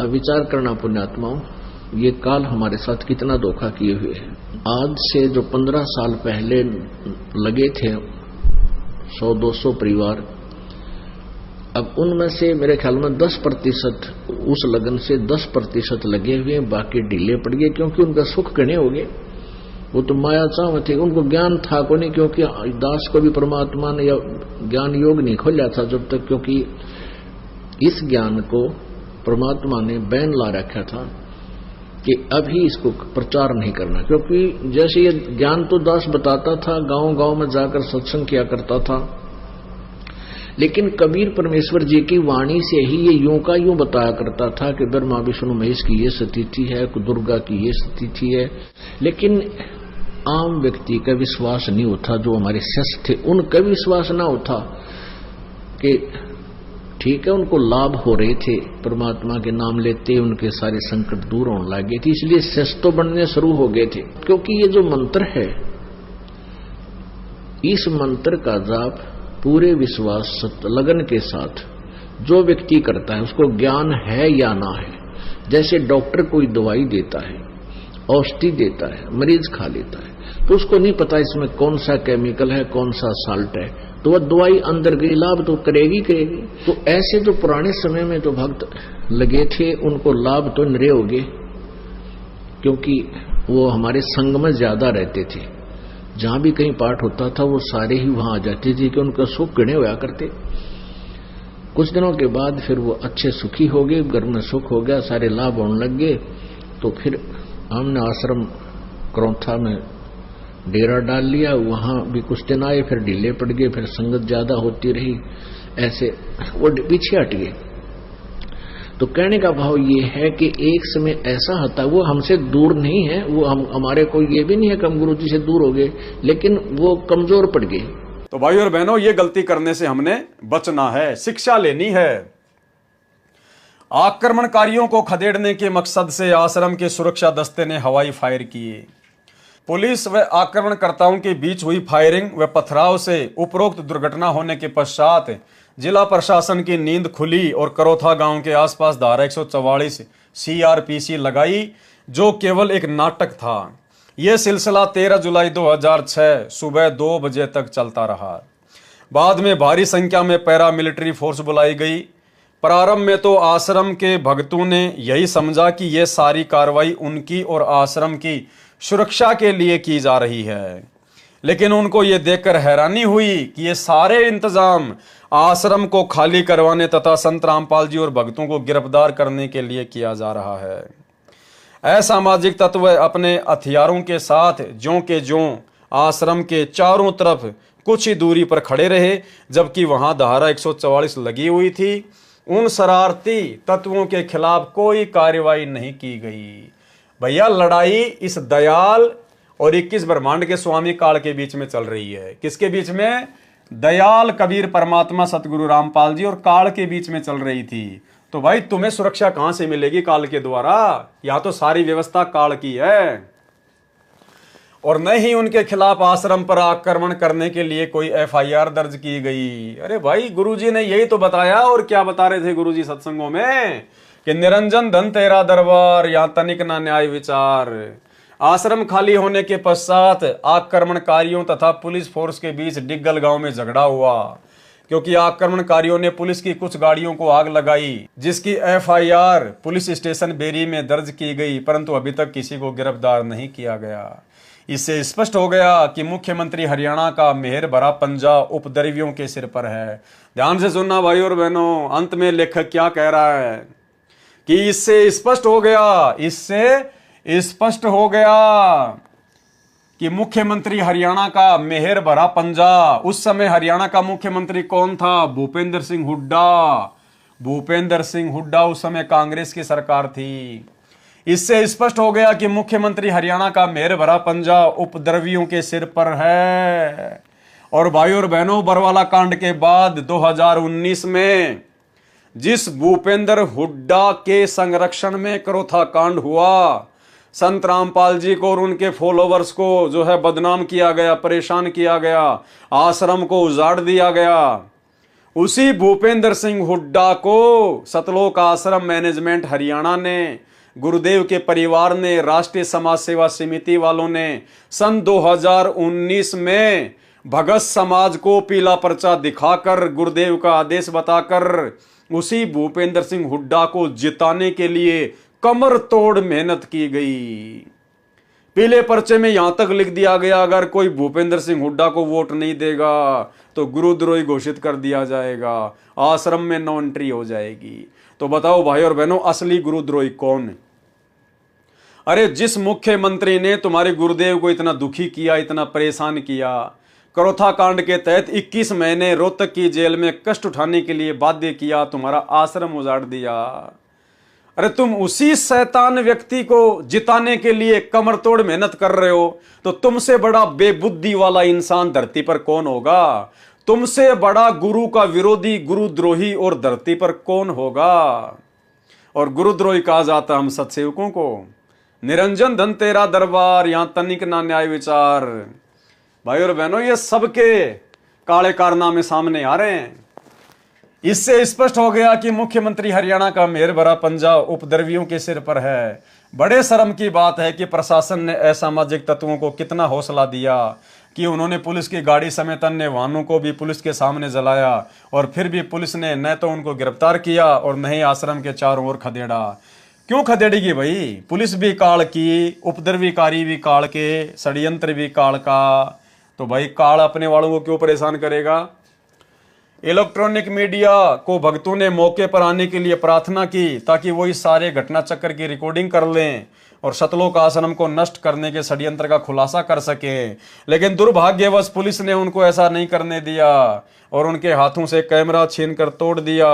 Speaker 2: विचार करना पुण्यात्माओं, ये काल हमारे साथ कितना धोखा किए हुए है। आज से जो 15 साल पहले लगे थे 100-200 परिवार, अब उनमें से मेरे ख्याल में 10% उस लगन से 10% लगे हुए, बाकी ढीले पड़ गए, क्योंकि उनका सुख गणे हो गए। वो तो माया चाह थे, उनको ज्ञान था को नहीं, क्योंकि दास को भी परमात्मा ने ज्ञान योग नहीं खोला था जब तक, क्योंकि इस ज्ञान को परमात्मा ने बैन ला रखा था कि अभी इसको प्रचार नहीं करना। क्योंकि जैसे ये ज्ञान तो दास बताता था, गांव गांव में जाकर सत्संग किया करता था, लेकिन कबीर परमेश्वर जी की वाणी से ही ये यूं का यूं बताया करता था कि ब्रह्मा विष्णु महेश की ये स्थिति है, दुर्गा की ये स्थिति है। लेकिन आम व्यक्ति का विश्वास नहीं होता, जो हमारे शिष्य थे उनका विश्वास ना होता कि ठीक है, उनको लाभ हो रहे थे, परमात्मा के नाम लेते उनके सारे संकट दूर होने लगे थे, इसलिए शिष्य तो बनने शुरू हो गए थे। क्योंकि ये जो मंत्र है, इस मंत्र का जाप पूरे विश्वास लगन के साथ जो व्यक्ति करता है, उसको ज्ञान है या ना है। जैसे डॉक्टर कोई दवाई देता है, औषधि देता है, मरीज खा लेता है, तो उसको नहीं पता इसमें कौन सा केमिकल है, कौन सा साल्ट है, तो वह दवाई अंदर गई, लाभ तो करेगी। तो ऐसे जो पुराने समय में जो भक्त लगे थे, उनको लाभ तो निरे हो गए, क्योंकि वो हमारे संग में ज्यादा रहते थे। जहां भी कहीं पाठ होता था वो सारे ही वहां आ जाते थे कि उनका सुख गणे होया करते। कुछ दिनों के बाद फिर वो अच्छे सुखी हो गए, घर में सुख हो गया, सारे लाभ होने लग गए। तो फिर हमने आश्रम करौथा में डेरा डाल लिया, वहां भी कुछ दिन आए, फिर ढीले पड़ गए, फिर संगत ज्यादा होती रही, ऐसे वो पीछे हट गए। तो कहने का भाव ये है कि एक समय ऐसा होता, वो हमसे दूर नहीं है, वो हमारे को ये भी नहीं है कि हम गुरु जी से दूर हो गए, लेकिन वो कमजोर पड़ गए।
Speaker 1: तो भाई और बहनों, ये गलती करने से हमने बचना है, शिक्षा लेनी है। आक्रमणकारियों को खदेड़ने के मकसद से आश्रम के सुरक्षा दस्ते ने हवाई फायर किए। पुलिस व आक्रमणकर्ताओं के बीच हुई फायरिंग व पथराव से उपरोक्त दुर्घटना होने के पश्चात जिला प्रशासन की नींद खुली और करौथा गांव के आसपास धारा 144 CRPC लगाई, जो केवल एक नाटक था। यह सिलसिला 13 जुलाई 2006 सुबह 2 बजे तक चलता रहा। बाद में भारी संख्या में पैरामिलिट्री फोर्स बुलाई गई। प्रारंभ में तो आश्रम के भक्तों ने यही समझा कि यह सारी कार्रवाई उनकी और आश्रम की सुरक्षा के लिए की जा रही है, लेकिन उनको यह देखकर हैरानी हुई कि ये सारे इंतजाम आश्रम को खाली करवाने तथा संत रामपाल जी और भक्तों को गिरफ्तार करने के लिए किया जा रहा है। असामाजिक तत्व अपने हथियारों के साथ ज्यों के ज्यों आश्रम के चारों तरफ कुछ ही दूरी पर खड़े रहे, जबकि वहां धारा 144 लगी हुई थी। उन शरारती तत्वों के खिलाफ कोई कार्रवाई नहीं की गई। भैया, लड़ाई इस दयाल और 21 ब्रह्मांड के स्वामी काल के बीच में चल रही है। किसके बीच में? दयाल कबीर परमात्मा सतगुरु रामपाल जी और काल के बीच में चल रही थी। तो भाई, तुम्हें सुरक्षा कहां से मिलेगी काल के द्वारा? या तो सारी व्यवस्था काल की है, और न ही उनके खिलाफ आश्रम पर आक्रमण करने के लिए कोई FIR दर्ज की गई। अरे भाई, गुरुजी ने यही तो बताया। और क्या बता रहे थे गुरुजी सत्संगों में कि निरंजन धन तेरा दरबार, यहां तनिक ना न्याय विचार। आश्रम खाली होने के पश्चात आक्रमणकारियों तथा पुलिस फोर्स के बीच डिग्गल गांव में झगड़ा हुआ, क्योंकि आक्रमणकारियों ने पुलिस की कुछ गाड़ियों को आग लगाई, जिसकी FIR पुलिस स्टेशन बेरी में दर्ज की गई, परंतु अभी तक किसी को गिरफ्तार नहीं किया गया। इससे स्पष्ट हो गया कि मुख्यमंत्री हरियाणा का मेहर भरा पंजा उपद्रवियों के सिर पर है। ध्यान से सुनना भाई और बहनों, अंत में लेखक क्या कह रहा है कि इससे स्पष्ट हो गया कि मुख्यमंत्री हरियाणा का मेहर भरा पंजा। उस समय हरियाणा का मुख्यमंत्री कौन था? भूपेंद्र सिंह हुड्डा। भूपेंद्र सिंह हुड्डा उस समय कांग्रेस की सरकार थी। इससे स्पष्ट हो गया कि मुख्यमंत्री हरियाणा का मेहर भरा पंजा उपद्रवियों के सिर पर है। और भाई और बहनों, बरवाला कांड के बाद 2019 में जिस भूपेंद्र हुड्डा के संरक्षण में करौथा कांड हुआ, संत रामपाल जी को और उनके फॉलोवर्स को जो है बदनाम किया गया, परेशान किया गया, आश्रम को उजाड़ दिया गया, उसी भूपेंद्र सिंह हुड्डा को सतलोक आश्रम मैनेजमेंट हरियाणा ने, गुरुदेव के परिवार ने, राष्ट्रीय समाज सेवा समिति वालों ने सन 2019 में भगत समाज को पीला पर्चा दिखाकर, गुरुदेव का आदेश बताकर उसी भूपेंद्र सिंह हुड्डा को जिताने के लिए कमर तोड़ मेहनत की गई। पीले पर्चे में यहां तक लिख दिया गया, अगर कोई भूपेंद्र सिंह हुड्डा को वोट नहीं देगा तो गुरुद्रोही घोषित कर दिया जाएगा, आश्रम में नो एंट्री हो जाएगी। तो बताओ भाई और बहनों, असली गुरुद्रोही कौन है? अरे जिस मुख्यमंत्री ने तुम्हारे गुरुदेव को इतना दुखी किया, इतना परेशान किया, करोथा कांड के तहत 21 महीने रोहतक की जेल में कष्ट उठाने के लिए बाध्य किया, तुम्हारा आश्रम उजाड़ दिया। अरे तुम उसी शैतान व्यक्ति को जिताने के लिए कमर तोड़ मेहनत कर रहे हो, तो तुमसे बड़ा बेबुद्धि वाला इंसान धरती पर कौन होगा? तुमसे बड़ा गुरु का विरोधी, गुरुद्रोही और धरती पर कौन होगा? और गुरुद्रोही कहा जाता हम सत्सेवकों को। निरंजन धन तेरा दरबार, यहां तनिक ना न्याय विचार। भाई और बहनों, ये सबके काले कारनामे सामने आ रहे हैं। इससे स्पष्ट हो गया कि मुख्यमंत्री हरियाणा का मेहर भरा पंजा उपद्रवियों के सिर पर है। बड़े शर्म की बात है कि प्रशासन ने असामाजिक तत्वों को कितना हौसला दिया कि उन्होंने पुलिस की गाड़ी समेत अन्य वाहनों को भी पुलिस के सामने जलाया, और फिर भी पुलिस ने न तो उनको गिरफ्तार किया और न ही आश्रम के चारों ओर खदेड़ा। क्यों खदेड़ेगी भाई? पुलिस भी काल की, उपद्रवीकारी भी काल के, षड्यंत्र भी काल का, तो भाई काल अपने वालों को क्यों परेशान करेगा? इलेक्ट्रॉनिक मीडिया को भक्तों ने मौके पर आने के लिए प्रार्थना की ताकि वो इस सारे घटना चक्र की रिकॉर्डिंग कर लें और सतलोक आश्रम को नष्ट करने के षड्यंत्र का खुलासा कर सके। लेकिन दुर्भाग्यवश पुलिस ने उनको ऐसा नहीं करने दिया और उनके हाथों से कैमरा छीन कर तोड़ दिया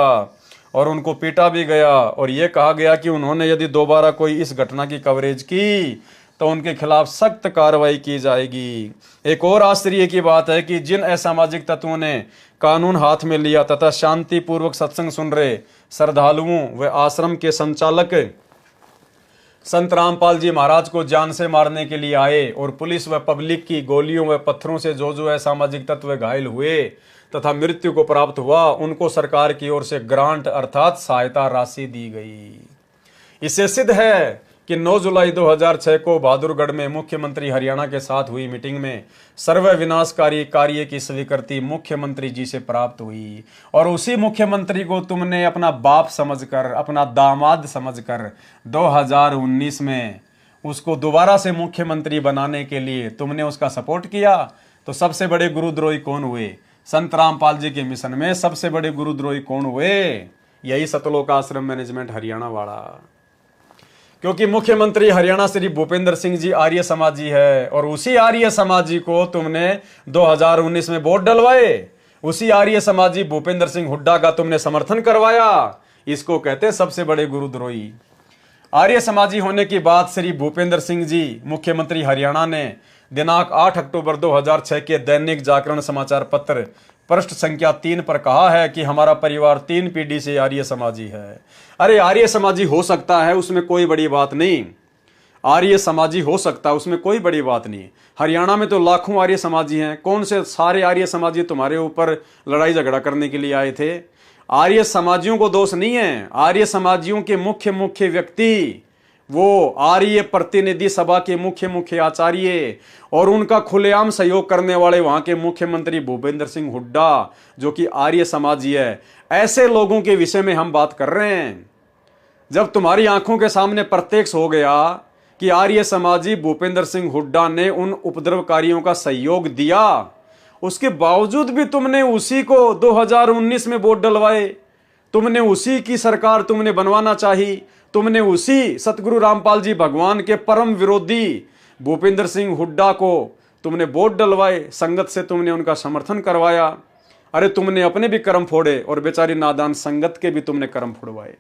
Speaker 1: और उनको पीटा भी गया, और ये कहा गया कि उन्होंने यदि दोबारा कोई इस घटना की कवरेज की तो उनके खिलाफ सख्त कार्रवाई की जाएगी। एक और आश्चर्य की बात है कि जिन असामाजिक तत्वों ने कानून हाथ में लिया तथा शांतिपूर्वक सत्संग सुन रहे श्रद्धालुओं व आश्रम के संचालक संत रामपाल जी महाराज को जान से मारने के लिए आए, और पुलिस व पब्लिक की गोलियों व पत्थरों से जो जो असामाजिक तत्व घायल हुए तथा मृत्यु को प्राप्त हुआ, उनको सरकार की ओर से ग्रांट अर्थात सहायता राशि दी गई। इससे सिद्ध है कि 9 जुलाई 2006 को बहादुरगढ़ में मुख्यमंत्री हरियाणा के साथ हुई मीटिंग में सर्व विनाशकारी कार्य की स्वीकृति मुख्यमंत्री जी से प्राप्त हुई, और उसी मुख्यमंत्री को तुमने अपना बाप समझकर, अपना दामाद समझकर 2019 में उसको दोबारा से मुख्यमंत्री बनाने के लिए तुमने उसका सपोर्ट किया। तो सबसे बड़े गुरुद्रोही कौन हुए? संत रामपाल जी के मिशन में सबसे बड़े गुरुद्रोही कौन हुए? यही सतलोक आश्रम मैनेजमेंट हरियाणा वाला। क्योंकि मुख्यमंत्री हरियाणा श्री भूपेंद्र सिंह जी आर्य समाजी है, और उसी आर्य समाजी को तुमने 2019 में वोट डलवाए, उसी आर्य समाजी भूपेंद्र सिंह हुड्डा का तुमने समर्थन करवाया। इसको कहते हैं सबसे बड़े गुरुद्रोही। आर्य समाजी होने की बात श्री भूपेंद्र सिंह जी मुख्यमंत्री हरियाणा ने दिनांक 8 अक्टूबर 2006 के दैनिक जागरण समाचार पत्र पृष्ठ संख्या 3 पर कहा है कि हमारा परिवार 3 पीढ़ी से आर्य समाजी है। अरे आर्य समाजी हो सकता है, उसमें कोई बड़ी बात नहीं। आर्य समाजी हो सकता है, उसमें कोई बड़ी बात नहीं। हरियाणा में तो लाखों आर्य समाजी हैं। कौन से सारे आर्य समाजी तुम्हारे ऊपर लड़ाई झगड़ा करने के लिए आए थे? आर्य समाजियों को दोष नहीं है। आर्य समाजियों के मुख्य व्यक्ति वो आर्य प्रतिनिधि सभा के मुख्य आचार्य और उनका खुलेआम सहयोग करने वाले वहां के मुख्यमंत्री भूपेंद्र सिंह हुड्डा, जो कि आर्य समाजी है। ऐसे लोगों के विषय में हम बात कर रहे हैं। जब तुम्हारी आंखों के सामने प्रत्यक्ष हो गया कि आर्य समाजी भूपेंद्र सिंह हुड्डा ने उन उपद्रवकारियों का सहयोग दिया, उसके बावजूद भी तुमने उसी को 2019 में वोट डलवाए। तुमने उसी की सरकार तुमने बनवाना चाहिए। तुमने उसी सतगुरु रामपाल जी भगवान के परम विरोधी भूपेंद्र सिंह हुड्डा को तुमने वोट डलवाए, संगत से तुमने उनका समर्थन करवाया। अरे तुमने अपने भी कर्म फोड़े और बेचारी नादान संगत के भी तुमने कर्म फोड़वाए।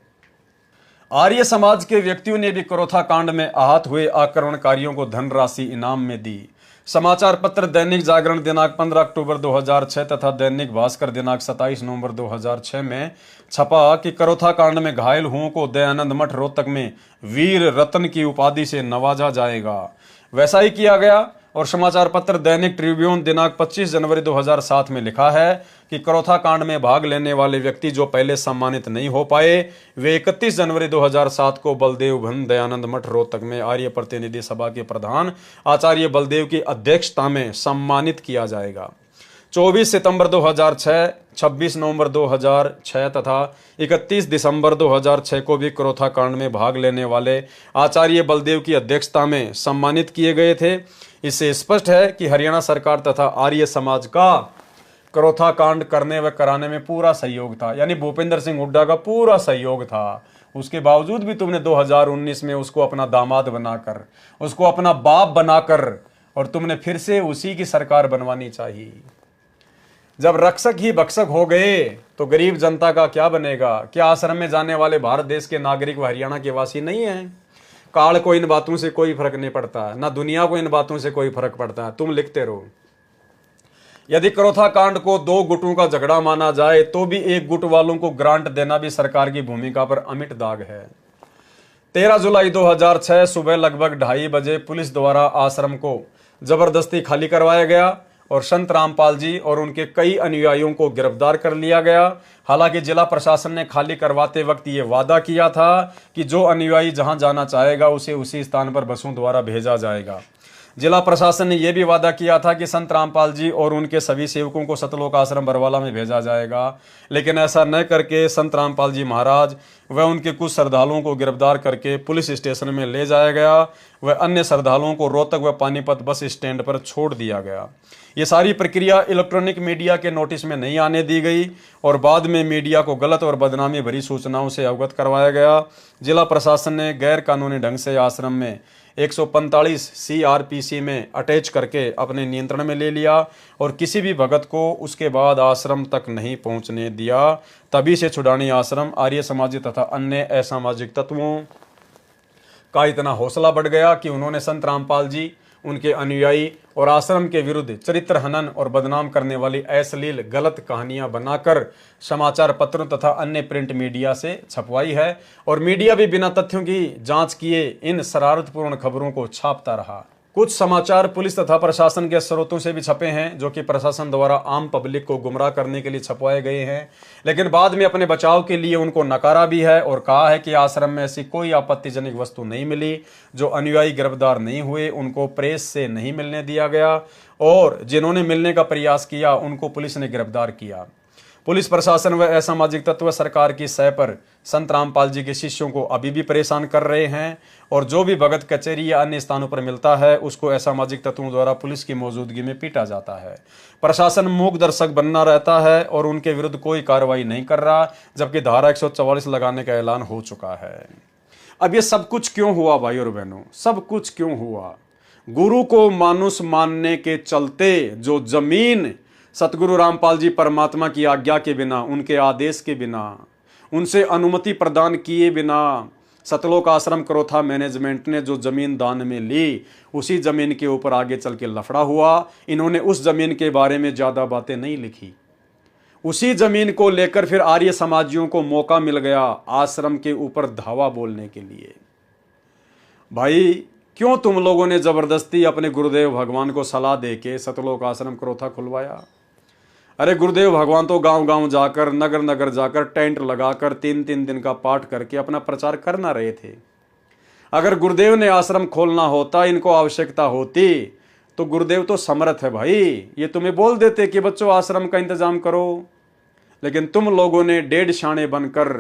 Speaker 1: आर्य समाज के व्यक्तियों ने भी करोथा कांड में आहत हुए आक्रमणकारियों को धनराशि इनाम में दी। समाचार पत्र दैनिक जागरण दिनांक 15 अक्टूबर 2006 तथा दैनिक भास्कर दिनांक 27 नवंबर 2006 में छपा कि करोथा कांड में घायल हुओं को दयानंद मठ रोहतक में वीर रत्न की उपाधि से नवाजा जाएगा। वैसा ही किया गया। और समाचार पत्र दैनिक ट्रिब्यून दिनांक 25 जनवरी 2007 में लिखा है कि करोथा कांड में भाग लेने वाले व्यक्ति जो पहले सम्मानित नहीं हो पाए, वे 31 जनवरी 2007 को बलदेव भवन दयानंद मठ रोहतक में आर्य प्रतिनिधि सभा के प्रधान आचार्य बलदेव की अध्यक्षता में सम्मानित किया जाएगा। 24 सितंबर 2006, 26 नवंबर 2006 तथा 31 दिसंबर 2006 को भी करोथा कांड में भाग लेने वाले आचार्य बलदेव की अध्यक्षता में सम्मानित किए गए थे। इससे स्पष्ट है कि हरियाणा सरकार तथा आर्य समाज का करोथा कांड करने व कराने में पूरा सहयोग था, यानी भूपेंद्र सिंह हुड्डा का पूरा सहयोग था। उसके बावजूद भी तुमने 2019 में उसको अपना दामाद बनाकर, उसको अपना बाप बनाकर और तुमने फिर से उसी की सरकार बनवानी चाहिए। जब रक्षक ही भक्षक हो गए तो गरीब जनता का क्या बनेगा? क्या आश्रम में जाने वाले भारत देश के नागरिक व हरियाणा के वासी नहीं हैं? काल को इन बातों से कोई फर्क नहीं पड़ता, ना दुनिया को इन बातों से कोई फर्क पड़ता है। तुम लिखते रहो। यदि करोथा कांड को 2 गुटों का झगड़ा माना जाए तो भी 1 गुट वालों को ग्रांट देना भी सरकार की भूमिका पर अमिट दाग है। 13 जुलाई 2006 सुबह लगभग 2:30 बजे पुलिस द्वारा आश्रम को जबरदस्ती खाली करवाया गया और संत रामपाल जी और उनके कई अनुयायियों को गिरफ्तार कर लिया गया। हालांकि जिला प्रशासन ने खाली करवाते वक्त ये वादा किया था कि जो अनुयायी जहां जाना चाहेगा उसे उसी स्थान पर बसों द्वारा भेजा जाएगा। जिला प्रशासन ने यह भी वादा किया था कि संत रामपाल जी और उनके सभी सेवकों को सतलोक आश्रम बरवाला में भेजा जाएगा, लेकिन ऐसा न करके संत रामपाल जी महाराज व उनके कुछ श्रद्धालुओं को गिरफ्तार करके पुलिस स्टेशन में ले जाया गया व अन्य श्रद्धालुओं को रोहतक व पानीपत बस स्टैंड पर छोड़ दिया गया। ये सारी प्रक्रिया इलेक्ट्रॉनिक मीडिया के नोटिस में नहीं आने दी गई और बाद में मीडिया को गलत और बदनामी भरी सूचनाओं से अवगत करवाया गया। जिला प्रशासन ने गैर कानूनी ढंग से आश्रम में 145 CRPC में अटैच करके अपने नियंत्रण में ले लिया और किसी भी भगत को उसके बाद आश्रम तक नहीं पहुंचने दिया। तभी से छुड़ानी आश्रम आर्य समाजी तथा अन्य असामाजिक तत्वों का इतना हौसला बढ़ गया कि उन्होंने संत रामपाल जी, उनके अनुयायी और आश्रम के विरुद्ध चरित्र हनन और बदनाम करने वाली अश्लील गलत कहानियां बनाकर समाचार पत्रों तथा अन्य प्रिंट मीडिया से छपवाई है और मीडिया भी बिना तथ्यों की जांच किए इन शरारतपूर्ण खबरों को छापता रहा। कुछ समाचार पुलिस तथा प्रशासन के स्रोतों से भी छपे हैं जो कि प्रशासन द्वारा आम पब्लिक को गुमराह करने के लिए छपवाए गए हैं, लेकिन बाद में अपने बचाव के लिए उनको नकारा भी है और कहा है कि आश्रम में ऐसी कोई आपत्तिजनक वस्तु नहीं मिली। जो अनुयायी गिरफ्तार नहीं हुए उनको प्रेस से नहीं मिलने दिया गया और जिन्होंने मिलने का प्रयास किया उनको पुलिस ने गिरफ्तार किया। पुलिस प्रशासन व असामाजिक तत्व सरकार की सह पर संत रामपाल जी के शिष्यों को अभी भी परेशान कर रहे हैं और जो भी भगत कचहरी या अन्य स्थानों पर मिलता है उसको असामाजिक तत्वों द्वारा पुलिस की मौजूदगी में पीटा जाता है। प्रशासन मूक दर्शक बनना रहता है और उनके विरुद्ध कोई कार्रवाई नहीं कर रहा, जबकि धारा 144 लगाने का ऐलान हो चुका है। अब ये सब कुछ क्यों हुआ भाई और बहनों? सब कुछ क्यों हुआ? गुरु को मानुष मानने के चलते जो जमीन सतगुरु रामपाल जी परमात्मा की आज्ञा के बिना, उनके आदेश के बिना, उनसे अनुमति प्रदान किए बिना सतलोक आश्रम करोथा मैनेजमेंट ने जो जमीन दान में ली, उसी जमीन के ऊपर आगे चल के लफड़ा हुआ। इन्होंने उस जमीन के बारे में ज्यादा बातें नहीं लिखी। उसी जमीन को लेकर फिर आर्य समाजियों को मौका मिल गया आश्रम के ऊपर धावा बोलने के लिए। भाई क्यों तुम लोगों ने जबरदस्ती अपने गुरुदेव भगवान को सलाह दे के सतलोक आश्रम करोथा खुलवाया? अरे गुरुदेव भगवान तो गांव गांव जाकर, नगर नगर जाकर टेंट लगाकर 3-3 दिन का पाठ करके अपना प्रचार कर ना रहे थे। अगर गुरुदेव ने आश्रम खोलना होता, इनको आवश्यकता होती, तो गुरुदेव तो समर्थ है भाई, ये तुम्हें बोल देते कि बच्चों आश्रम का इंतजाम करो। लेकिन तुम लोगों ने डेढ़ शाणे बनकर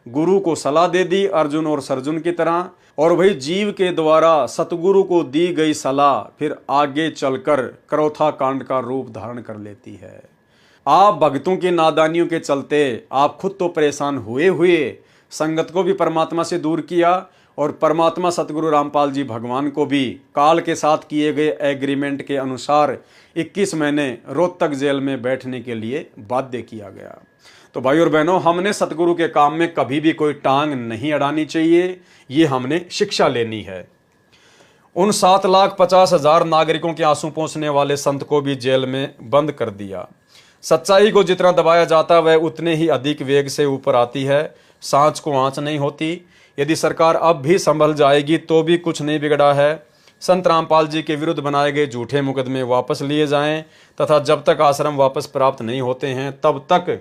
Speaker 1: गुरु को सलाह दे दी अर्जुन और सरजुन की तरह। और भाई जीव के द्वारा सतगुरु को दी गई सलाह फिर आगे चलकर करोथा कांड का रूप धारण कर लेती है। आप भक्तों की नादानियों के चलते आप खुद तो परेशान हुए संगत को भी परमात्मा से दूर किया और परमात्मा सतगुरु रामपाल जी भगवान को भी काल के साथ किए गए एग्रीमेंट के अनुसार 21 महीने रोहतक जेल में बैठने के लिए बाध्य किया गया। तो भाई और बहनों, हमने सतगुरु के काम में कभी भी कोई टांग नहीं अड़ानी चाहिए, ये हमने शिक्षा लेनी है। उन 7,50,000 नागरिकों के आंसू पोंछने वाले संत को भी जेल में बंद कर दिया। सच्चाई को जितना दबाया जाता वह उतने ही अधिक वेग से ऊपर आती है, सांच को आंच नहीं होती। यदि सरकार अब भी संभल जाएगी तो भी कुछ नहीं बिगड़ा है। संत रामपाल जी के विरुद्ध बनाए गए झूठे मुकदमे वापस लिए जाएं तथा जब तक आश्रम वापस प्राप्त नहीं होते हैं तब तक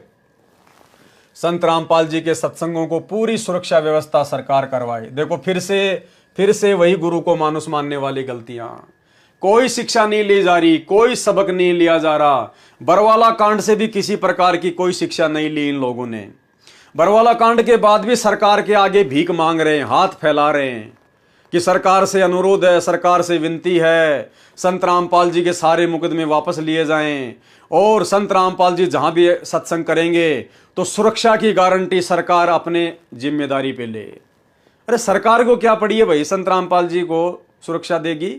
Speaker 1: संत रामपाल जी के सत्संगों को पूरी सुरक्षा व्यवस्था सरकार करवाए। देखो फिर से वही गुरु को मानुष मानने वाली गलतियां। कोई शिक्षा नहीं ली जा रही, कोई सबक नहीं लिया जा रहा। बरवाला कांड से भी किसी प्रकार की कोई शिक्षा नहीं ली इन लोगों ने। बरवाला कांड के बाद भी सरकार के आगे भीख मांग रहे हैं, हाथ फैला रहे हैं कि सरकार से अनुरोध है, सरकार से विनती है, संत रामपाल जी के सारे मुकदमे वापस लिए जाएं और संत रामपाल जी जहां भी सत्संग करेंगे तो सुरक्षा की गारंटी सरकार अपने जिम्मेदारी पे ले। अरे सरकार को क्या पड़ी है भाई, संत रामपाल जी को सुरक्षा देगी?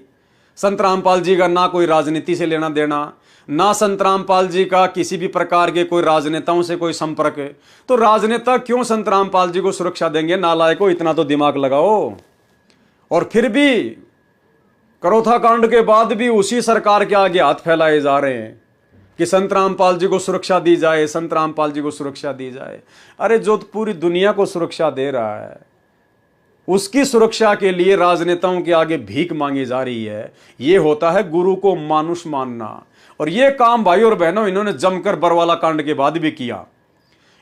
Speaker 1: संत रामपाल जी का ना कोई राजनीति से लेना देना, ना संत रामपाल जी का किसी भी प्रकार के कोई राजनेताओं से कोई संपर्क है। तो राजनेता क्यों संत रामपाल जी को सुरक्षा देंगे? नालायकों, इतना तो दिमाग लगाओ। और फिर भी करोथा कांड के बाद भी उसी सरकार के आगे हाथ फैलाए जा रहे हैं कि संत रामपाल जी को सुरक्षा दी जाए, संत रामपाल जी को सुरक्षा दी जाए। अरे जो पूरी दुनिया को सुरक्षा दे रहा है, उसकी सुरक्षा के लिए राजनेताओं के आगे भीख मांगी जा रही है। यह होता है गुरु को मानुष मानना। और यह काम भाई और बहनों इन्होंने जमकर बरवाला कांड के बाद भी किया।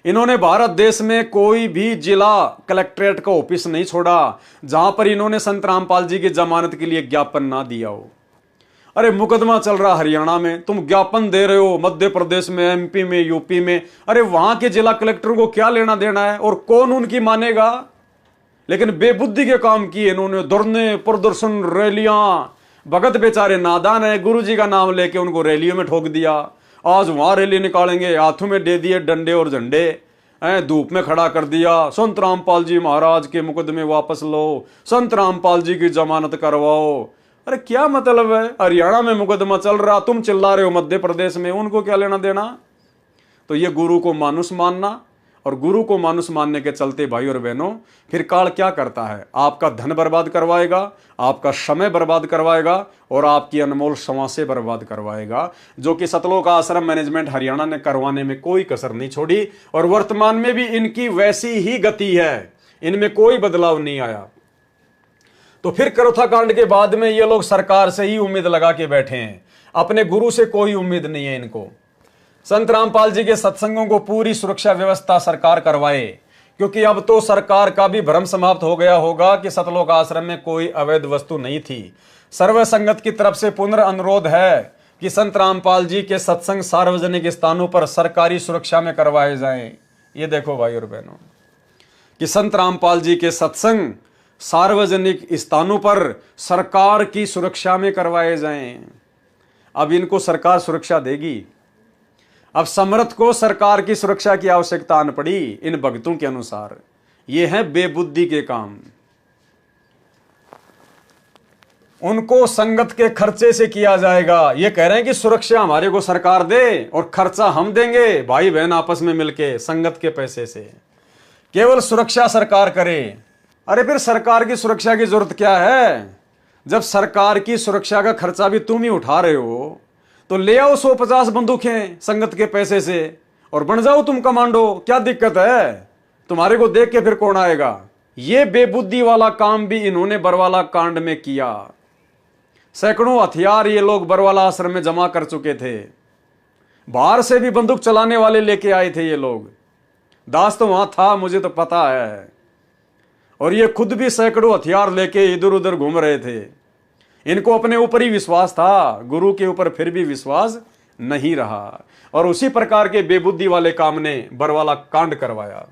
Speaker 1: इन्होंने भारत देश में कोई भी जिला कलेक्ट्रेट का ऑफिस नहीं छोड़ा जहां पर इन्होंने संत रामपाल जी की जमानत के लिए ज्ञापन ना दिया हो। अरे मुकदमा चल रहा हरियाणा में, तुम ज्ञापन दे रहे हो मध्य प्रदेश में, एमपी में, यूपी में। अरे वहां के जिला कलेक्टर को क्या लेना देना है और कौन उनकी मानेगा? लेकिन बेबुद्धि के काम किए इन्होंने, धरने, प्रदर्शन, रैलियां। भगत बेचारे नादान है, गुरुजी का नाम लेके उनको रैलियों में ठोक दिया। आज वहां रैली निकालेंगे, हाथों में दे दिए डंडे और झंडे, धूप में खड़ा कर दिया। संत रामपाल जी महाराज के मुकदमे वापस लो, संत रामपाल जी की जमानत करवाओ। अरे क्या मतलब है? हरियाणा में मुकदमा चल रहा, तुम चिल्ला रहे हो मध्य प्रदेश में, उनको क्या लेना देना? तो ये गुरु को मानुष मानना, और गुरु को मानुष मानने के चलते भाई और बहनों फिर काल क्या करता है? आपका धन बर्बाद करवाएगा, आपका समय बर्बाद करवाएगा और आपकी अनमोल समासें बर्बाद करवाएगा, जो कि सतलोक आश्रम मैनेजमेंट हरियाणा ने करवाने में कोई कसर नहीं छोड़ी। और वर्तमान में भी इनकी वैसी ही गति है, इनमें कोई बदलाव नहीं आया। तो फिर करोथा कांड के बाद में ये लोग सरकार से ही उम्मीद लगा के बैठे हैं, अपने गुरु से कोई उम्मीद नहीं है इनको। संत रामपाल जी के सत्संगों को पूरी सुरक्षा व्यवस्था सरकार करवाए, क्योंकि अब तो सरकार का भी भ्रम समाप्त हो गया होगा कि सतलोक आश्रम में कोई अवैध वस्तु नहीं थी। सर्व संगत की तरफ से पुनर्अनुरोध है कि संत रामपाल जी के सत्संग सार्वजनिक स्थानों पर सरकारी सुरक्षा में करवाए जाएं। ये देखो भाई और बहनों कि संत रामपाल जी के सत्संग सार्वजनिक स्थानों पर सरकार की सुरक्षा में करवाए जाएं। अब इनको सरकार सुरक्षा देगी। अब समर्थ को सरकार की सुरक्षा की आवश्यकता आन पड़ी इन भक्तों के अनुसार। ये है बेबुद्धि के काम। उनको संगत के खर्चे से किया जाएगा। ये कह रहे हैं कि सुरक्षा हमारे को सरकार दे और खर्चा हम देंगे, भाई बहन आपस में मिलके संगत के पैसे से। केवल सुरक्षा सरकार करे। अरे फिर सरकार की सुरक्षा की जरूरत क्या है? जब सरकार की सुरक्षा का खर्चा भी तुम ही उठा रहे हो तो ले आओ 150 बंदूकें संगत के पैसे से और बन जाओ तुम कमांडो। क्या दिक्कत है? तुम्हारे को देख के फिर कौन आएगा? ये बेबुद्धि वाला काम भी इन्होंने बरवाला कांड में किया। सैकड़ों हथियार ये लोग बरवाला आश्रम में जमा कर चुके थे। बाहर से भी बंदूक चलाने वाले लेके आए थे ये लोग। दास तो वहां था, मुझे तो पता है। और ये खुद भी सैकड़ों हथियार लेके इधर उधर घूम रहे थे। इनको अपने ऊपर ही विश्वास था, गुरु के ऊपर फिर भी विश्वास नहीं रहा। और उसी प्रकार के बेबुद्धि वाले काम ने बरवाला कांड करवाया।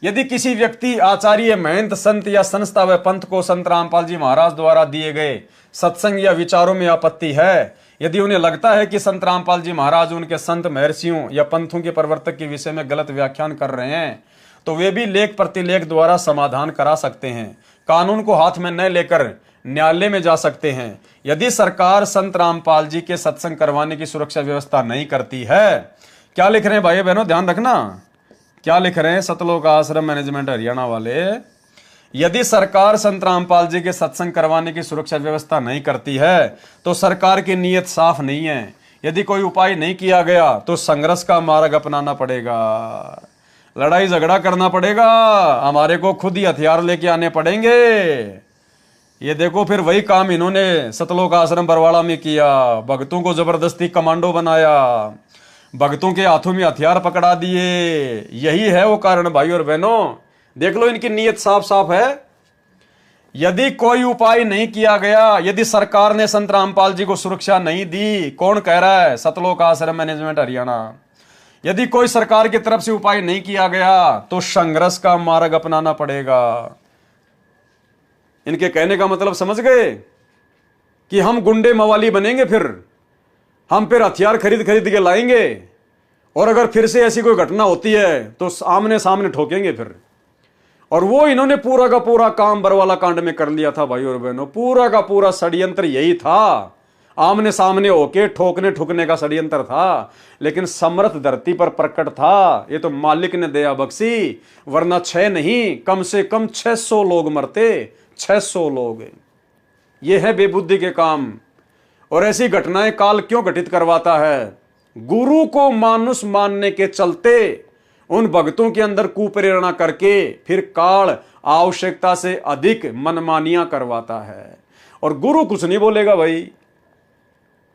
Speaker 1: यदि किसी व्यक्ति, आचार्य, महंत, संत या संस्था व पंथ को संत रामपाल जी महाराज द्वारा दिए गए सत्संग या विचारों में आपत्ति है, यदि उन्हें लगता है कि संत रामपाल जी महाराज उनके संत, महर्षियों या पंथों के प्रवर्तक के विषय में गलत व्याख्यान कर रहे हैं, तो वे भी लेख प्रतिलेख द्वारा समाधान करा सकते हैं। कानून को हाथ में न लेकर न्यायालय में जा सकते हैं। यदि सरकार संत रामपाल जी के सत्संग करवाने की सुरक्षा व्यवस्था नहीं करती है, क्या लिख रहे हैं भाई बहनों, ध्यान रखना क्या लिख रहे हैं सतलोक आश्रम मैनेजमेंट हरियाणा वाले। यदि सरकार संत रामपाल जी के सत्संग करवाने की सुरक्षा व्यवस्था नहीं करती है तो सरकार की नीयत साफ नहीं है। यदि कोई उपाय नहीं किया गया तो संघर्ष का मार्ग अपनाना पड़ेगा, लड़ाई झगड़ा करना पड़ेगा, हमारे को खुद ही हथियार लेके आने पड़ेंगे। ये देखो फिर वही काम इन्होंने सतलोक आश्रम बरवाड़ा में किया। भक्तों को जबरदस्ती कमांडो बनाया, भक्तों के हाथों में हथियार पकड़ा दिए। यही है वो कारण भाई और बहनों। देख लो इनकी नीयत साफ साफ है। यदि कोई उपाय नहीं किया गया, यदि सरकार ने संत रामपाल जी को सुरक्षा नहीं दी, कौन कह रहा है? सतलोक आश्रम मैनेजमेंट हरियाणा। यदि कोई सरकार की तरफ से उपाय नहीं किया गया तो संघर्ष का मार्ग अपनाना पड़ेगा। इनके कहने का मतलब समझ गए कि हम गुंडे मवाली बनेंगे, हम फिर हथियार खरीद के लाएंगे और अगर फिर से ऐसी कोई घटना होती है तो आमने सामने ठोकेंगे फिर। और वो इन्होंने पूरा का पूरा काम बरवाला कांड में कर लिया था भाई और बहनों। पूरा का पूरा षड्यंत्र यही था, आमने सामने होके ठोकने ठुकने का षड्यंत्र था, लेकिन समर्थ धरती पर प्रकट था। ये तो मालिक ने दया बख्शी, वरना 6 नहीं कम से कम 600 लोग मरते, 600 लोग। ये है बेबुद्धि के काम। और ऐसी घटनाएं काल क्यों घटित करवाता है? गुरु को मानुष मानने के चलते उन भक्तों के अंदर कुप्रेरणा करके फिर काल आवश्यकता से अधिक मनमानियां करवाता है। और गुरु कुछ नहीं बोलेगा भाई,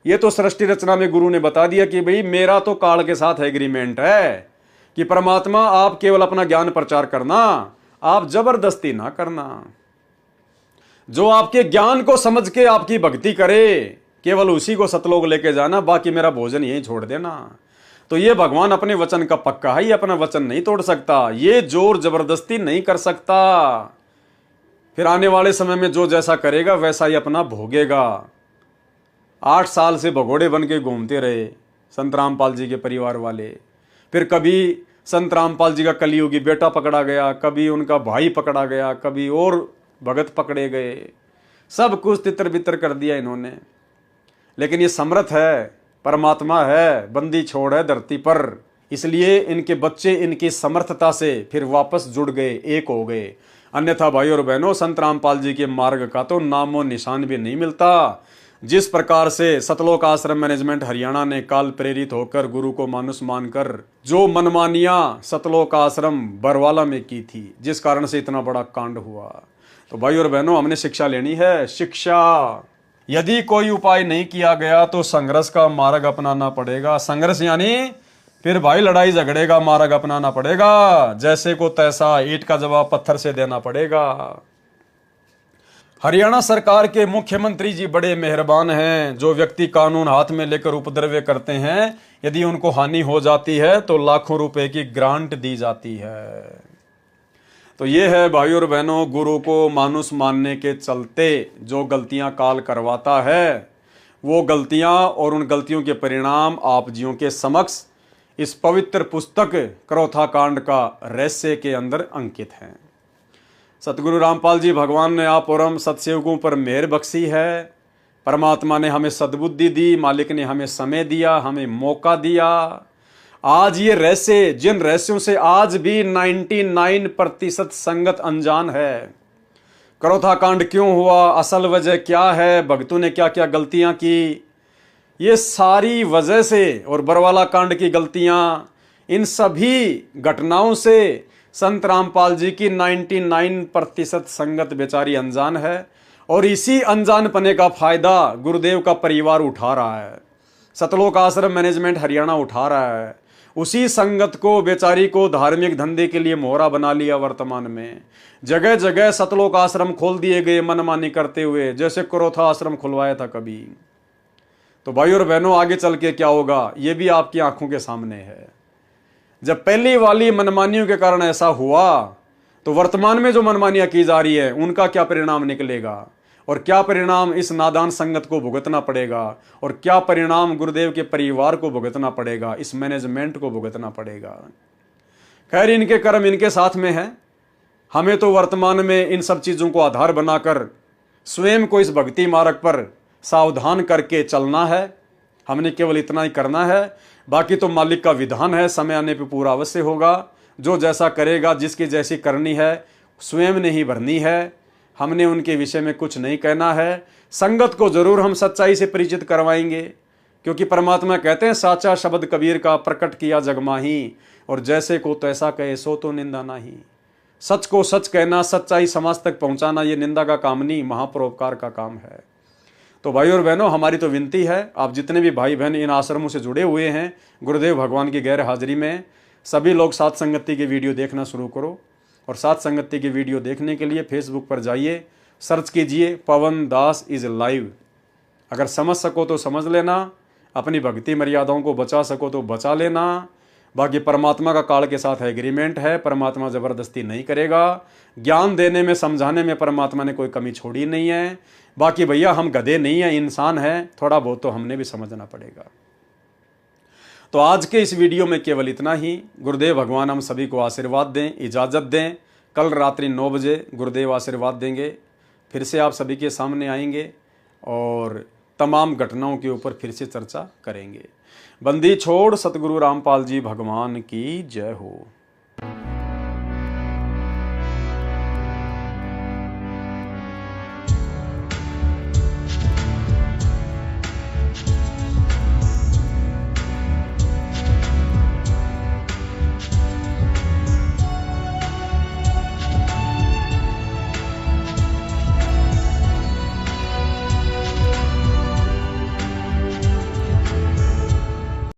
Speaker 1: ये तो सृष्टि रचना में गुरु ने बता दिया कि भाई मेरा तो काल के साथ एग्रीमेंट है कि परमात्मा आप केवल अपना ज्ञान प्रचार करना, आप जबरदस्ती ना करना। जो आपके ज्ञान को समझ के आपकी भक्ति करे केवल उसी को सतलोक लेके जाना, बाकी मेरा भोजन यहीं छोड़ देना। तो ये भगवान अपने वचन का पक्का है, ये अपना वचन नहीं तोड़ सकता, ये जोर जबरदस्ती नहीं कर सकता। फिर आने वाले समय में जो जैसा करेगा वैसा ही अपना भोगेगा। 8 साल से भगोड़े बन के घूमते रहे संत रामपाल जी के परिवार वाले। फिर कभी संत रामपाल जी का कलियुगी बेटा पकड़ा गया, कभी उनका भाई पकड़ा गया, कभी और भगत पकड़े गए, सब कुछ तितर बितर कर दिया इन्होंने। लेकिन ये समर्थ है, परमात्मा है, बंदी छोड़ है धरती पर, इसलिए इनके बच्चे इनकी समर्थता से फिर वापस जुड़ गए, एक हो गए। अन्यथा भाई और बहनों, संत रामपाल जी के मार्ग का तो नामो निशान भी नहीं मिलता। जिस प्रकार से सतलोक आश्रम मैनेजमेंट हरियाणा ने काल प्रेरित होकर गुरु को मानुष मानकर जो मनमानियां सतलोक आश्रम बरवाला में की थी, जिस कारण से इतना बड़ा कांड हुआ। तो भाई और बहनों, हमने शिक्षा लेनी है, शिक्षा। यदि कोई उपाय नहीं किया गया तो संघर्ष का मार्ग अपनाना पड़ेगा। संघर्ष यानी फिर भाई लड़ाई झगड़े का मार्ग अपनाना पड़ेगा, जैसे को तैसा ईंट का जवाब पत्थर से देना पड़ेगा। हरियाणा सरकार के मुख्यमंत्री जी बड़े मेहरबान हैं। जो व्यक्ति कानून हाथ में लेकर उपद्रव करते हैं, यदि उनको हानि हो जाती है तो लाखों रुपए की ग्रांट दी जाती है। तो ये है भाई और बहनों, गुरु को मानुष मानने के चलते जो गलतियां काल करवाता है, वो गलतियां और उन गलतियों के परिणाम आप जियों के समक्ष इस पवित्र पुस्तक क्रोथा कांड का रहस्य के अंदर अंकित हैं। सतगुरु रामपाल जी भगवान ने आप और हम सत्सेवकों पर मेहर बख्शी है। परमात्मा ने हमें सद्बुद्धि दी, मालिक ने हमें समय दिया, हमें मौका दिया। आज ये रहस्य, जिन रहस्यों से आज भी 99% संगत अनजान है। क्रोथा कांड क्यों हुआ, असल वजह क्या है, भक्तों ने क्या क्या गलतियां की, ये सारी वजह से, और बरवाला कांड की गलतियां, इन सभी घटनाओं से संत रामपाल जी की 99% संगत बेचारी अनजान है। और इसी अनजानपने का फायदा गुरुदेव का परिवार उठा रहा है, सतलोक आश्रम मैनेजमेंट हरियाणा उठा रहा है। उसी संगत को, बेचारी को धार्मिक धंधे के लिए मोहरा बना लिया। वर्तमान में जगह जगह सतलोक आश्रम खोल दिए गए मनमानी करते हुए, जैसे क्रोथा आश्रम खुलवाया था कभी। तो भाई और बहनों, आगे चल के क्या होगा ये भी आपकी आंखों के सामने है। जब पहली वाली मनमानियों के कारण ऐसा हुआ, तो वर्तमान में जो मनमानियां की जा रही है उनका क्या परिणाम निकलेगा, और क्या परिणाम इस नादान संगत को भुगतना पड़ेगा, और क्या परिणाम गुरुदेव के परिवार को भुगतना पड़ेगा, इस मैनेजमेंट को भुगतना पड़ेगा। खैर, इनके कर्म इनके साथ में है। हमें तो वर्तमान में इन सब चीजों को आधार बनाकर स्वयं को इस भक्ति मार्ग पर सावधान करके चलना है। हमने केवल इतना ही करना है, बाकी तो मालिक का विधान है, समय आने पे पूरा अवश्य होगा। जो जैसा करेगा, जिसकी जैसी करनी है, स्वयं ने ही भरनी है। हमने उनके विषय में कुछ नहीं कहना है। संगत को जरूर हम सच्चाई से परिचित करवाएंगे, क्योंकि परमात्मा कहते हैं साचा शब्द कबीर का प्रकट किया जग माही, और जैसे को तैसा कहे सो तो निंदा नहीं। सच को सच कहना, सच्चाई समाज तक पहुंचाना, ये निंदा का काम नहीं, महापरोपकार का काम है। तो भाई और बहनों, हमारी तो विनती है, आप जितने भी भाई बहन इन आश्रमों से जुड़े हुए हैं गुरुदेव भगवान की गैर हाजिरी में, सभी लोग सात संगति की वीडियो देखना शुरू करो। और सात संगति की वीडियो देखने के लिए फेसबुक पर जाइए, सर्च कीजिए पवन दास इज लाइव। अगर समझ सको तो समझ लेना, अपनी भक्ति मर्यादाओं को बचा सको तो बचा लेना। बाकी परमात्मा का काल के साथ एग्रीमेंट है, परमात्मा जबरदस्ती नहीं करेगा। ज्ञान देने में, समझाने में परमात्मा ने कोई कमी छोड़ी नहीं है। बाकी भैया, हम गधे नहीं हैं, इंसान हैं, थोड़ा बहुत तो हमने भी समझना पड़ेगा। तो आज के इस वीडियो में केवल इतना ही। गुरुदेव भगवान हम सभी को आशीर्वाद दें, इजाजत दें। कल रात्रि 9 बजे गुरुदेव आशीर्वाद देंगे, फिर से आप सभी के सामने आएंगे और तमाम घटनाओं के ऊपर फिर से चर्चा करेंगे। बंदी छोड़ सतगुरु रामपाल जी भगवान की जय हो।